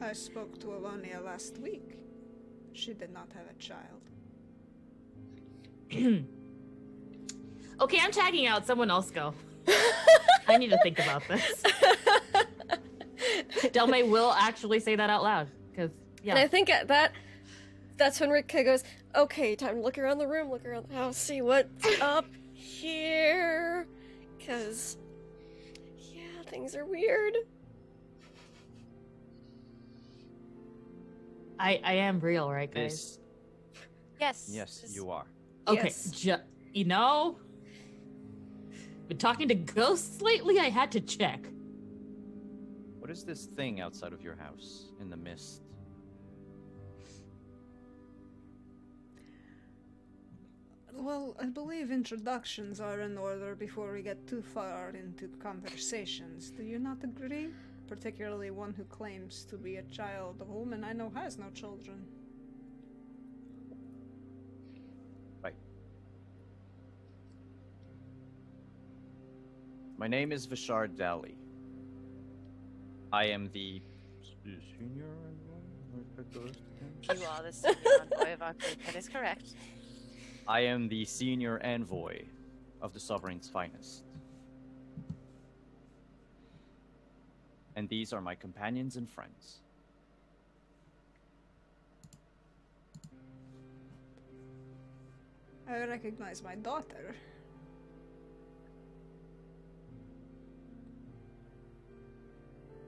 [SPEAKER 1] I spoke to Elonia last week. She did not have a child.
[SPEAKER 4] Okay, I'm tagging out. Someone else go. I need to think about this. Delmay will actually say that out loud. Because, yeah.
[SPEAKER 5] And I think that's when Ritka goes, okay, time to look around the room, look around the house, see what's up here. Because, yeah, things are weird.
[SPEAKER 4] I am real, right, guys?
[SPEAKER 6] This,
[SPEAKER 3] Yes.
[SPEAKER 6] yes, you are.
[SPEAKER 4] Okay,
[SPEAKER 5] Yes.
[SPEAKER 4] been talking to ghosts lately, I had to check.
[SPEAKER 6] What is this thing outside of your house in the mist?
[SPEAKER 1] Well, I believe introductions are in order before we get too far into conversations. Do you not agree? Particularly one who claims to be a child of a woman I know has no children.
[SPEAKER 6] Right. My name is Vishar Dali. I am the senior envoy.
[SPEAKER 3] You are the senior envoy of our group. That is correct.
[SPEAKER 6] I am the senior envoy of the Sovereign's finest. And these are my companions and friends.
[SPEAKER 1] I recognize my daughter.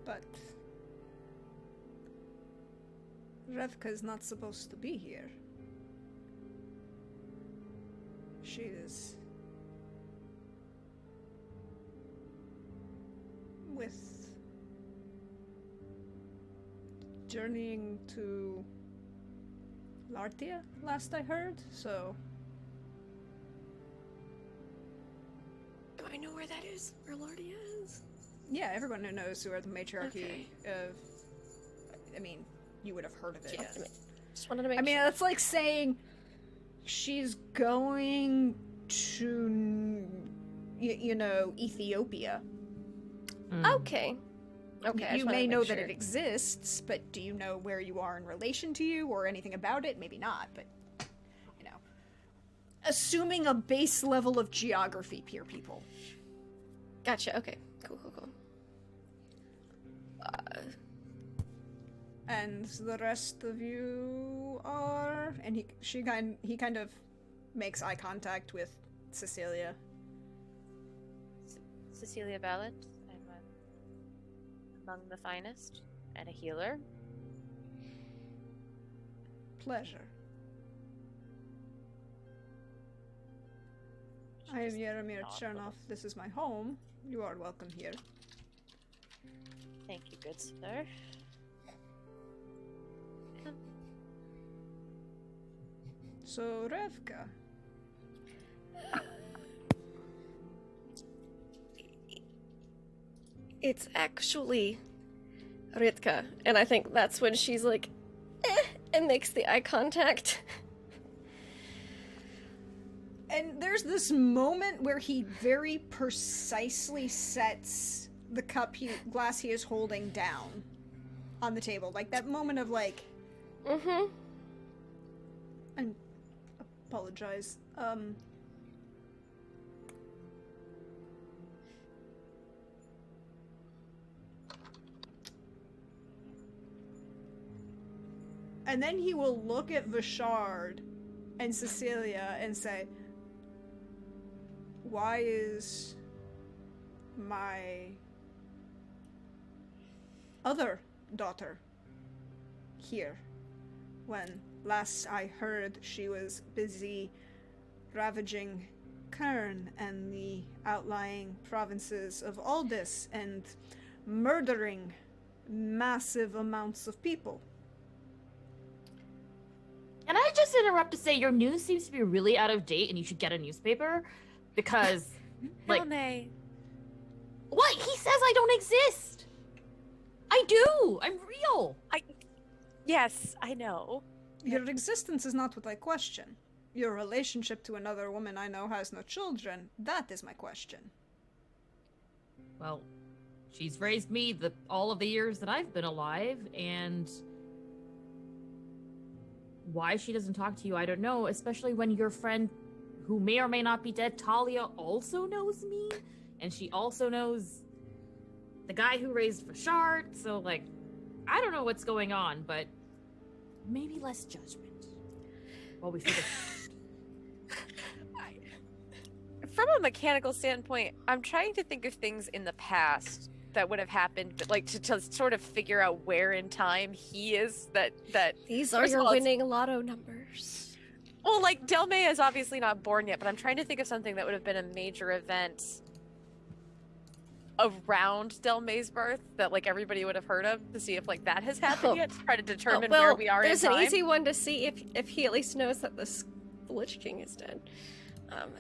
[SPEAKER 1] But Revka is not supposed to be here. She is with journeying to Lartia, last I heard, so
[SPEAKER 5] Do I know where that is? Where Lordia is?
[SPEAKER 1] yeah, everyone who knows who are the matriarchy
[SPEAKER 5] Okay.
[SPEAKER 1] of, I mean, you would have heard of it.
[SPEAKER 5] Yeah. Just wanted to make
[SPEAKER 1] I mean,
[SPEAKER 5] sure.
[SPEAKER 1] that's like saying she's going to, you know, Ethiopia.
[SPEAKER 5] Okay. Okay. I
[SPEAKER 1] You
[SPEAKER 5] just wanted
[SPEAKER 1] may
[SPEAKER 5] to
[SPEAKER 1] know
[SPEAKER 5] make
[SPEAKER 1] that
[SPEAKER 5] sure.
[SPEAKER 1] it exists, but do you know where you are in relation to you or anything about it? Maybe not, but, you know. Assuming a base level of geography, peer people.
[SPEAKER 5] Gotcha. Okay. Cool.
[SPEAKER 1] And the rest of you are... And he kind of makes eye contact with Cecilia.
[SPEAKER 3] Cecilia Ballot. I'm among the finest and a healer.
[SPEAKER 1] Pleasure. I am Yeromir Chernov. This is my home. You are welcome here.
[SPEAKER 3] Thank you, good sir.
[SPEAKER 1] So, Revka.
[SPEAKER 5] It's actually Ritka, and I think that's when she's like, and makes the eye contact.
[SPEAKER 1] And there's this moment where he very precisely sets the glass he is holding down on the table. Like that moment of like,
[SPEAKER 5] Mm-hmm.
[SPEAKER 1] I apologize. And then he will look at Vishard and Cecilia and say, why is my other daughter here when last I heard she was busy ravaging Kern and the outlying provinces of Aldis and murdering massive amounts of people?
[SPEAKER 4] Can I just interrupt to say your news seems to be really out of date and you should get a newspaper? Because, like,
[SPEAKER 3] May.
[SPEAKER 4] what? He says I don't exist! I do! I'm real!
[SPEAKER 3] Yes, I know.
[SPEAKER 1] Your existence is not what I question. Your relationship to another woman I know has no children, that is my question.
[SPEAKER 4] Well, she's raised me all of the years that I've been alive, and why she doesn't talk to you, I don't know, especially when your friend, who may or may not be dead, Talia, also knows me, and she also knows the guy who raised Vashard, so, like, I don't know what's going on, but maybe less judgment while we figure
[SPEAKER 3] From a mechanical standpoint, I'm trying to think of things in the past that would have happened, but like to sort of figure out where in time he is. That
[SPEAKER 5] These are
[SPEAKER 3] First of
[SPEAKER 5] your
[SPEAKER 3] all, it's-
[SPEAKER 5] winning lotto numbers.
[SPEAKER 3] well, like Delmay is obviously not born yet, but I'm trying to think of something that would have been a major event around Delmay's birth that like everybody would have heard of to see if like that has happened
[SPEAKER 5] Oh.
[SPEAKER 3] yet to try to determine
[SPEAKER 5] well,
[SPEAKER 3] where we are in
[SPEAKER 5] there's
[SPEAKER 3] time.
[SPEAKER 5] an easy one to see if he at least knows that the Lich King is dead.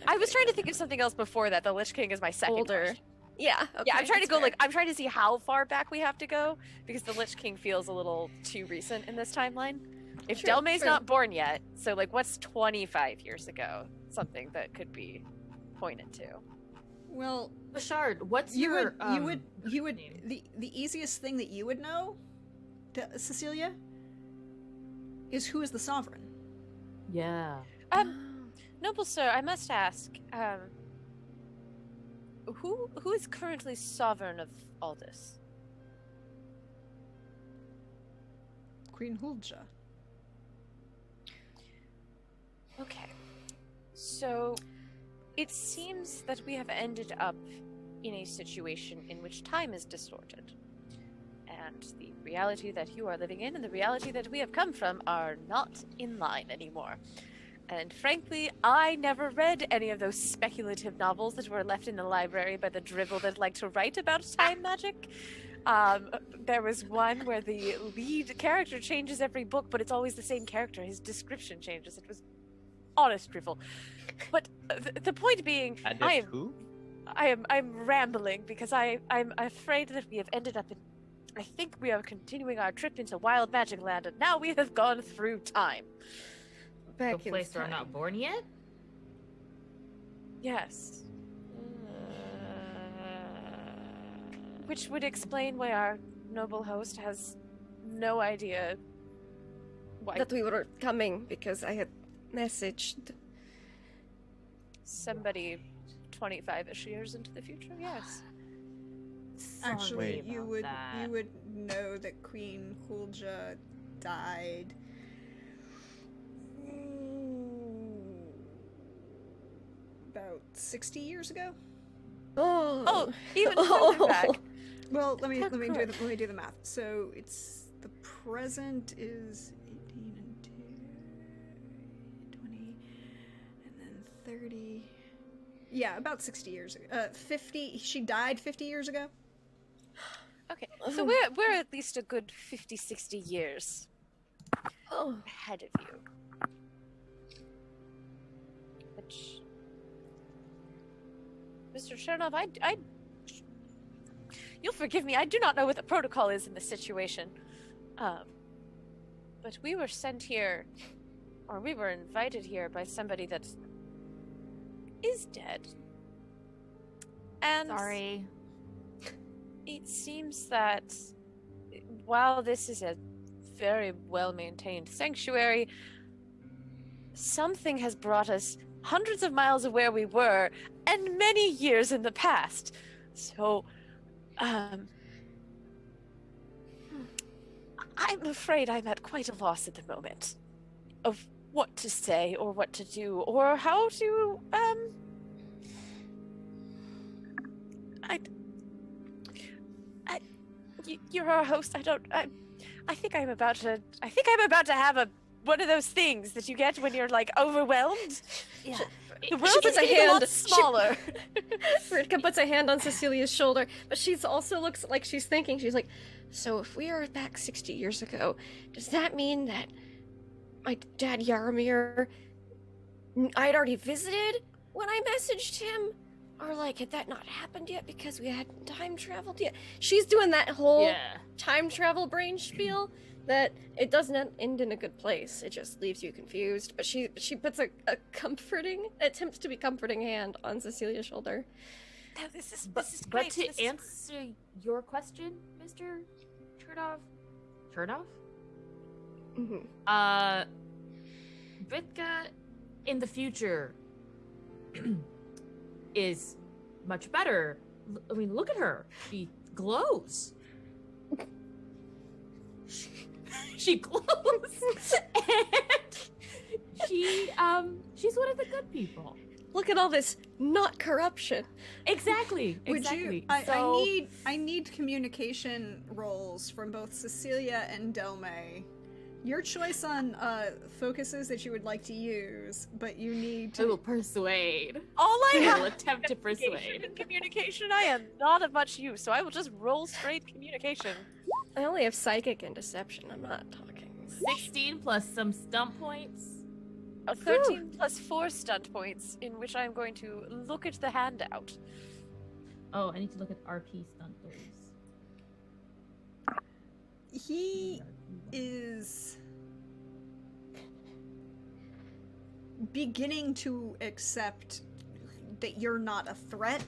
[SPEAKER 3] I was trying to think of something else before that. The Lich King is my second
[SPEAKER 5] older.
[SPEAKER 3] question.
[SPEAKER 5] Yeah. Okay,
[SPEAKER 3] Yeah, I'm trying to
[SPEAKER 5] that's
[SPEAKER 3] go
[SPEAKER 5] fair.
[SPEAKER 3] like I'm trying to see how far back we have to go because the Lich King feels a little too recent in this timeline. If
[SPEAKER 5] True,
[SPEAKER 3] Delmay's
[SPEAKER 5] true.
[SPEAKER 3] not born yet, so like what's 25 years ago? Something that could be pointed to.
[SPEAKER 1] Well,
[SPEAKER 4] Bashard, what's
[SPEAKER 1] You
[SPEAKER 4] your
[SPEAKER 1] would
[SPEAKER 4] name?
[SPEAKER 1] the easiest thing that you would know, Cecilia, is who is the sovereign.
[SPEAKER 4] Yeah.
[SPEAKER 3] Noble sir, I must ask, who is currently sovereign of all this?
[SPEAKER 1] Queen Hulja.
[SPEAKER 3] Okay. So, it seems that we have ended up in a situation in which time is distorted. And the reality that you are living in and the reality that we have come from are not in line anymore. And frankly, I never read any of those speculative novels that were left in the library by the drivel that like to write about time magic. There was one where the lead character changes every book, but it's always the same character. His description changes. It was honest drivel. But the point being, I'm rambling because I'm afraid that we have ended up in. I think we are continuing our trip into Wild Magic Land, and now we have gone through time.
[SPEAKER 5] Back
[SPEAKER 4] The
[SPEAKER 5] in
[SPEAKER 4] place where I'm
[SPEAKER 5] time.
[SPEAKER 4] not born yet?
[SPEAKER 3] Yes. Which would explain why our noble host has no idea why
[SPEAKER 5] That we were coming because I had messaged.
[SPEAKER 3] somebody 25-ish years into the future. Yes.
[SPEAKER 1] Actually,
[SPEAKER 4] Sorry
[SPEAKER 1] you
[SPEAKER 4] about
[SPEAKER 1] would
[SPEAKER 4] that.
[SPEAKER 1] you would know that Queen Hulja died about 60 years ago.
[SPEAKER 3] Oh, even further back.
[SPEAKER 1] Well, let me do the math. So it's the present is 18 and 2, 20, and then 30. Yeah, about 60 years ago. 50. She died 50 years ago.
[SPEAKER 3] Okay, so we're at least a good 50, 60 years
[SPEAKER 5] Oh,
[SPEAKER 3] ahead of you. Which, Mr. Chernov, you'll forgive me, I do not know what the protocol is in this situation. But we were sent here, or we were invited here by somebody that is dead. And
[SPEAKER 4] Sorry.
[SPEAKER 3] it seems that while this is a very well-maintained sanctuary, something has brought us hundreds of miles of where we were and many years in the past. So, I'm afraid I'm at quite a loss at the moment of what to say or what to do or how to, you're our host. I think I'm about to have one of those things that you get when you're like overwhelmed.
[SPEAKER 5] yeah.
[SPEAKER 3] The world
[SPEAKER 5] puts
[SPEAKER 3] is
[SPEAKER 5] a
[SPEAKER 3] getting a lot
[SPEAKER 5] hand-
[SPEAKER 3] smaller.
[SPEAKER 5] Ritka puts a hand on Cecilia's shoulder, but she's also looks like she's thinking. She's like, so if we are back 60 years ago, does that mean that my dad Yaramir, I'd already visited when I messaged him? Or like, had that not happened yet because we hadn't time traveled yet? She's doing that whole
[SPEAKER 4] Yeah.
[SPEAKER 5] time travel brain spiel that it doesn't end in a good place. It just leaves you confused. But she puts a comforting, attempts to be comforting hand on Cecilia's shoulder.
[SPEAKER 3] No, this is
[SPEAKER 4] But
[SPEAKER 3] great.
[SPEAKER 4] to
[SPEAKER 3] This is-
[SPEAKER 4] answer your question, Mr. Chernov?
[SPEAKER 5] Mm-hmm.
[SPEAKER 4] Britka in the future is much better. I mean, look at her. She glows. She glows. And she's one of the good people.
[SPEAKER 5] Look at all this not corruption.
[SPEAKER 4] Exactly.
[SPEAKER 1] Would
[SPEAKER 4] exactly.
[SPEAKER 1] you? I need communication roles from both Cecilia and Delme. Your choice on focuses that you would like to use, but you need
[SPEAKER 4] I will
[SPEAKER 1] to.
[SPEAKER 4] persuade.
[SPEAKER 3] all I
[SPEAKER 4] I
[SPEAKER 3] have
[SPEAKER 4] will attempt to persuade.
[SPEAKER 3] in communication, I am not of much use, so I will just roll straight communication.
[SPEAKER 5] I only have psychic and deception. I'm not talking.
[SPEAKER 4] 16 plus some stump points.
[SPEAKER 3] 13 plus 4 stunt points, in which I'm going to look at the handout.
[SPEAKER 4] Oh, I need to look at RP stunt those.
[SPEAKER 1] He is beginning to accept that you're not a threat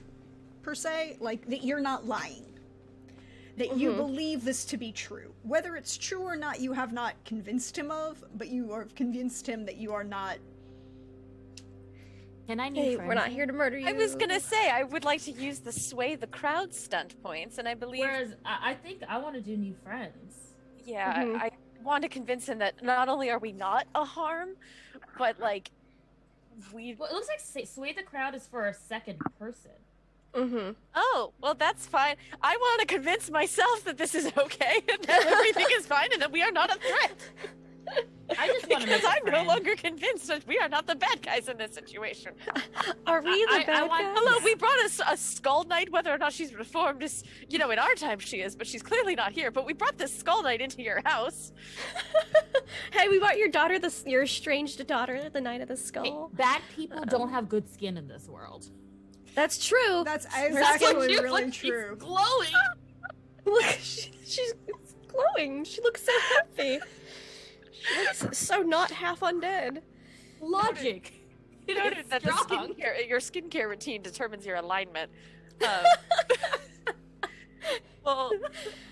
[SPEAKER 1] per se, like that you're not lying. That you believe this to be true. Whether it's true or not, you have not convinced him of, but you have convinced him that you are not.
[SPEAKER 4] Can I need
[SPEAKER 5] Hey,
[SPEAKER 4] friends?
[SPEAKER 5] we're not here to murder you.
[SPEAKER 3] I was gonna say I would like to use the sway the crowd stunt points, and I believe.
[SPEAKER 4] Whereas I think I want to do new friends.
[SPEAKER 3] Yeah,
[SPEAKER 5] Mhm.
[SPEAKER 3] I want to convince him that not only are we not a harm, but like we.
[SPEAKER 4] Well, it looks like Sway the Crowd is for a second person.
[SPEAKER 5] Mm-hmm.
[SPEAKER 3] Oh, well, that's fine. I want to convince myself that this is okay and that everything is fine and that we are not a threat.
[SPEAKER 4] I just want to
[SPEAKER 3] Because
[SPEAKER 4] make a
[SPEAKER 3] I'm no
[SPEAKER 4] friend.
[SPEAKER 3] longer convinced that we are not the bad guys in this situation.
[SPEAKER 5] Are we the
[SPEAKER 4] I
[SPEAKER 5] bad
[SPEAKER 4] want-
[SPEAKER 5] guys?
[SPEAKER 3] Hello, we brought us a skull knight. Whether or not she's reformed is, you know, in our time she is, but she's clearly not here. But we brought this skull knight into your house.
[SPEAKER 5] Hey, we brought your daughter, your estranged daughter, the Knight of the
[SPEAKER 4] Hey,
[SPEAKER 5] Skull.
[SPEAKER 4] bad people don't have good skin in this world.
[SPEAKER 5] That's true.
[SPEAKER 1] That's
[SPEAKER 5] That's
[SPEAKER 1] actually
[SPEAKER 5] what
[SPEAKER 4] She's
[SPEAKER 1] really
[SPEAKER 4] like,
[SPEAKER 1] true.
[SPEAKER 4] She's glowing.
[SPEAKER 5] Look, she's glowing. She looks so happy. She looks so not half undead.
[SPEAKER 4] Logic.
[SPEAKER 3] You know
[SPEAKER 4] It's
[SPEAKER 3] that
[SPEAKER 4] strong.
[SPEAKER 3] your skincare routine determines your alignment. Well,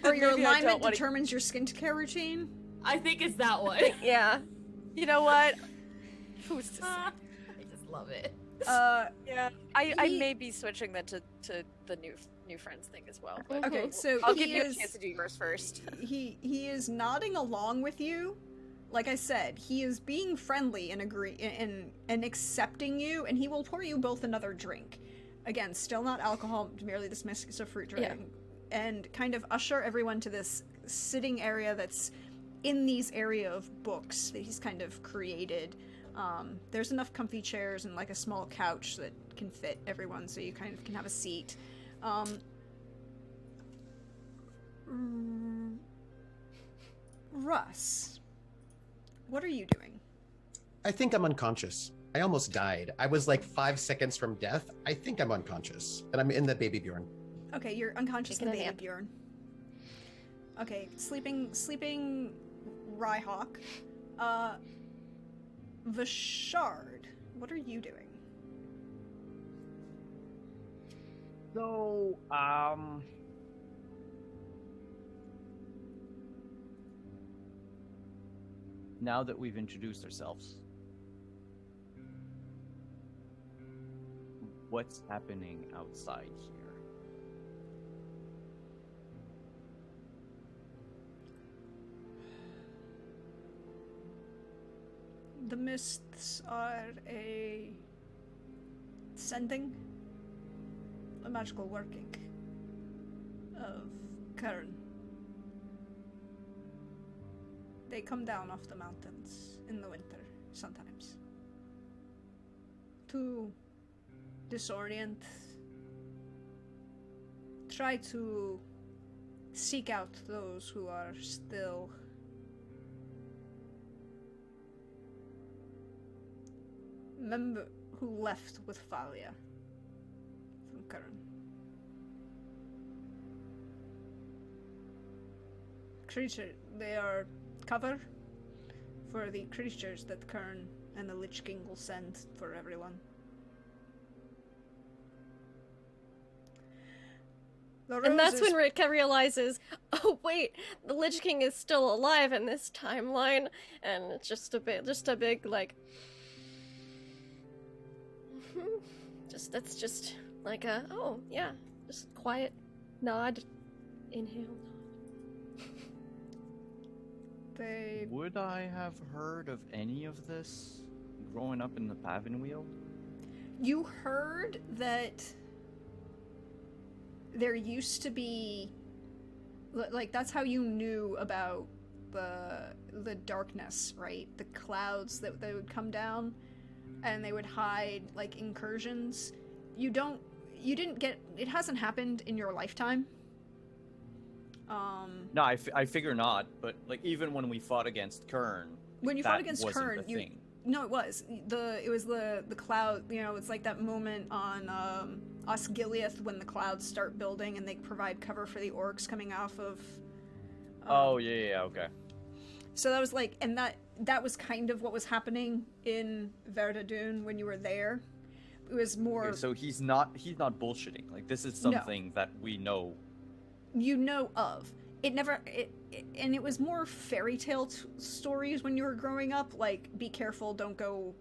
[SPEAKER 1] Or your
[SPEAKER 3] maybe I don't
[SPEAKER 1] alignment
[SPEAKER 3] wanna-
[SPEAKER 1] determines your skincare routine.
[SPEAKER 4] I think it's that one.
[SPEAKER 5] Yeah.
[SPEAKER 3] You know what? Who's to say?
[SPEAKER 4] I just love it.
[SPEAKER 3] Yeah, I
[SPEAKER 1] He-
[SPEAKER 3] may be switching then to the new friends thing as well. But
[SPEAKER 1] Okay, so
[SPEAKER 3] I'll
[SPEAKER 1] he
[SPEAKER 3] give you a
[SPEAKER 1] is
[SPEAKER 3] chance to do yours first.
[SPEAKER 1] he is nodding along with you. Like I said, he is being friendly and and accepting you, and he will pour you both another drink. Again, still not alcohol, merely this mix of fruit drink, and kind of usher everyone to this sitting area that's in these area of books that he's kind of created. There's enough comfy chairs and like a small couch that can fit everyone, so you kind of can have a seat. Russ, what are you doing?
[SPEAKER 2] I think I'm unconscious. I almost died. I was like 5 seconds from death. I think I'm unconscious, and I'm in the baby Bjorn.
[SPEAKER 1] Okay, you're unconscious in
[SPEAKER 5] Taking a
[SPEAKER 1] the baby
[SPEAKER 5] nap.
[SPEAKER 1] Bjorn. Okay, sleeping Rhyhawk. Vashard, what are you doing?
[SPEAKER 6] So, now that we've introduced ourselves, what's happening outside here?
[SPEAKER 1] The mists are sending a magical working of Kern. They come down off the mountains in the winter sometimes to disorient, try to seek out those who are still remember who left with Thalia from Kern. Creature, they are cover for the creatures that Kern and the Lich King will send for everyone. The
[SPEAKER 5] And that's
[SPEAKER 1] roses-
[SPEAKER 5] when Rika realizes, oh wait, the Lich King is still alive in this timeline, and it's just a big like, that's just like a, oh yeah, just quiet nod, inhale, nod.
[SPEAKER 1] they
[SPEAKER 6] Would I have heard of any of this growing up in the Pavin Wheel?
[SPEAKER 1] You heard that there used to be, like, that's how you knew about the darkness, right? The clouds that they would come down and they would hide like incursions. You didn't get, it hasn't happened in your lifetime.
[SPEAKER 6] No, I figure not. But like even when we fought against Kern,
[SPEAKER 1] When you
[SPEAKER 6] that
[SPEAKER 1] fought against
[SPEAKER 6] wasn't
[SPEAKER 1] Kern,
[SPEAKER 6] the thing.
[SPEAKER 1] no, it was the cloud. You know, it's like that moment on Osgiliath when the clouds start building and they provide cover for the orcs coming off of.
[SPEAKER 6] Oh yeah, okay.
[SPEAKER 1] So that was like, and that was kind of what was happening in Verdadune when you were there. It was more
[SPEAKER 6] Okay, so he's not bullshitting. Like this is
[SPEAKER 1] No.
[SPEAKER 6] something that we know.
[SPEAKER 1] you know of. It never and it was more fairy tale stories when you were growing up, like be careful, don't go,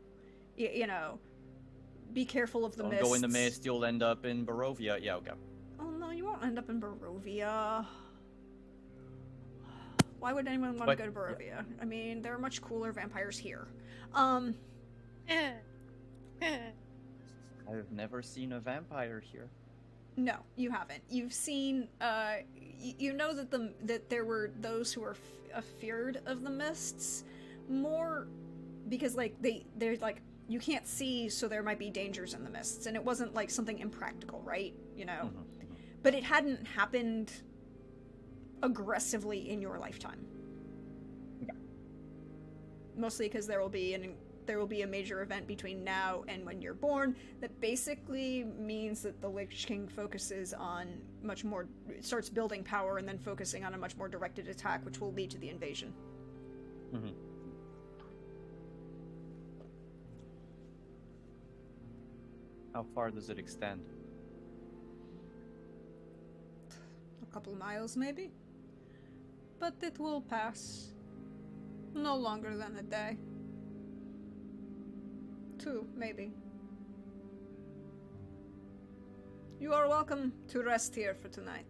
[SPEAKER 1] you know, be careful of the
[SPEAKER 6] Don't
[SPEAKER 1] mists.
[SPEAKER 6] go in the mist, you'll end up in Barovia. Yeah, okay.
[SPEAKER 1] Oh no, you won't end up in Barovia. Why would anyone want to
[SPEAKER 6] But-
[SPEAKER 1] go to Barovia? I mean, there are much cooler vampires here.
[SPEAKER 6] I've never seen a vampire here.
[SPEAKER 1] No, you haven't. You've seen, you know that there were those who were feared of the mists, more because like they're like you can't see, so there might be dangers in the mists, and it wasn't like something impractical, right? You know, but it hadn't happened aggressively in your lifetime.
[SPEAKER 6] Yeah.
[SPEAKER 1] Mostly because there will be a major event between now and when you're born that basically means that the Lich King focuses on starts building power and then focusing on a much more directed attack, which will lead to the invasion.
[SPEAKER 6] Mm-hmm. How far does it extend?
[SPEAKER 1] A couple miles, maybe? But it will pass. No longer than a day. 2, maybe. You are welcome to rest here for tonight.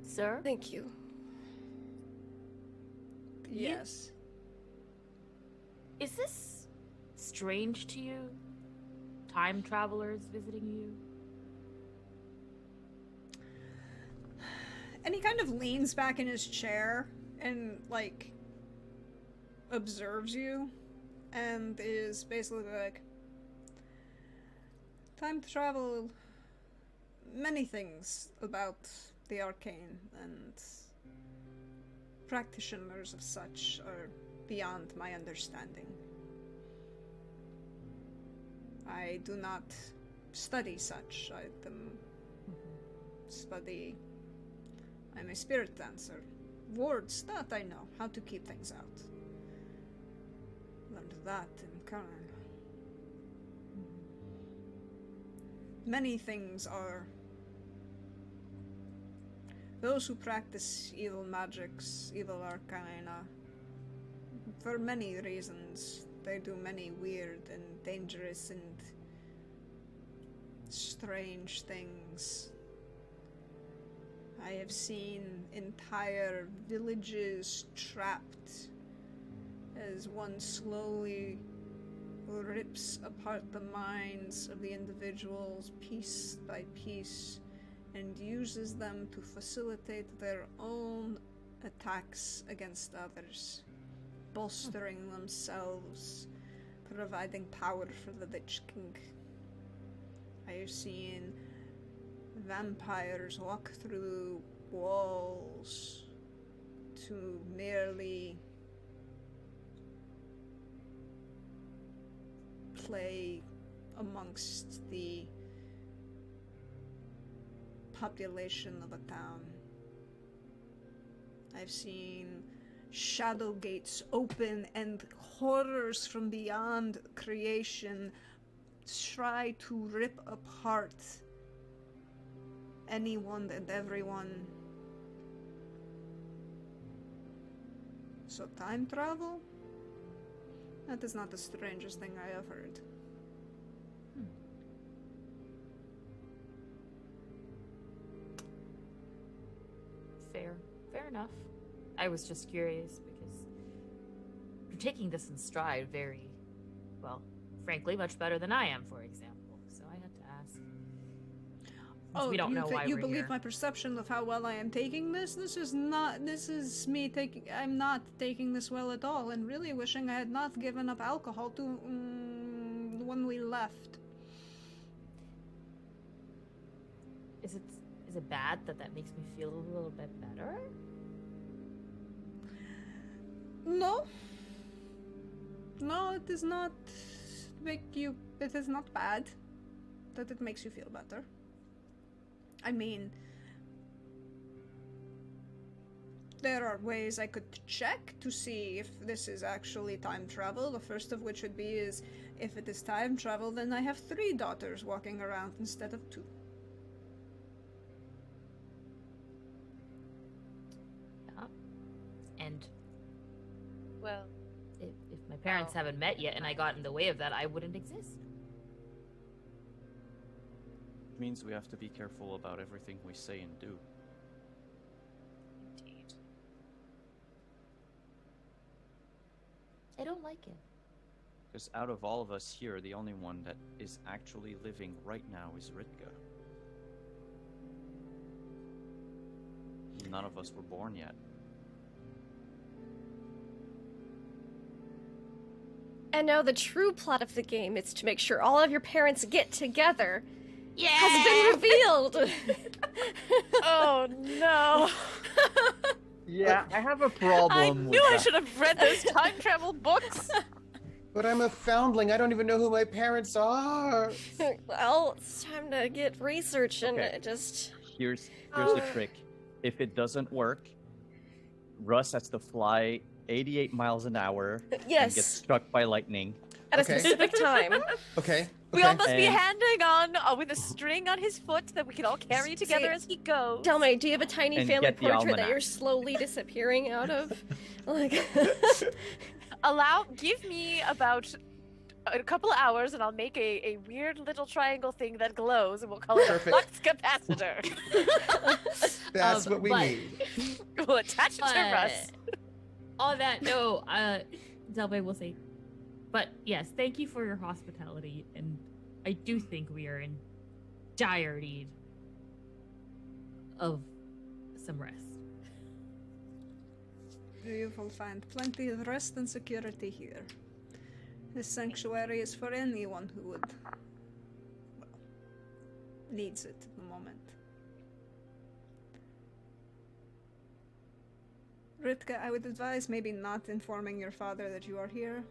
[SPEAKER 4] Sir?
[SPEAKER 5] Thank you.
[SPEAKER 1] Yes.
[SPEAKER 4] Is this strange to you? Time travelers visiting you?
[SPEAKER 1] And he kind of leans back in his chair and, like, observes you and is basically like, time travel, many things about the arcane and practitioners of such are beyond my understanding. I do not study such. I'm a spirit dancer. Words, that I know, how to keep things out. Learned that in Karn. Many things are... Those who practice evil magics, evil arcana, for many reasons, they do many weird and dangerous and strange things. I have seen entire villages trapped as one slowly rips apart the minds of the individuals piece by piece and uses them to facilitate their own attacks against others, bolstering themselves, providing power for the Lich King. I have seen vampires walk through walls to merely play amongst the population of a town. I've seen shadow gates open and horrors from beyond creation try to rip apart anyone and everyone. So time travel? That is not the strangest thing I have heard.
[SPEAKER 4] Fair enough. I was just curious because you're taking this in stride very, well, frankly, much better than I am, for example. So I had to ask. Since we don't know why
[SPEAKER 1] you
[SPEAKER 4] we're
[SPEAKER 1] believe
[SPEAKER 4] here.
[SPEAKER 1] my perception of how well I am taking this? This is me taking, I'm not taking this well at all, and really wishing I had not given up alcohol to, when we left.
[SPEAKER 4] Is it bad that makes me feel a little bit better?
[SPEAKER 1] No. No, it is not it is not bad that it makes you feel better. I mean, there are ways I could check to see if this is actually time travel. The first of which would be is, if it is time travel, then I have 3 daughters walking around instead of 2.
[SPEAKER 4] Yeah. And
[SPEAKER 3] Well,
[SPEAKER 4] if my parents haven't met yet and I got in the way of that, I wouldn't exist.
[SPEAKER 6] Means we have to be careful about everything we say and do.
[SPEAKER 3] indeed.
[SPEAKER 4] I don't like it.
[SPEAKER 6] Because out of all of us here, the only one that is actually living right now is Ritka. None of us were born yet.
[SPEAKER 5] And now the true plot of the game is to make sure all of your parents get together
[SPEAKER 4] Yeah.
[SPEAKER 5] has been revealed.
[SPEAKER 3] Oh no!
[SPEAKER 6] Yeah, I have a problem
[SPEAKER 3] I
[SPEAKER 6] with
[SPEAKER 3] knew I
[SPEAKER 6] that.
[SPEAKER 3] should have read those time travel books.
[SPEAKER 2] But I'm a foundling. I don't even know who my parents are.
[SPEAKER 5] Well, it's time to get research and
[SPEAKER 6] Okay.
[SPEAKER 5] just...
[SPEAKER 6] Here's the trick. If it doesn't work, Russ has to fly 88 miles an hour and
[SPEAKER 5] Yes.
[SPEAKER 6] get struck by lightning.
[SPEAKER 5] At a
[SPEAKER 2] Okay.
[SPEAKER 5] specific time.
[SPEAKER 2] Okay.
[SPEAKER 3] We
[SPEAKER 2] okay.
[SPEAKER 3] all must be
[SPEAKER 6] And-
[SPEAKER 3] handing on with a string on his foot that we can all carry together as he goes.
[SPEAKER 5] Delmay, do you have a tiny
[SPEAKER 6] And
[SPEAKER 5] family
[SPEAKER 6] get the
[SPEAKER 5] portrait that
[SPEAKER 6] almanac.
[SPEAKER 5] you're slowly disappearing out of? Like...
[SPEAKER 3] Give me about a couple of hours and I'll make a weird little triangle thing that glows and we'll call it
[SPEAKER 2] Perfect.
[SPEAKER 3] a flux capacitor.
[SPEAKER 2] That's what we
[SPEAKER 4] but-
[SPEAKER 2] need.
[SPEAKER 3] We'll attach it to Russ.
[SPEAKER 4] On that note, Delve will say, but yes, thank you for your hospitality, and I do think we are in dire need of some rest.
[SPEAKER 1] You will find plenty of rest and security here. This sanctuary is for anyone who would, well, needs it at the moment. Ritka, I would advise maybe not informing your father that you are here.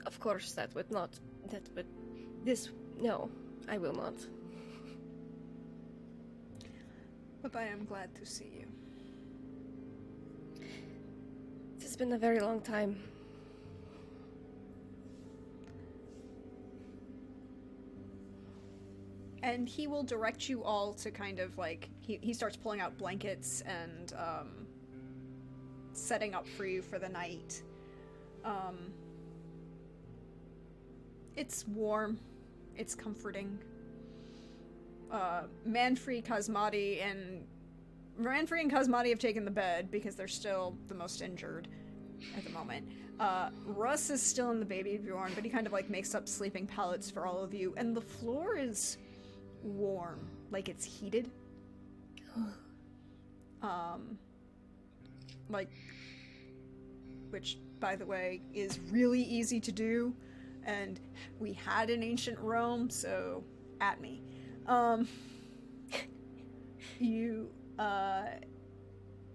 [SPEAKER 5] Of course, no, I will not.
[SPEAKER 1] But I am glad to see you.
[SPEAKER 5] It's been a very long time.
[SPEAKER 1] And he will direct you all to kind of like, he starts pulling out blankets and setting up for you for the night. It's warm. It's comforting. Manfrey, Kazmati, and Kazmati have taken the bed because they're still the most injured at the moment. Russ is still in the baby Bjorn, but he kind of like makes up sleeping pallets for all of you, and the floor is warm, like it's heated. Like, which, by the way, is really easy to do, and we had in ancient Rome, so at me.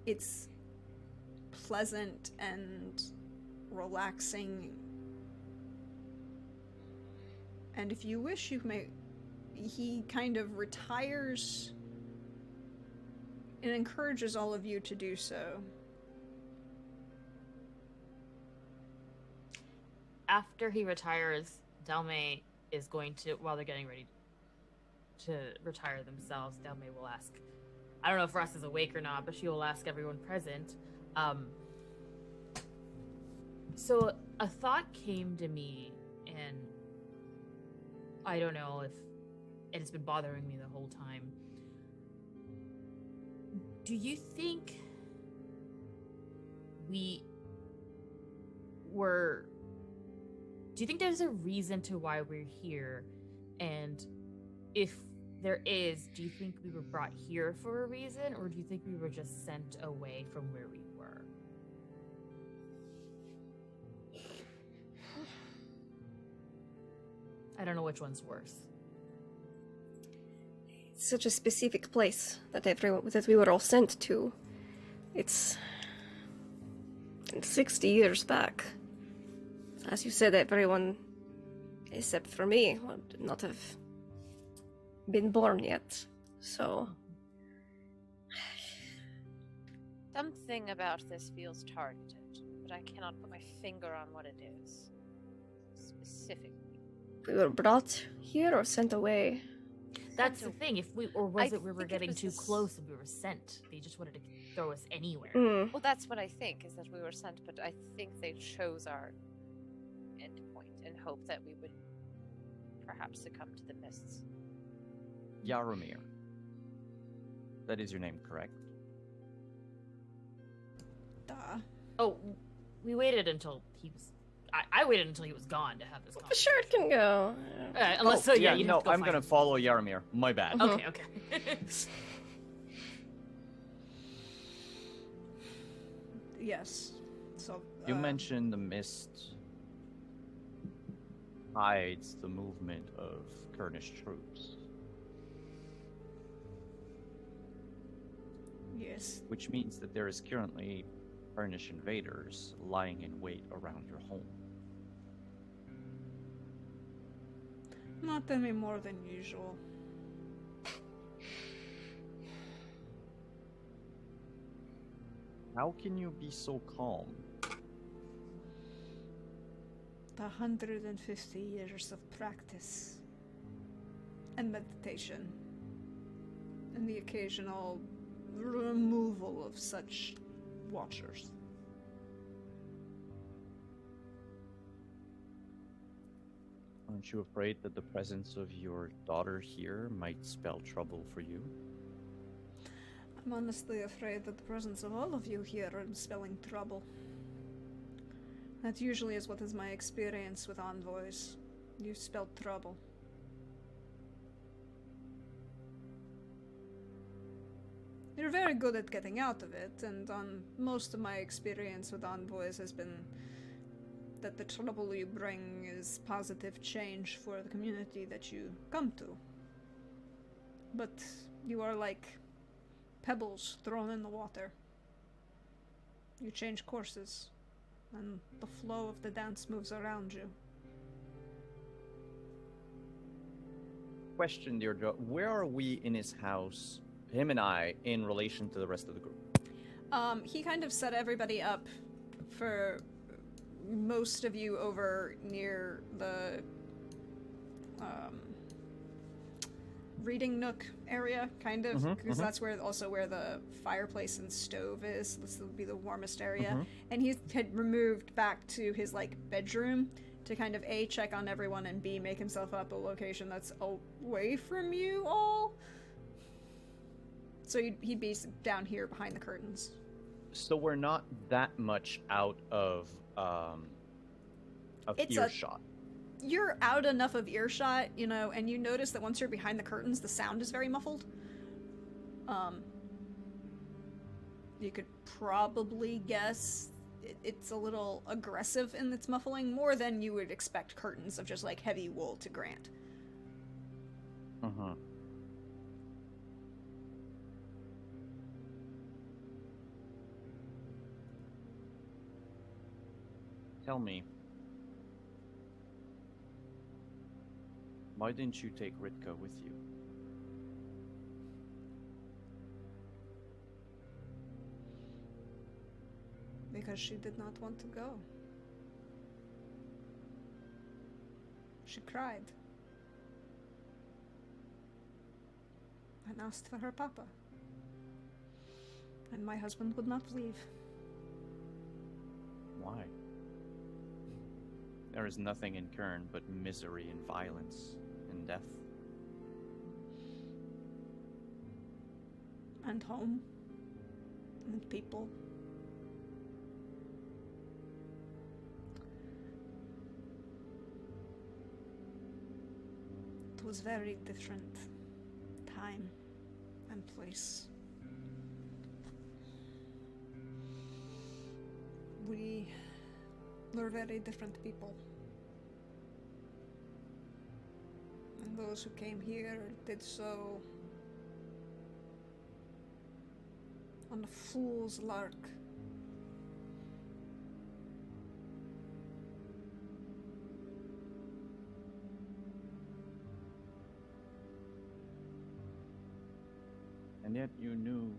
[SPEAKER 1] It's pleasant and relaxing, and if you wish, you may. He kind of retires and encourages all of you to do so.
[SPEAKER 4] After he retires, Delme is going to, while they're getting ready to retire themselves, Delme will ask, I don't know if Russ is awake or not, but she will ask everyone present. So a thought came to me, and I don't know if it has been bothering me the whole time. Do you think there's a reason to why we're here? And if there is, do you think we were brought here for a reason, or do you think we were just sent away from where we were? I don't know which one's worse.
[SPEAKER 5] It's such a specific place that we were all sent to. It's 60 years back. As you said, except for me, who would not have been born yet. So,
[SPEAKER 3] Something about this feels targeted, but I cannot put my finger on what it is. Specifically.
[SPEAKER 5] we were brought here or sent away.
[SPEAKER 4] That's the
[SPEAKER 3] Sent
[SPEAKER 4] thing. If we or was
[SPEAKER 3] I
[SPEAKER 4] it we were
[SPEAKER 3] think it
[SPEAKER 4] getting
[SPEAKER 3] was
[SPEAKER 4] too
[SPEAKER 3] this-
[SPEAKER 4] close and we were sent? They just wanted to throw us anywhere.
[SPEAKER 5] Mm.
[SPEAKER 3] Well, that's what I think, is that we were sent, but I think they chose our end point in hope that we would perhaps succumb to the mists.
[SPEAKER 6] Yaromir. That is your name, correct?
[SPEAKER 1] Duh.
[SPEAKER 4] Oh, we waited until he was. I waited until he was gone to have this
[SPEAKER 5] For
[SPEAKER 4] conversation.
[SPEAKER 5] sure, it can go.
[SPEAKER 4] Unless,
[SPEAKER 6] Oh,
[SPEAKER 4] so yeah, you
[SPEAKER 6] no,
[SPEAKER 4] have to go
[SPEAKER 6] I'm
[SPEAKER 4] find
[SPEAKER 6] gonna
[SPEAKER 4] him.
[SPEAKER 6] follow Yaromir. My bad.
[SPEAKER 4] Okay, okay.
[SPEAKER 1] Yes. So
[SPEAKER 6] You mentioned the mist hides the movement of Kurnish troops,
[SPEAKER 1] yes.
[SPEAKER 6] which means that there is currently Kurnish invaders lying in wait around your home.
[SPEAKER 1] Not any more than usual.
[SPEAKER 6] How can you be so calm?
[SPEAKER 1] The 150 years of practice and meditation, and the occasional removal of such watchers.
[SPEAKER 6] Aren't you afraid that the presence of your daughter here might spell trouble for you?
[SPEAKER 1] I'm honestly afraid that the presence of all of you here are spelling trouble. That usually is what is my experience with envoys. You spell trouble. You're very good at getting out of it, and most of my experience with envoys has been that the trouble you bring is positive change for the community that you come to. But you are like pebbles thrown in the water. You change courses, and the flow of the dance moves around you.
[SPEAKER 6] Question, Deirdre, where are we in his house, him and I, in relation to the rest of the group?
[SPEAKER 1] He kind of set everybody up for most of you over near the reading nook area, kind of, because that's where the fireplace and stove is. This will be the warmest area. And he had removed back to his like bedroom to kind of A, check on everyone, and B, make himself up a location that's away from you all. So he'd be down here behind the curtains.
[SPEAKER 6] So we're not that much out of earshot.
[SPEAKER 1] You're out enough of earshot, you know, and you notice that once you're behind the curtains, the sound is very muffled. You could probably guess it's a little aggressive in its muffling, more than you would expect curtains of just like heavy wool to grant.
[SPEAKER 6] Tell me, why didn't you take Ritka with you?
[SPEAKER 1] Because she did not want to go. She cried. And asked for her papa. And my husband would not leave.
[SPEAKER 6] Why? There is nothing in Kern but misery and violence and death.
[SPEAKER 1] And home. And people. It was very different time and place. We were very different people. And those who came here did so on a fool's lark.
[SPEAKER 6] And yet you knew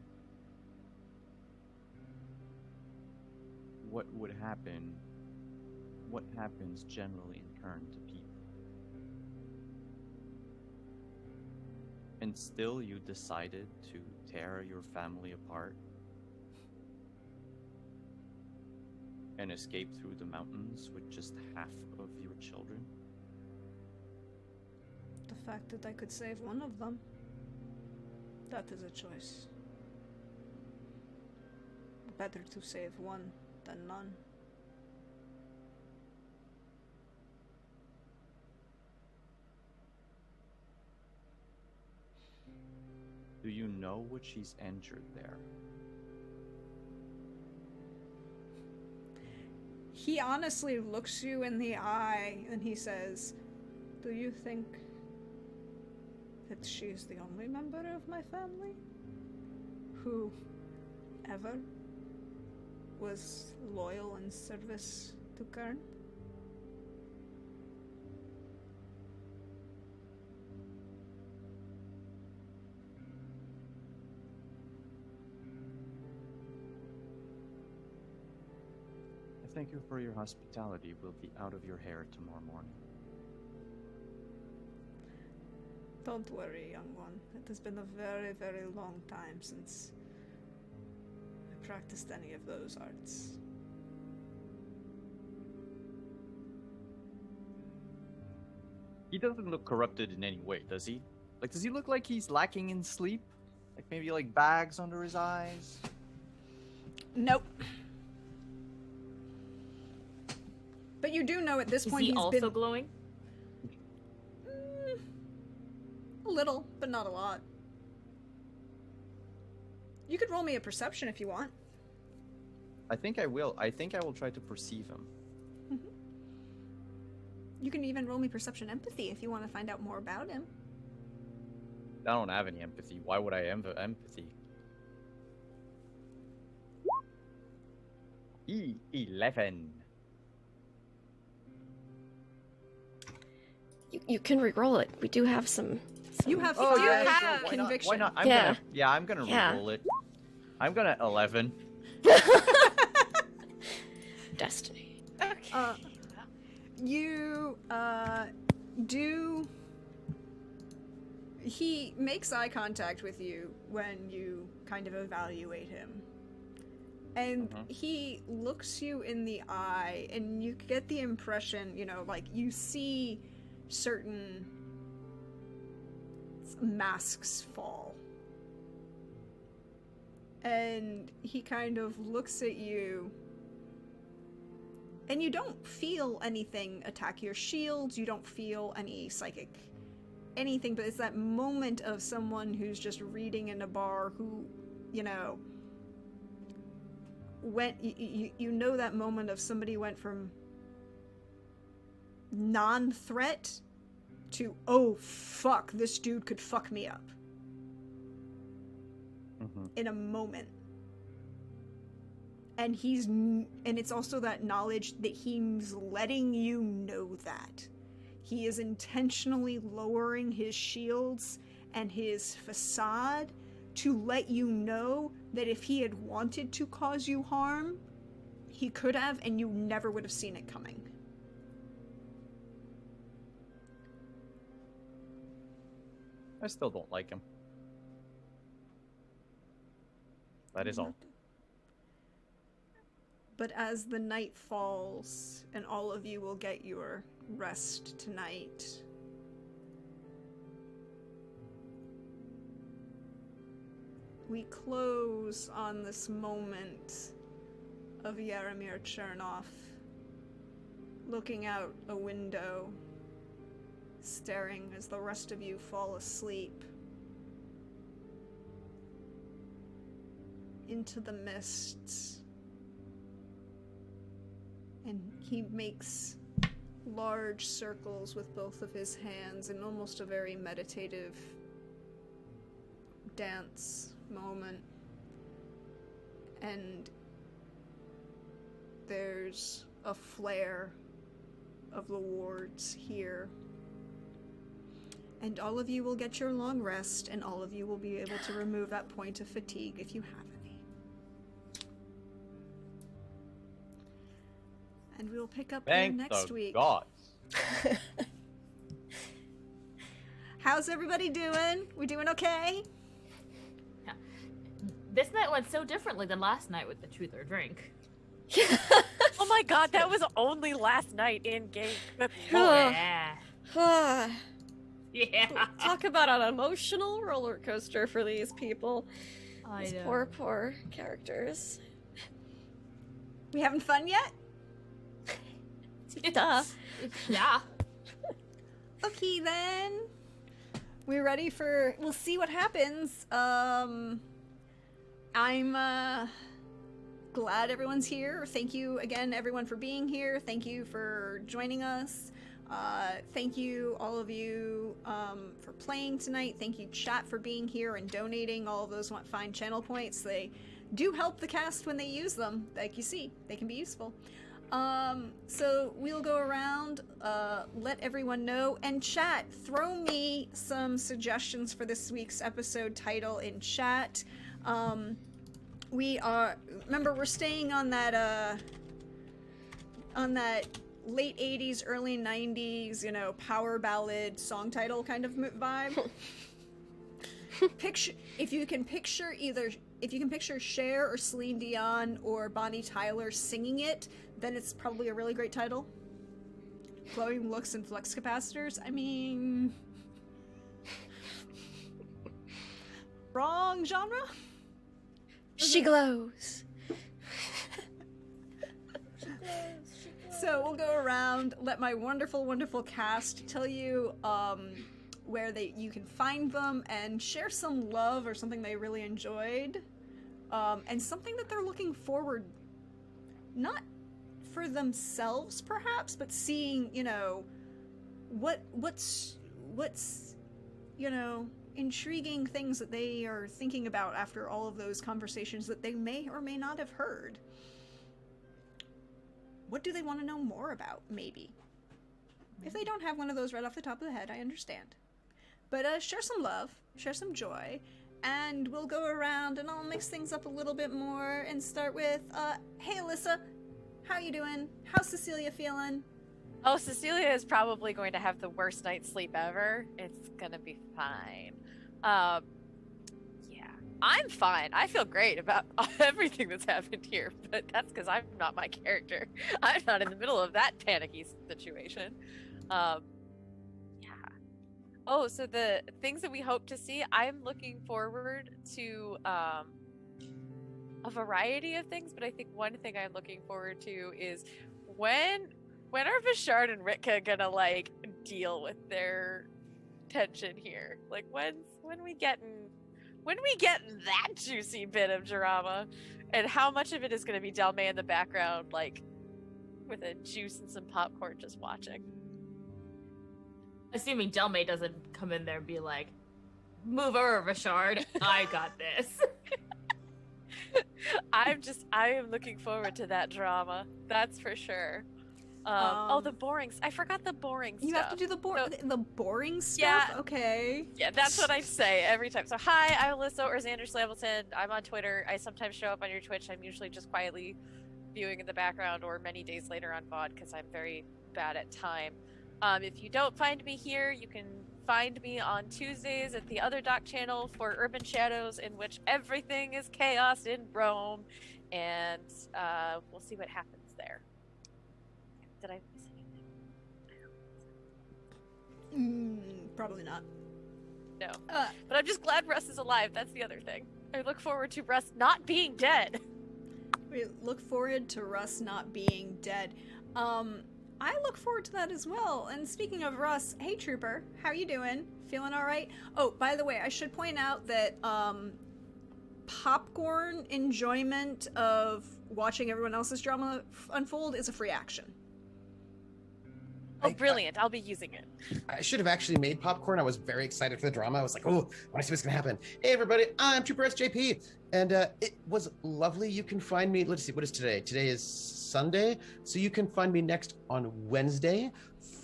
[SPEAKER 6] what would happen, what happens generally in Kern to people. And still you decided to tear your family apart and escape through the mountains with just half of your children.
[SPEAKER 1] The fact that I could save one of them, that is a choice. Better to save one than none.
[SPEAKER 6] Do you know what she's injured there?
[SPEAKER 1] He honestly looks you in the eye and he says, "Do you think that she's the only member of my family who ever was loyal in service to Kern?"
[SPEAKER 6] Thank you for your hospitality. We'll be out of your hair tomorrow morning.
[SPEAKER 1] Don't worry, young one. It has been a very, very long time since I practiced any of those arts.
[SPEAKER 6] He doesn't look corrupted in any way, does he? Like, does he look like he's lacking in sleep? Like maybe like bags under his eyes?
[SPEAKER 1] Nope. But you do know at this
[SPEAKER 4] Is
[SPEAKER 1] point
[SPEAKER 4] he
[SPEAKER 1] he's
[SPEAKER 4] also
[SPEAKER 1] been
[SPEAKER 4] glowing?
[SPEAKER 1] a little, but not a lot. You could roll me a perception if you want.
[SPEAKER 6] I think I will. I think I will try to perceive him.
[SPEAKER 1] You can even roll me perception empathy if you want to find out more about him.
[SPEAKER 6] I don't have any empathy. Why would I have empathy? 11.
[SPEAKER 5] You can re-roll it. We do have some.
[SPEAKER 1] You have
[SPEAKER 3] Oh, you
[SPEAKER 1] five
[SPEAKER 3] have.
[SPEAKER 6] Why not?
[SPEAKER 1] conviction.
[SPEAKER 6] Why not? I'm gonna
[SPEAKER 5] Yeah.
[SPEAKER 6] re-roll it. I'm gonna 11.
[SPEAKER 5] Destiny.
[SPEAKER 3] Okay.
[SPEAKER 1] You do. He makes eye contact with you when you kind of evaluate him. And he looks you in the eye, and you get the impression, you know, like you see certain masks fall. And he kind of looks at you, and you don't feel anything attack your shields, you don't feel any psychic anything, but it's that moment of someone who's just reading in a bar who, you know, went, you know that moment of somebody went from non-threat to, oh fuck, this dude could fuck me up. In a moment. And it's also that knowledge that he's letting you know that. He is intentionally lowering his shields and his facade to let you know that if he had wanted to cause you harm, he could have, and you never would have seen it coming.
[SPEAKER 6] I still don't like him. That is all.
[SPEAKER 1] But as the night falls, and all of you will get your rest tonight, we close on this moment of Yaramir Chernov looking out a window, staring as the rest of you fall asleep into the mists. And he makes large circles with both of his hands in almost a very meditative dance moment. And there's a flare of the wards here. And all of you will get your long rest, and all of you will be able to remove that point of fatigue if you have any. And we will pick up here
[SPEAKER 6] Thank
[SPEAKER 1] next
[SPEAKER 6] the
[SPEAKER 1] week.
[SPEAKER 6] gods.
[SPEAKER 1] How's everybody doing? We doing okay?
[SPEAKER 4] This night went so differently than last night with the truth or drink.
[SPEAKER 3] Oh my god, that was only last night in game.
[SPEAKER 4] Yeah.
[SPEAKER 5] Ah,
[SPEAKER 4] Yeah.
[SPEAKER 5] talk about an emotional roller coaster for these people.
[SPEAKER 4] I
[SPEAKER 5] These
[SPEAKER 4] know.
[SPEAKER 5] poor characters.
[SPEAKER 1] We having fun yet?
[SPEAKER 5] Duh.
[SPEAKER 4] Yeah.
[SPEAKER 1] Okay then. We're ready for. We'll see what happens. I'm glad everyone's here. Thank you again, everyone, for being here. Thank you for joining us. Thank you, all of you, for playing tonight. Thank you, chat, for being here and donating. All of those want fine channel points. They do help the cast when they use them. Like you see, they can be useful. So we'll go around, let everyone know, and chat, throw me some suggestions for this week's episode title in chat. Remember, we're staying on that late 80s, early 90s, power ballad song title kind of vibe. If you can picture Cher or Celine Dion or Bonnie Tyler singing it, then it's probably a really great title. Glowing looks and flux capacitors. I mean, wrong genre?
[SPEAKER 5] She glows.
[SPEAKER 1] So we'll go around, let my wonderful, wonderful cast tell you where you can find them, and share some love or something they really enjoyed, and something that they're looking forward, not for themselves perhaps, but seeing, what's intriguing things that they are thinking about after all of those conversations that they may or may not have heard. What do they want to know more about, maybe? If they don't have one of those right off the top of the head, I understand. But share some love, share some joy, and we'll go around and I'll mix things up a little bit more and start with, hey Alyssa, how you doing? How's Cecilia feeling?
[SPEAKER 3] Oh, Cecilia is probably going to have the worst night's sleep ever. It's gonna be fine. Yeah, I'm fine. I feel great about everything that's happened here, but that's because I'm not my character. I'm not in the middle of that panicky situation. Yeah. Oh, so the things that we hope to see, I'm looking forward to a variety of things, but I think one thing I'm looking forward to is when are Vishard and Ritka gonna deal with their tension here? Like when we getting that juicy bit of drama, and how much of it is gonna be Delmay in the background, with a juice and some popcorn just watching.
[SPEAKER 4] Assuming Delmay doesn't come in there and be like, "Move over, Richard. I got this."
[SPEAKER 3] I am looking forward to that drama. That's for sure. The boring. I forgot the boring stuff.
[SPEAKER 1] You have to do the boring stuff?
[SPEAKER 3] Yeah.
[SPEAKER 1] Okay.
[SPEAKER 3] Yeah, that's what I say every time. So, hi, I'm Alyssa or Xander Slambleton. I'm on Twitter. I sometimes show up on your Twitch. I'm usually just quietly viewing in the background or many days later on VOD because I'm very bad at time. If you don't find me here, you can find me on Tuesdays at the Other Doc channel for Urban Shadows, in which everything is chaos in Rome, and we'll see what happens there. Did I miss anything?
[SPEAKER 1] Probably not.
[SPEAKER 3] No. But I'm just glad Russ is alive. That's the other thing. I look forward to Russ not being dead.
[SPEAKER 1] We look forward to Russ not being dead. I look forward to that as well. And speaking of Russ, hey Trooper, how you doing? Feeling all right? Oh, by the way, I should point out that popcorn enjoyment of watching everyone else's drama unfold is a free action.
[SPEAKER 3] Oh, brilliant. I'll be using it.
[SPEAKER 2] I should have actually made popcorn. I was very excited for the drama. I was like, oh, I want to see what's going to happen. Hey, everybody, I'm Trooper SJP. And it was lovely. You can find me, let's see, what is today? Today is Sunday. So you can find me next on Wednesday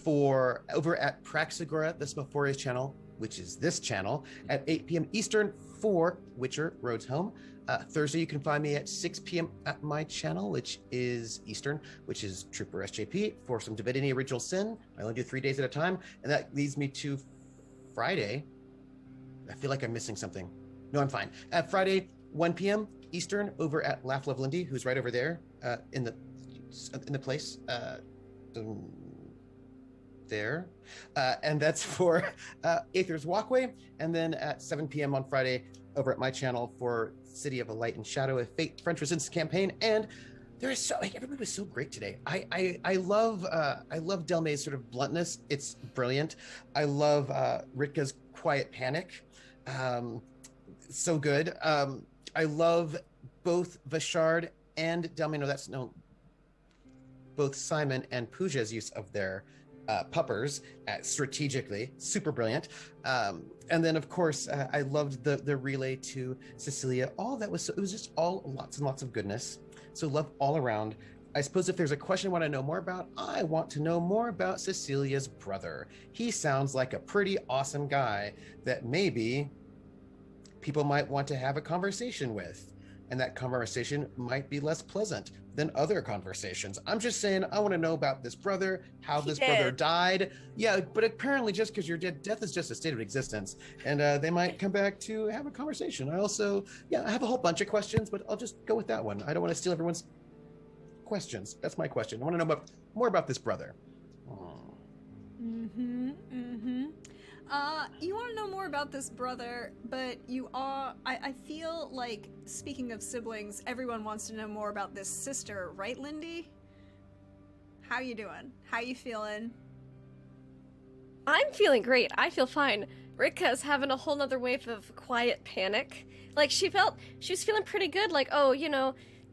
[SPEAKER 2] over at Praxagora, the Smophoria's channel, which is this channel, at 8 p.m. Eastern for Witcher Roads Home. Thursday, you can find me at 6 p.m. at my channel, which is Eastern, which is Trooper SJP, for some Divinity Original Sin. I only do 3 days at a time. And that leads me to Friday. I feel like I'm missing something. No, I'm fine. Friday, 1 p.m. Eastern, over at Laugh Love Lindy, who's right over there in the place. There. And that's for Aether's Walkway. And then at 7 p.m. on Friday, over at my channel for City of a Light and Shadow, a Fate French Resistance campaign. And there is so, like, everybody was so great today. I love Delmay's sort of bluntness. It's brilliant. I love Ritka's quiet panic. So good. I love both Vashard and Delmay. Both Simon and Pooja's use of their puppers strategically, super brilliant. And then of course I loved the relay to Cecilia. All that was, so it was just all lots and lots of goodness. So love all around. I suppose if there's a question I want to know more about, I want to know more about Cecilia's brother. He sounds like a pretty awesome guy that maybe people might want to have a conversation with. And that conversation might be less pleasant than other conversations. I'm just saying, I want to know about this brother, how this brother died. Yeah, but apparently just because you're dead, death is just a state of existence. And they might come back to have a conversation. I also, I have a whole bunch of questions, but I'll just go with that one. I don't want to steal everyone's questions. That's my question. I want to know more about this brother.
[SPEAKER 1] You want to know more about this brother, but I feel like, speaking of siblings, everyone wants to know more about this sister, right, Lindy? How you doing? How you feeling?
[SPEAKER 5] I'm feeling great. I feel fine. Ritka's having a whole nother wave of quiet panic. Like, she was feeling pretty good, like, oh,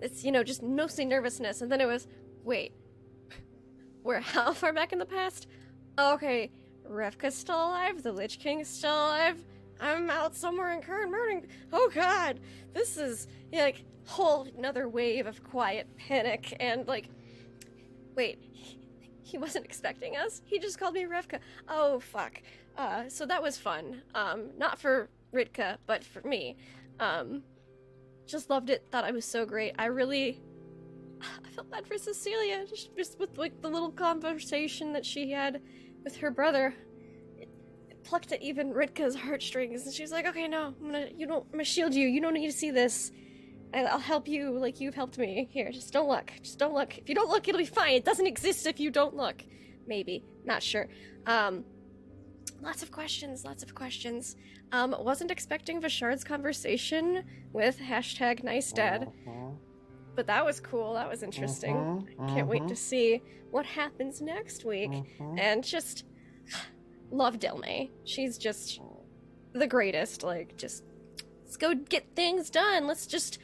[SPEAKER 5] it's, just mostly nervousness. And then it was, wait, we're how far back in the past? Okay, Revka's still alive, the Lich King is still alive, I'm out somewhere in Kern Murdering. Oh god, this is, like, whole another wave of quiet panic, and, like, wait, he wasn't expecting us? He just called me Revka. Oh, fuck. So that was fun. Not for Ritka, but for me. Just loved it, thought I was so great. I felt bad for Cecilia, just with, like, the little conversation that she had with her brother. It plucked at even Ritka's heartstrings, and she's like, okay, no, I'm gonna shield you, you don't need to see this. I'll help you like you've helped me. Here, just don't look. Just don't look. If you don't look, it'll be fine. It doesn't exist if you don't look. Maybe. Not sure. Lots of questions. Wasn't expecting Vashard's conversation with #NiceDad. But that was cool. That was interesting. Can't wait to see what happens next week. And just love Delmay. She's just the greatest. Like, just let's go get things done. Let's just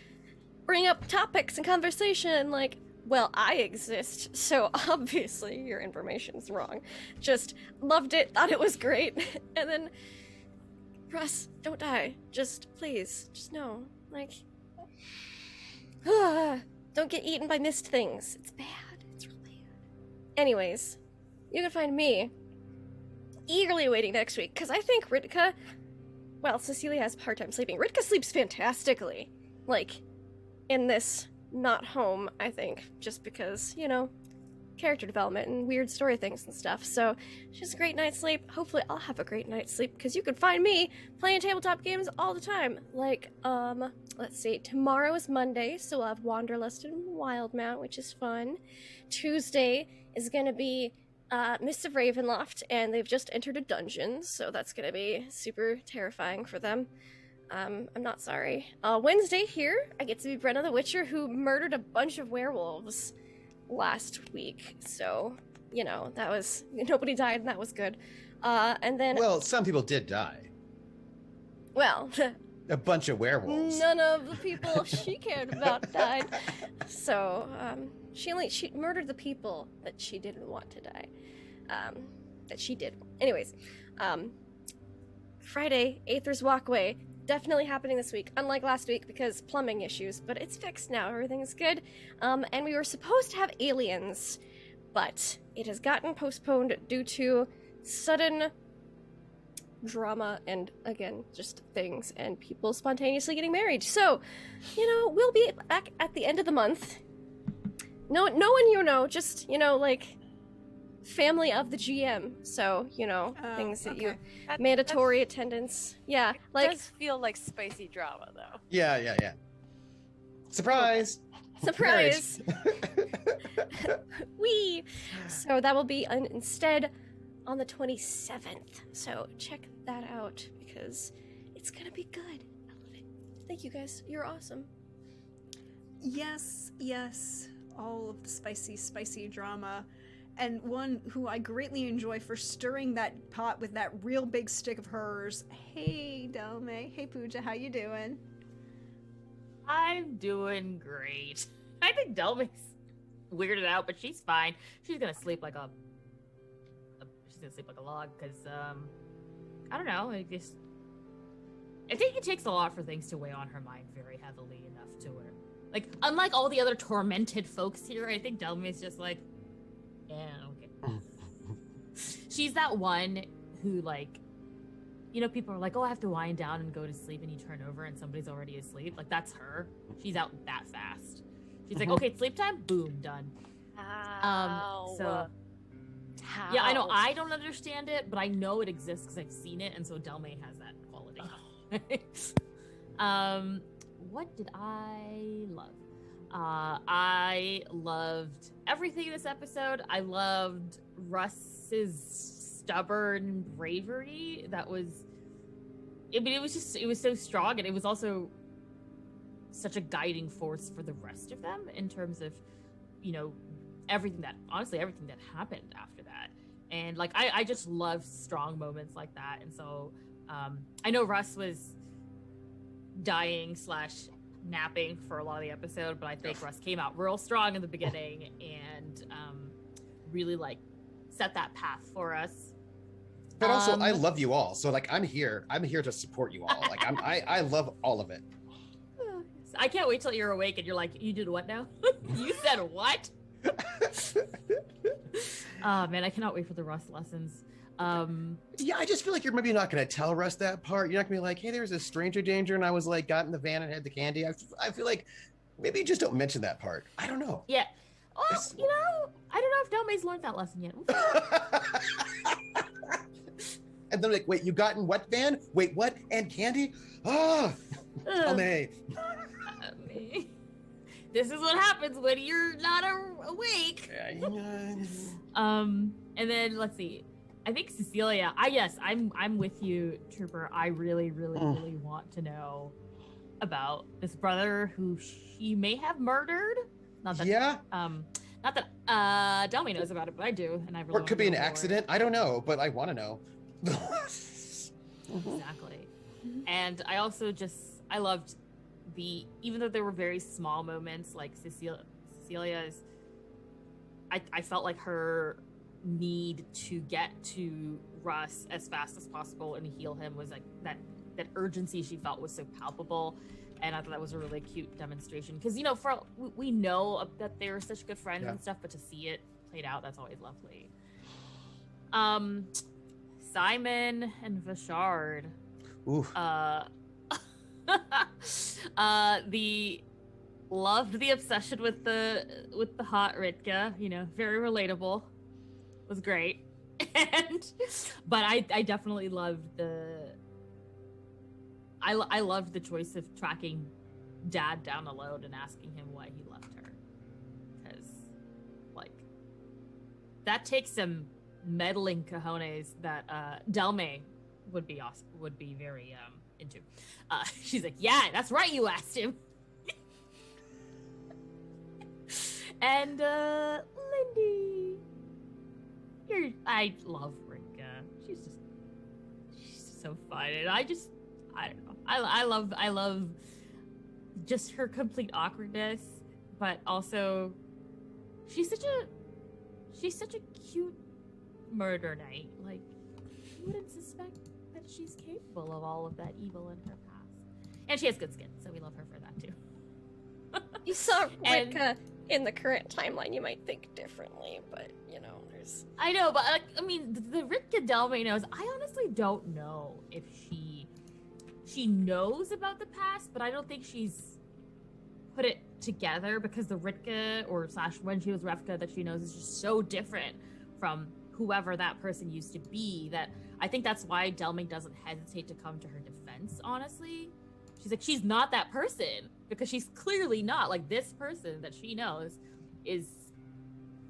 [SPEAKER 5] bring up topics and conversation. Like, well, I exist, so obviously your information's wrong. Just loved it. Thought it was great. And then, Russ, don't die. Just please, just no. Like, don't get eaten by mist things. It's bad. It's real bad. Anyways, you can find me eagerly waiting next week, because I think Ritka, well, Cecilia has a hard time sleeping. Ritka sleeps fantastically, like, in this not home, I think, just because, character development and weird story things and stuff. So she has a great night's sleep. Hopefully I'll have a great night's sleep, because you can find me playing tabletop games all the time. Like, let's see, tomorrow is Monday, so we'll have Wanderlust and Wildmount, which is fun. Tuesday is gonna be Mists of Ravenloft, and they've just entered a dungeon, so that's gonna be super terrifying for them. I'm not sorry. Wednesday here, I get to be Brenna the Witcher, who murdered a bunch of werewolves last week, so, that was, nobody died, and that was good. And then... Well,
[SPEAKER 2] some people did die.
[SPEAKER 5] Well...
[SPEAKER 2] a bunch of werewolves.
[SPEAKER 5] None of the people she cared about died. So, she murdered the people that she didn't want to die. that she did. Anyways, Friday, Aether's Walkway, definitely happening this week, unlike last week because plumbing issues, but it's fixed now, everything is good. And we were supposed to have aliens, but it has gotten postponed due to sudden drama and, again, just things and people spontaneously getting married. So, we'll be back at the end of the month. No one just, like, family of the GM. So, things that you... mandatory attendance. Yeah,
[SPEAKER 3] It
[SPEAKER 5] like...
[SPEAKER 3] does feel like spicy drama, though.
[SPEAKER 2] Yeah. Surprise!
[SPEAKER 5] Surprise! Wee! So that will be instead on the 27th. So check that out because it's gonna be good. I love it. Thank you guys. You're awesome.
[SPEAKER 1] Yes. All of the spicy drama. And one who I greatly enjoy for stirring that pot with that real big stick of hers. Hey, Delme. Hey, Pooja. How you doing?
[SPEAKER 4] I'm doing great. I think Delme's weirded out, but she's fine. She's gonna sleep like a log because I don't know. I think it takes a lot for things to weigh on her mind very heavily enough to where, like, unlike all the other tormented folks here, I think Delme's just like, yeah, okay. She's that one who, like, people are like, oh, I have to wind down and go to sleep, and you turn over and somebody's already asleep. Like, that's her. She's out that fast. She's like, okay, it's sleep time. Boom, done. So
[SPEAKER 3] How?
[SPEAKER 4] yeah, I know I don't understand it, but I know it exists because I've seen it, and so Delme has that quality. What did I love? I loved everything in this episode. I loved Russ's stubborn bravery. That was, it was so strong, and it was also such a guiding force for the rest of them in terms of, everything that happened after that. And like, I just love strong moments like that. And so, I know Russ was dying / napping for a lot of the episode, but I think Russ came out real strong in the beginning and really like set that path for us.
[SPEAKER 2] But also, I love you all, so like I'm here to support you all. Like I love all of it.
[SPEAKER 4] I can't wait till you're awake and you're like, you did what now? You said what? Oh man, I cannot wait for the Russ lessons.
[SPEAKER 2] Yeah, I just feel like you're maybe not going to tell Russ that part. You're not going to be like, hey, there's a stranger danger, and I was like, got in the van and had the candy. I feel like maybe you just don't mention that part. I don't know.
[SPEAKER 4] Yeah. Well, I don't know if Delme's learned that lesson yet.
[SPEAKER 2] And they're like, wait, you got in what van? Wait, what? And candy? Oh, Delme.
[SPEAKER 4] This is what happens when you're not awake. And then let's see. I think Cecilia. I'm with you, Trooper. I really want to know about this brother who she may have murdered. Not that.
[SPEAKER 2] Yeah.
[SPEAKER 4] Not that Delme knows about it, but I do, and I really.
[SPEAKER 2] Or it could be an accident. I don't know, but I want to know.
[SPEAKER 4] Exactly. And I also I loved even though there were very small moments, like Cecilia's. I felt like her need to get to Russ as fast as possible and heal him was like that urgency she felt was so palpable, and I thought that was a really cute demonstration because we know that they were such good friends and stuff, but to see it played out, that's always lovely. Simon and Vashard.
[SPEAKER 2] Ooh.
[SPEAKER 4] Loved the obsession with the hot Ritka, very relatable. Was great. But I definitely loved I loved the choice of tracking Dad down alone and asking him why he left her. Because like that takes some meddling cojones that Delme would be very into. She's like, yeah, that's right, you asked him. And Lindy, I love Rinka. She's so fun, and I don't know. I love just her complete awkwardness, but also she's such a cute murder knight. Like, you wouldn't suspect that she's capable of all of that evil in her past. And she has good skin, so we love her for that too.
[SPEAKER 5] You saw
[SPEAKER 4] And-
[SPEAKER 5] Ritka in the current timeline, you might think differently, but you know, there's.
[SPEAKER 4] I know, but I mean, the Ritka Delve knows. I honestly don't know if she knows about the past, but I don't think she's put it together because the Ritka or / when she was Revka that she knows is just so different from whoever that person used to be that I think that's why Delming doesn't hesitate to come to her defense, honestly. She's like, she's not that person because she's clearly not. Like, this person that she knows is,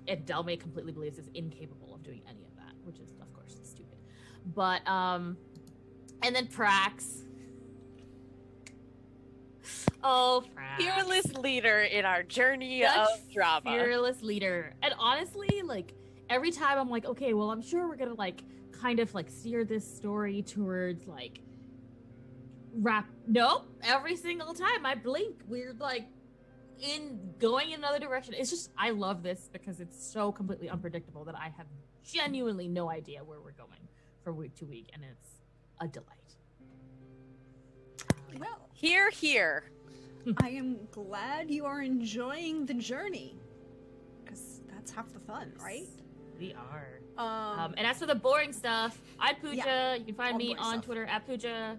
[SPEAKER 4] and Delming completely believes is incapable of doing any of that, which is, of course, stupid. But, and then Prax. Oh, Prax.
[SPEAKER 3] Fearless leader in our journey
[SPEAKER 4] Such
[SPEAKER 3] of drama.
[SPEAKER 4] Fearless leader. And honestly, like, every time I'm like, okay, well, I'm sure we're gonna, like, kind of, like, steer this story towards, like, nope. Every single time I blink, we're, like, going in another direction. It's just, I love this because it's so completely unpredictable that I have genuinely no idea where we're going from week to week, and it's a delight.
[SPEAKER 1] Well,
[SPEAKER 3] Here.
[SPEAKER 1] I am glad you are enjoying the journey, because that's half the fun, right?
[SPEAKER 4] We are.
[SPEAKER 1] Um,
[SPEAKER 4] And as for the boring stuff, I'm Pooja.
[SPEAKER 1] Yeah,
[SPEAKER 4] You can find
[SPEAKER 1] all
[SPEAKER 4] me
[SPEAKER 1] boring
[SPEAKER 4] on
[SPEAKER 1] stuff.
[SPEAKER 4] Twitter at Pooja,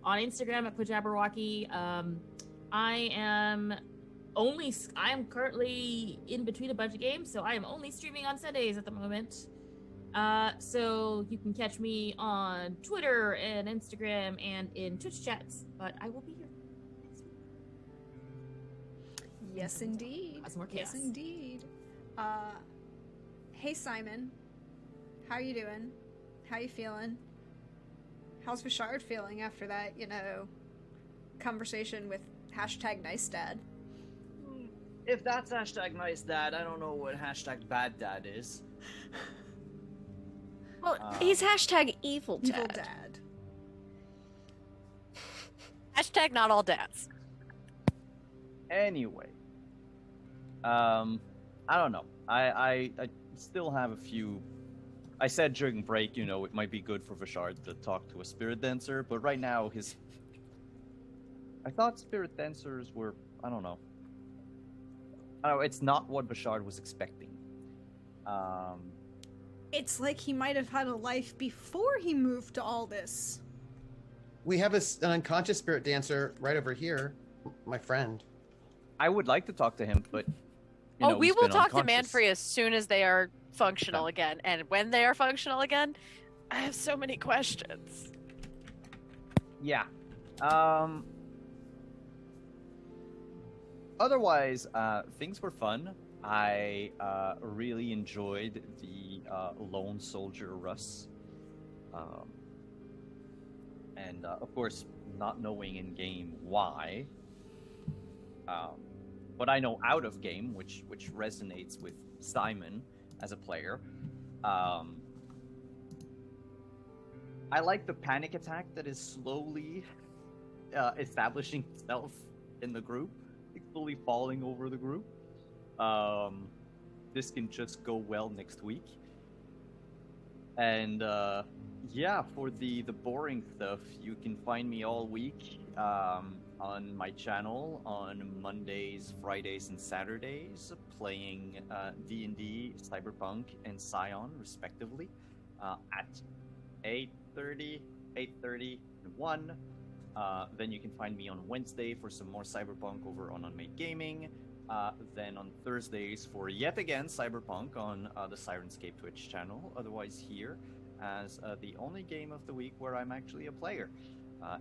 [SPEAKER 4] on Instagram at Poojaberwaki. I am currently in between a bunch of games, so I am only streaming on Sundays at the moment. So you can catch me on Twitter and Instagram and in Twitch chats, but I will be here.
[SPEAKER 1] yes, indeed.
[SPEAKER 4] Cause more
[SPEAKER 1] Yes,
[SPEAKER 4] chaos.
[SPEAKER 1] indeed. Hey, Simon. How you doing? How you feeling? How's Vishard feeling after that, conversation with #NiceDad?
[SPEAKER 6] If that's #NiceDad, I don't know what #BadDad is.
[SPEAKER 5] Well, he's #evil dad.
[SPEAKER 1] Evil dad.
[SPEAKER 3] Hashtag not all dads.
[SPEAKER 6] Anyway, I don't know. I still have a few. I said during break, it might be good for Vishard to talk to a spirit dancer, but right now I thought spirit dancers were, I don't know. It's not what Vishard was expecting.
[SPEAKER 1] It's like he might have had a life before he moved to all this.
[SPEAKER 2] We have an unconscious spirit dancer right over here, my friend.
[SPEAKER 6] I would like to talk to him, but
[SPEAKER 3] We
[SPEAKER 6] he's
[SPEAKER 3] will
[SPEAKER 6] been
[SPEAKER 3] talk to
[SPEAKER 6] unconscious.
[SPEAKER 3] Manfrey as soon as they are functional again. And when they are functional again, I have so many questions.
[SPEAKER 6] Yeah. Otherwise, things were fun. I really enjoyed the Lone Soldier Russ. And of course, not knowing in game why. But I know out of game, which resonates with Simon as a player. I like the panic attack that is slowly establishing itself in the group, slowly falling over the group. This can just go well next week. And yeah, for the boring stuff, you can find me all week on my channel on Mondays, Fridays, and Saturdays, playing D&D, Cyberpunk, and Scion, respectively, at 8:30, 8:30, and 1. Then you can find me on Wednesday for some more Cyberpunk over on Unmade Gaming. Then on Thursdays for yet again Cyberpunk on the Sirenscape Twitch channel. Otherwise here as the only game of the week where I'm actually a player.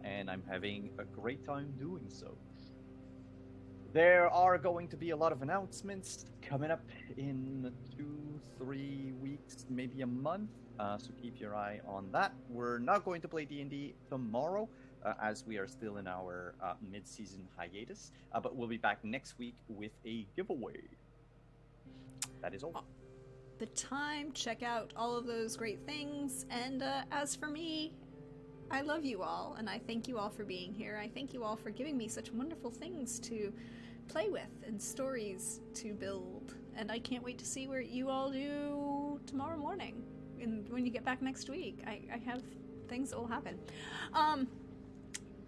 [SPEAKER 6] And I'm having a great time doing so. There are going to be a lot of announcements coming up in 2-3 weeks, maybe a month. So keep your eye on that. We're not going to play D&D tomorrow, as we are still in our mid-season hiatus. But we'll be back next week with a giveaway. That is all.
[SPEAKER 1] The time, check out all of those great things. And as for me, I love you all, and I thank you all for being here. I thank you all for giving me such wonderful things to play with and stories to build. And I can't wait to see what you all do tomorrow morning. when you get back next week. I have things that will happen.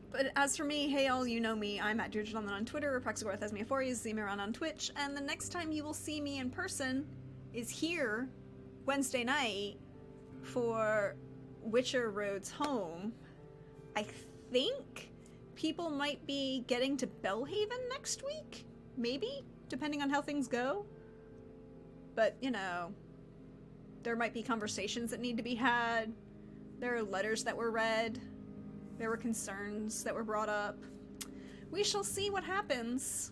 [SPEAKER 1] But as for me, hey all, you know me. I'm at Deirdre on Twitter, Praxagorth Esmiaphori is Zemiran on Twitch, and the next time you will see me in person is here, Wednesday night, for Witcher Road's Home. I think people might be getting to Bellhaven next week? Maybe? Depending on how things go. But, you know, there might be conversations that need to be had. There are letters that were read. There were concerns that were brought up. We shall see what happens.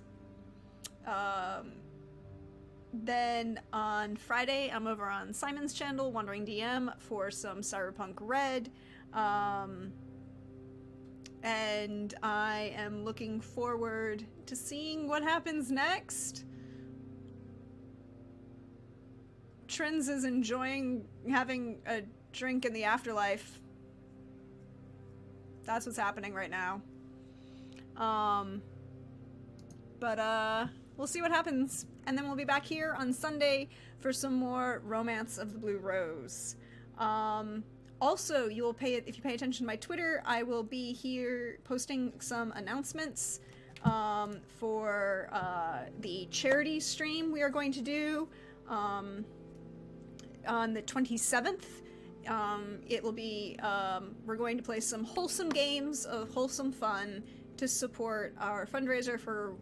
[SPEAKER 1] Then on Friday, I'm over on Simon's channel, Wandering DM, for some Cyberpunk Red. And I am looking forward to seeing what happens next. Trins is enjoying having a drink in the afterlife. That's what's happening right now. But we'll see what happens. And then we'll be back here on Sunday for some more Romance of the Blue Rose. Also, if you pay attention to my Twitter, I will be here posting some announcements for the charity stream we are going to do on the 27th. It will be, we're going to play some wholesome games of wholesome fun to support our fundraiser for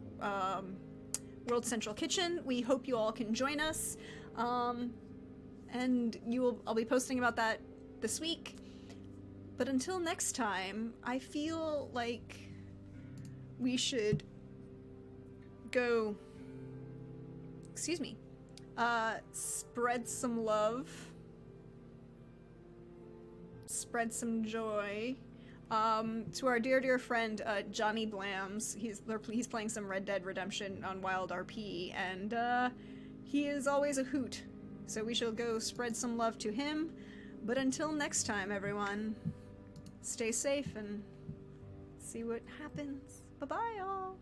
[SPEAKER 1] World Central Kitchen. We hope you all can join us. And I'll be posting about that this week. But until next time, I feel like we should go, spread some love, spread some joy, to our dear friend Johnny Blams. He's playing some Red Dead Redemption on Wild RP, and he is always a hoot. So we shall go spread some love to him. But until next time, everyone, stay safe and see what happens. Bye-bye, all.